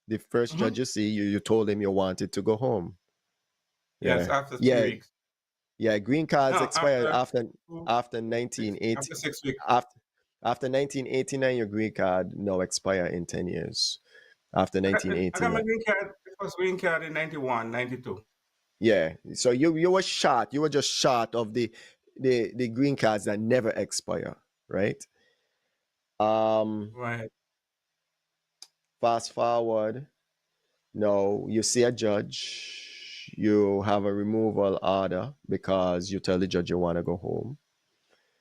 The first Hmm. judge you see, you told him you wanted to go home. Yes, Yeah. after three Yeah. weeks. Yeah. Green cards No, expired after two, after six, 1980. after 6 weeks. After After 1989, your green card now expire in 10 years. After I got my 1989. green card, the first green card in 91, 92. Yeah. So you were short. You were just short of the green cards that never expire, right? Right. Fast forward. No, you see a judge, you have a removal order because you tell the judge you want to go home.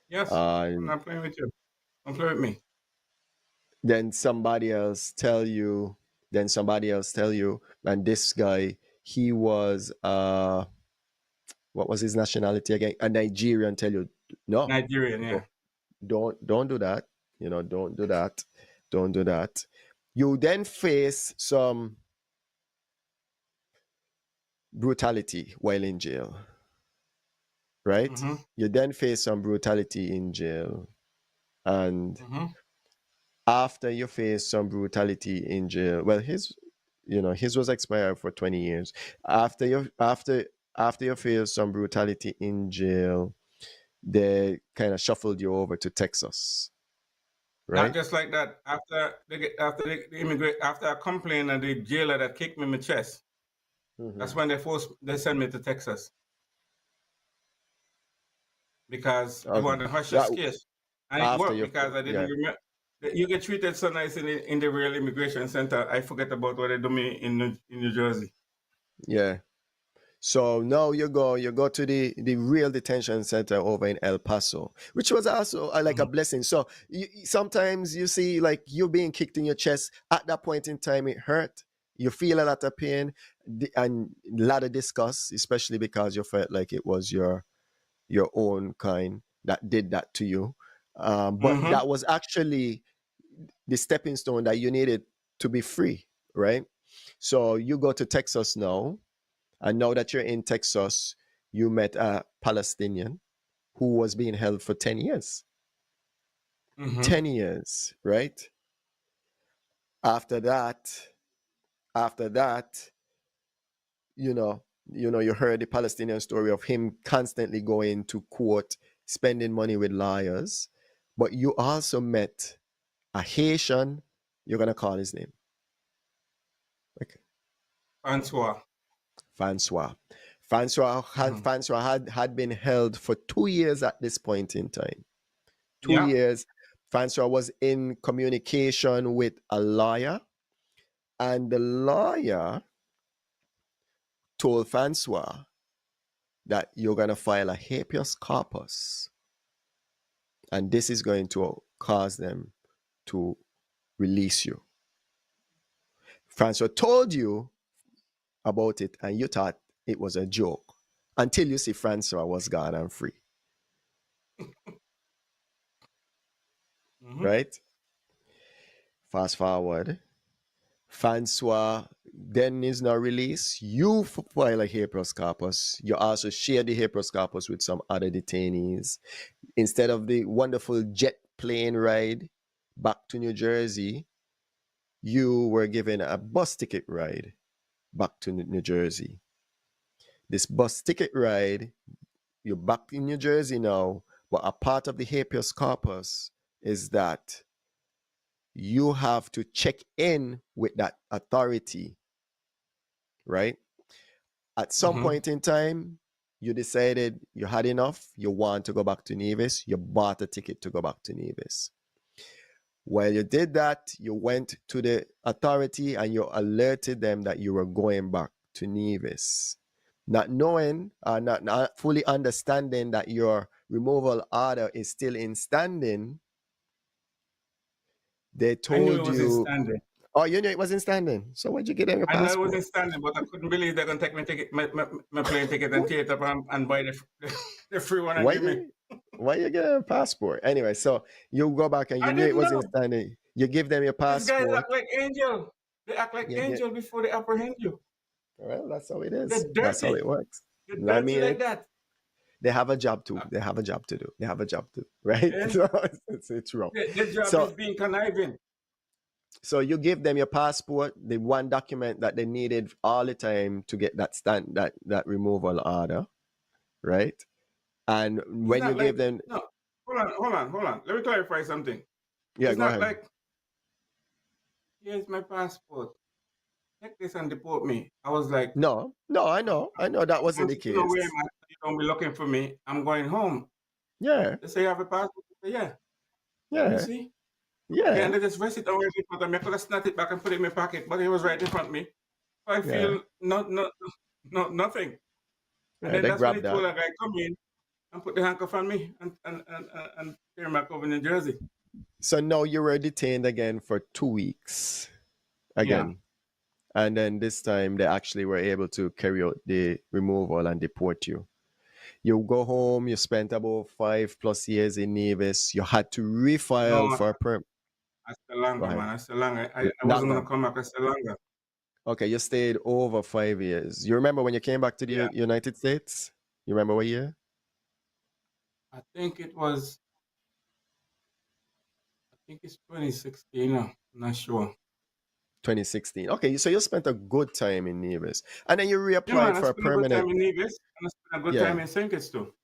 Yes, I'm And not playing with you. Don't play with me. then somebody else tell you, and this guy, he was what was his nationality again? A Nigerian, tell you, no, Nigerian, yeah. don't do that. Don't do that. Don't do that. You then face some brutality while in jail, right? Mm-hmm. You then face some brutality in jail. And Mm-hmm. after you face some brutality in jail, well, his was expired for 20 years. After you face some brutality in jail, they kind of shuffled you over to Texas, Not right? just like that. The immigrant, after I complained and the jailer that kicked me in my chest, that's when they sent me to Texas because they Okay. wanted to hush That this case, and it after worked you, because I didn't yeah, remember. You get treated so nice in the real immigration center. I forget about what they do me in New Jersey. yeah. So now you go to the real detention center over in El Paso, which was also like a blessing. So sometimes you see like you being kicked in your chest at that point in time, it hurt. You feel a lot of pain and a lot of disgust, especially because you felt like it was your own kind that did that to you. But Mm-hmm. that was actually the stepping stone that you needed to be free, right? So you go to Texas now, and now that you're in Texas, you met a Palestinian who was being held for 10 years. Mm-hmm. 10 years, right? After that, you heard the Palestinian story of him constantly going to court, spending money with lawyers. But you also met a Haitian, you're going to call his name. Okay. Francois. Francois. Francois had been held for 2 years at this point in time. 2 Yeah. years. Francois was in communication with a lawyer, and the lawyer told Francois that you're going to file a habeas corpus, and this is going to cause them to release you. Francois told you about it, and you thought it was a joke until you see Francois was gone and free. Mm-hmm. Right? Fast forward. Francois then is now released. You file a habeas corpus. You also share the habeas corpus with some other detainees. Instead of the wonderful jet plane ride back to New Jersey, you were given a bus ticket ride back to New Jersey. This bus ticket ride, you're back in New Jersey now, but a part of the habeas corpus is that you have to check in with that authority, right? At some point in time, you decided you had enough, you want to go back to Nevis, you bought a ticket to go back to Nevis. While you did that, you went to the authority and you alerted them that you were going back to Nevis. Not knowing, not fully understanding that your removal order is still in standing, they I knew it told was in you, standing. oh, you knew it wasn't standing. So why'd you get them your I know it passport? wasn't standing, but I couldn't believe they're gonna take my plane ticket and tear it up and buy the free one and give me. Why you get a passport? Anyway, so you go back and you I knew it didn't wasn't know. standing. You give them your These guys passport. act like angel. They act like You get, angel before they apprehend you. well, that's how it They're is. That's how dirty. it works. They're I dirty mean, like that. they have a job too. They have a job to do. They have a job to, right? Yeah. So it's wrong. Their job is being conniving. So you give them your passport, the one document that they needed all the time to get that removal order, right? And when you give them, No, hold on. Let me clarify something. Yeah, It's go not ahead. like, here's my passport. Take this and deport me. I was like, No, I I know that wasn't want the you to know where case. I'm at. You don't be looking for me. I'm going home. Yeah, They say you have a passport. I say, yeah. Let me yeah, see. Yeah, yeah, and they just rest it already in front of me. I could have snapped it back and put it in my pocket, but it was right in front of me. So I yeah, feel nothing. And yeah. then They that's when he grabbed told that. that guy, come in and put the handcuff on me and take him back over in Jersey. So now you were detained again for 2 weeks Yeah. again. And then this time they actually were able to carry out the removal and deport you. You go home, you spent about 5+ years in Nevis. You had to refile No, for a perm. I still Go longer, ahead. man. I still longer. I wasn't Longer. gonna come back. I still longer. Okay, you stayed over 5 years. You remember when you came back to the Yeah. United States? You remember what year? I think it was. I think it's 2016. No, I'm not sure. 2016. Okay, so you spent a good time in Nevis. And then you Yeah, man. reapplied I for a spent a good permanent. time in Nevis, and I spent a good Yeah, time in St. Kitts too.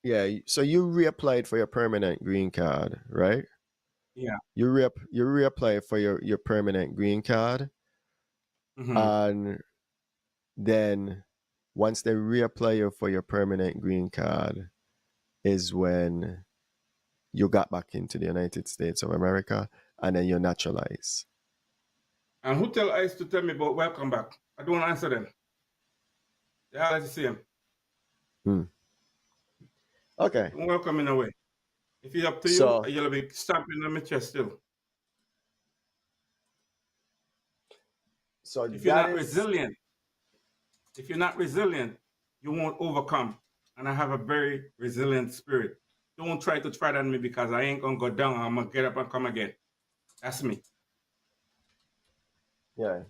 yeah. So you reapplied for your permanent green card, right? Yeah. You reapply for your permanent green card, Hmm. and then once they reapply you for your permanent green card is when you got back into the United States of America, and then you naturalize. And who tell ICE to tell me about welcome back? I don't answer them. They all the same. Hmm. Okay, Don't welcome in a way. If it's up to you, so you'll be stamping on my chest still. so If you're that not is resilient, you won't overcome. And I have a very resilient spirit. Don't try to try that on me because I ain't gonna go down. I'm gonna get up and come again. That's me. yeah.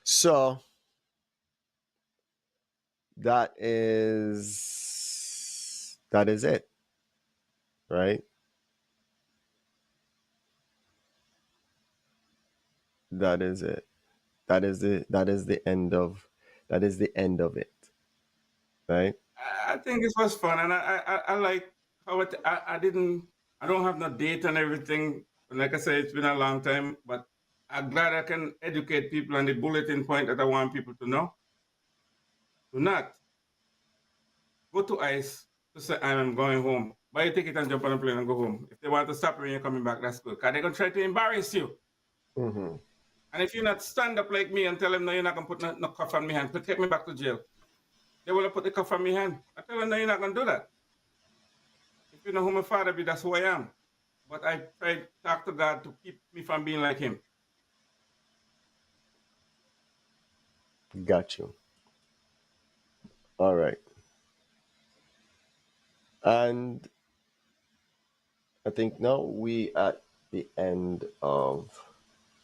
So that is it, right? That is it. That is the end of it, right? I think this was fun, and I like how I don't have no date and everything. And like I said, it's been a long time, but I'm glad I can educate people on the bulletin point that I want people to know. Do not go to ICE to say I'm going home. Buy a ticket and jump on a plane and go home. If they want to stop you when you're coming back, that's good. Because they're going to try to embarrass you. Mm-hmm. And if you not stand up like me and tell them, no, you're not going to put no cuff on my hand, to take me back to jail, they will put the cuff on my hand. I tell them, no, you're not going to do that. If you know who my father be, that's who I am. But I try to talk to God to keep me from being like him. Got you. All right. And I think now we at the end of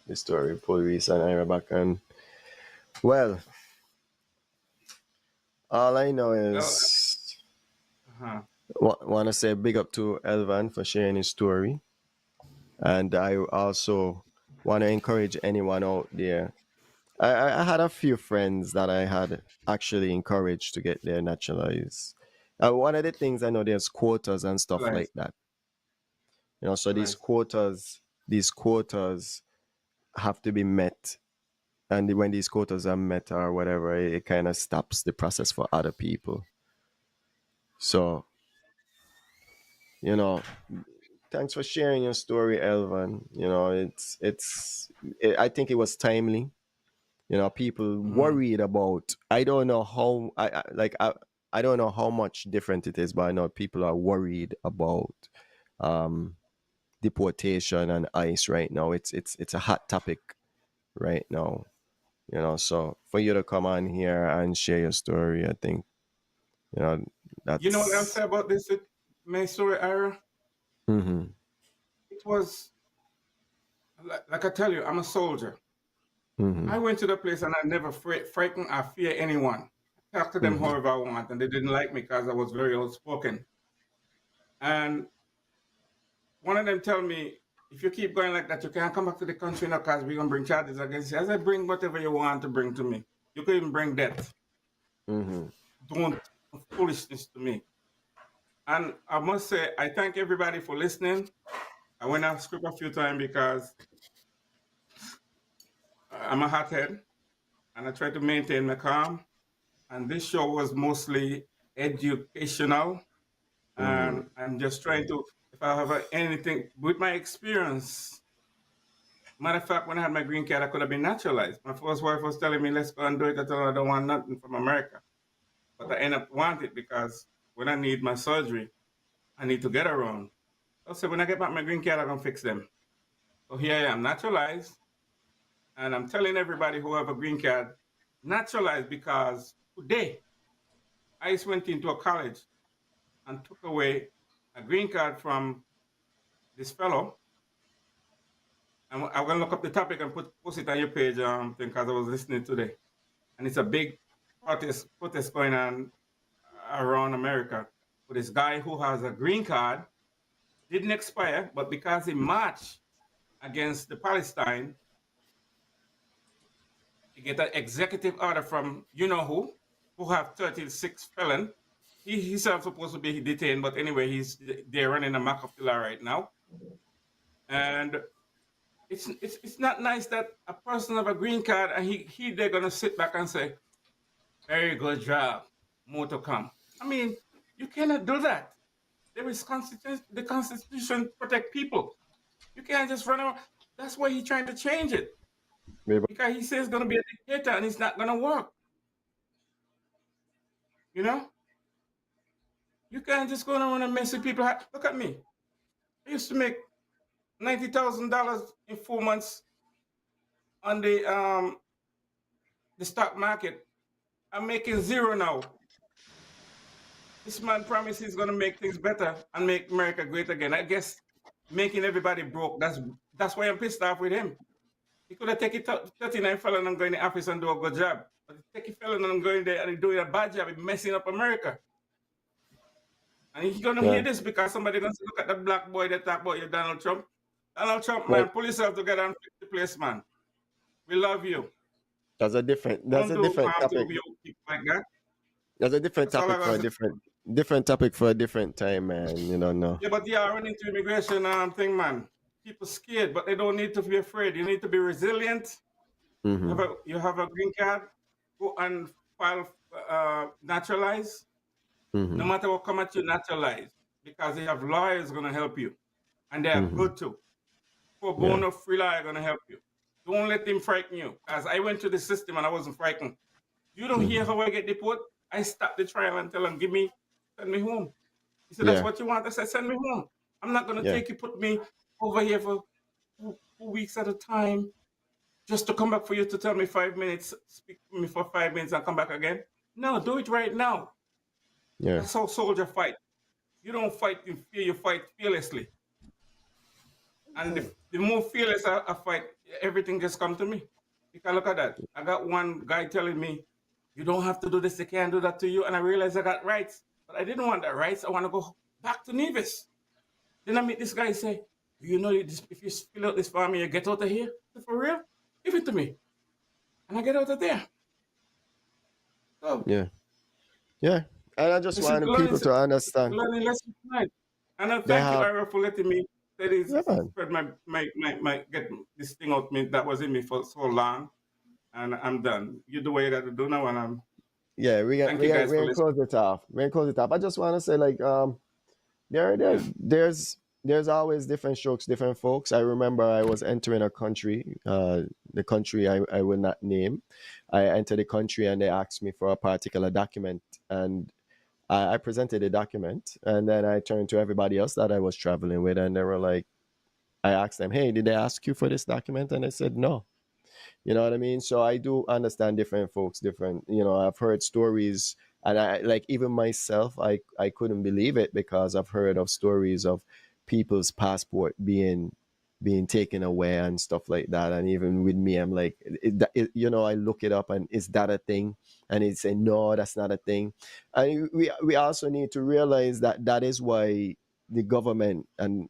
the story. Police and Ira back, and well, all I know Well, is uh-huh. want to say big up to Elvan for sharing his story, and I also want to encourage anyone out there. I had a few friends that I had actually encouraged to get their naturalized. One of the things I know, there's quotas and stuff Lies, like that. So lies. these quotas have to be met, and when these quotas are met or whatever, it kind of stops the process for other people. So, you know, thanks for sharing your story, Elvan. I think it was timely. People Mm-hmm. worried about. I don't know how. I don't know how much different it is, but I know people are worried about um, deportation and ICE right now. It's a hot topic right now. So for you to come on here and share your story, I think you know You know what I'll that's. say about this, my story, Ira? Hmm. It was, like I tell you, I'm a soldier. Hmm. I went to the place and I never frighten or fear anyone. I talked to them Hmm. however I want, and they didn't like me because I was very outspoken. And one of them tell me, if you keep going like that, you can't come back to the country now because we're going to bring charges against you. I said, bring whatever you want to bring to me. You could even bring death. Hmm. Don't. foolishness to me. And I must say, I thank everybody for listening. I went off script a few times because I'm a hothead and I try to maintain my calm. And this show was mostly educational. And I'm just trying to, if I have anything with my experience. Matter of fact, when I had my green card, I could have been naturalized. My first wife was telling me, let's go and do it. I told her I don't want nothing from America. But I end up wanting it because when I need my surgery, I need to get around. I said, when I get back my green card, I'm going to fix them. So here I am, naturalized. And I'm telling everybody who have a green card, naturalized, because today I just went into a college and took away a green card from this fellow. And I'm going to look up the topic and post it on your page, because I was listening today. And it's a big protest going on around America with this guy who has a green card, didn't expire, but because he marched against the Palestine, he get an executive order from you know who have 36 felon. He's supposed to be detained, but anyway, they're running a mock of the law right now. And it's not nice that a person have a green card and they're gonna sit back and say, very good job, more to come. I mean, you cannot do that. There is constitution. The Constitution protect people. You can't just run around. That's why he's trying to change it. Because he says he's going to be a dictator and it's not going to work. You know? You can't just go around and mess with people. Look at me. I used to make $90,000 in 4 months on the stock market. I'm making zero now. This man promised he's going to make things better and make America great again. I guess making everybody broke, that's why I'm pissed off with him. He could have taken 39 felon and go in the office and do a good job. But he take a felon and go in there and doing a bad job, messing up America. And he's going to hear this because somebody going to look at the black boy that talk about you, Donald Trump. Donald Trump, man, pull yourself together and fix the place, man. We love you. That's a different topic. Like that. That's a different topic for a different topic for a different time, man. You don't know. Yeah, but they are running to immigration thing, man. People scared, but they don't need to be afraid. You need to be resilient. You have a green card, go and file naturalize. No matter what come at you, naturalize, because they have lawyers going to help you, and they are good too. For bono free lawyer going to help you. Don't let them frighten you, because I went to the system and I wasn't frightened. You don't hear how I get deported? I stopped the trial and tell them, send me home. He said, that's what you want? I said, send me home. I'm not going to take you, put me over here for 2 weeks at a time just to come back for you to tell me 5 minutes, speak to me for 5 minutes and come back again. No, do it right now. Yeah. That's how soldiers fight. You don't fight in fear, you fight fearlessly. And the more fearless I fight, everything just comes to me. You can look at that. I got one guy telling me, you don't have to do this, they can't do that to you. And I realized I got rights, but I didn't want that rights. I want to go back to Nevis. Then I meet this guy say, you know, if you fill out this form, you get out of here. I said, for real? Give it to me. And I get out of there. So, yeah. And I just want people to understand. Learning lesson tonight. And I thank you, Ira, for letting me spread my get this thing out me that was in me for so long. And I'm done. You do what you got to do now, and I'm. Yeah, we're gonna close it off. We're gonna close it off. I just want to say, like, there's always different strokes, different folks. I remember I was entering a country, the country I will not name. I entered the country and they asked me for a particular document, and I presented the document, and then I turned to everybody else that I was traveling with, and they were like, I asked them, hey, did they ask you for this document? And they said no. You know what I mean? So I do understand different folks, I've heard stories, and I, like, even myself, I couldn't believe it, because I've heard of stories of people's passport being taken away and stuff like that. And even with me, I'm like, I look it up, and is that a thing? And it's saying, no, that's not a thing. And we also need to realize that is why the government and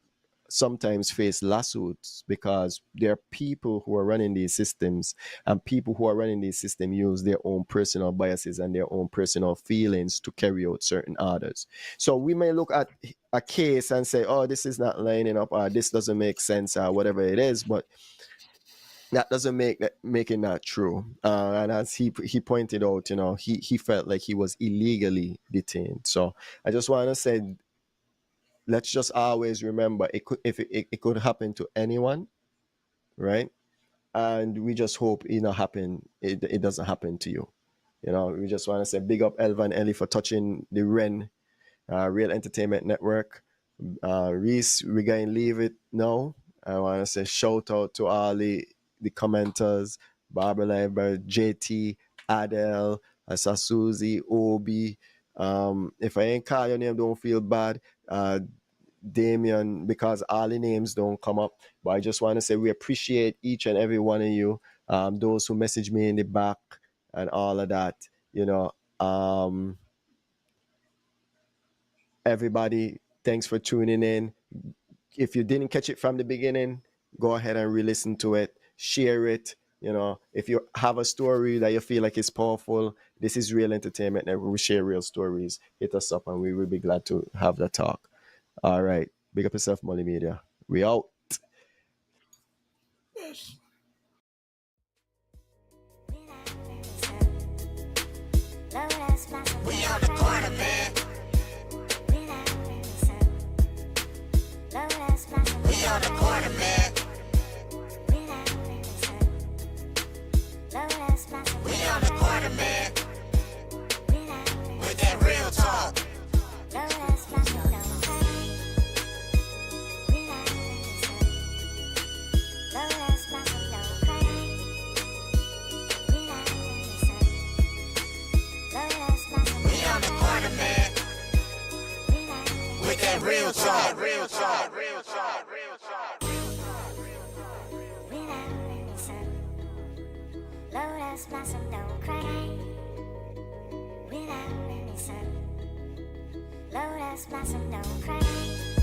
sometimes face lawsuits because there are people who are running these systems, and people who are running these systems use their own personal biases and their own personal feelings to carry out certain orders. So we may look at a case and say, oh, this is not lining up, or this doesn't make sense, or whatever it is, but that doesn't make it not true. And as he pointed out, he felt like he was illegally detained. So I just want to say, let's just always remember, it could happen to anyone, right? And we just hope it doesn't happen to you. We just want to say big up Elvan Ellee for touching the REN, Real Entertainment Network. Reese, we're going to leave it now. I want to say shout out to all the commenters, Barbara Liber, JT, Adele, Susie, Obi. If I ain't call your name, don't feel bad. Damien, because all the names don't come up. But I just want to say we appreciate each and every one of you. Those who message me in the back and all of that. Everybody, thanks for tuning in. If you didn't catch it from the beginning, go ahead and re-listen to it. Share it. If you have a story that you feel like is powerful, this is Real Entertainment Network. We share real stories. Hit us up and we will be glad to have the talk. All right. Big up yourself, Molly Media. We out. Yes. We on the corner, man. We on the corner, man. We on the corner, man. With that real talk. We on the corner, man. With that real talk, real talk, real talk, real talk. Lotus blossom, don't cry. Without any sun. Lotus blossom, don't cry.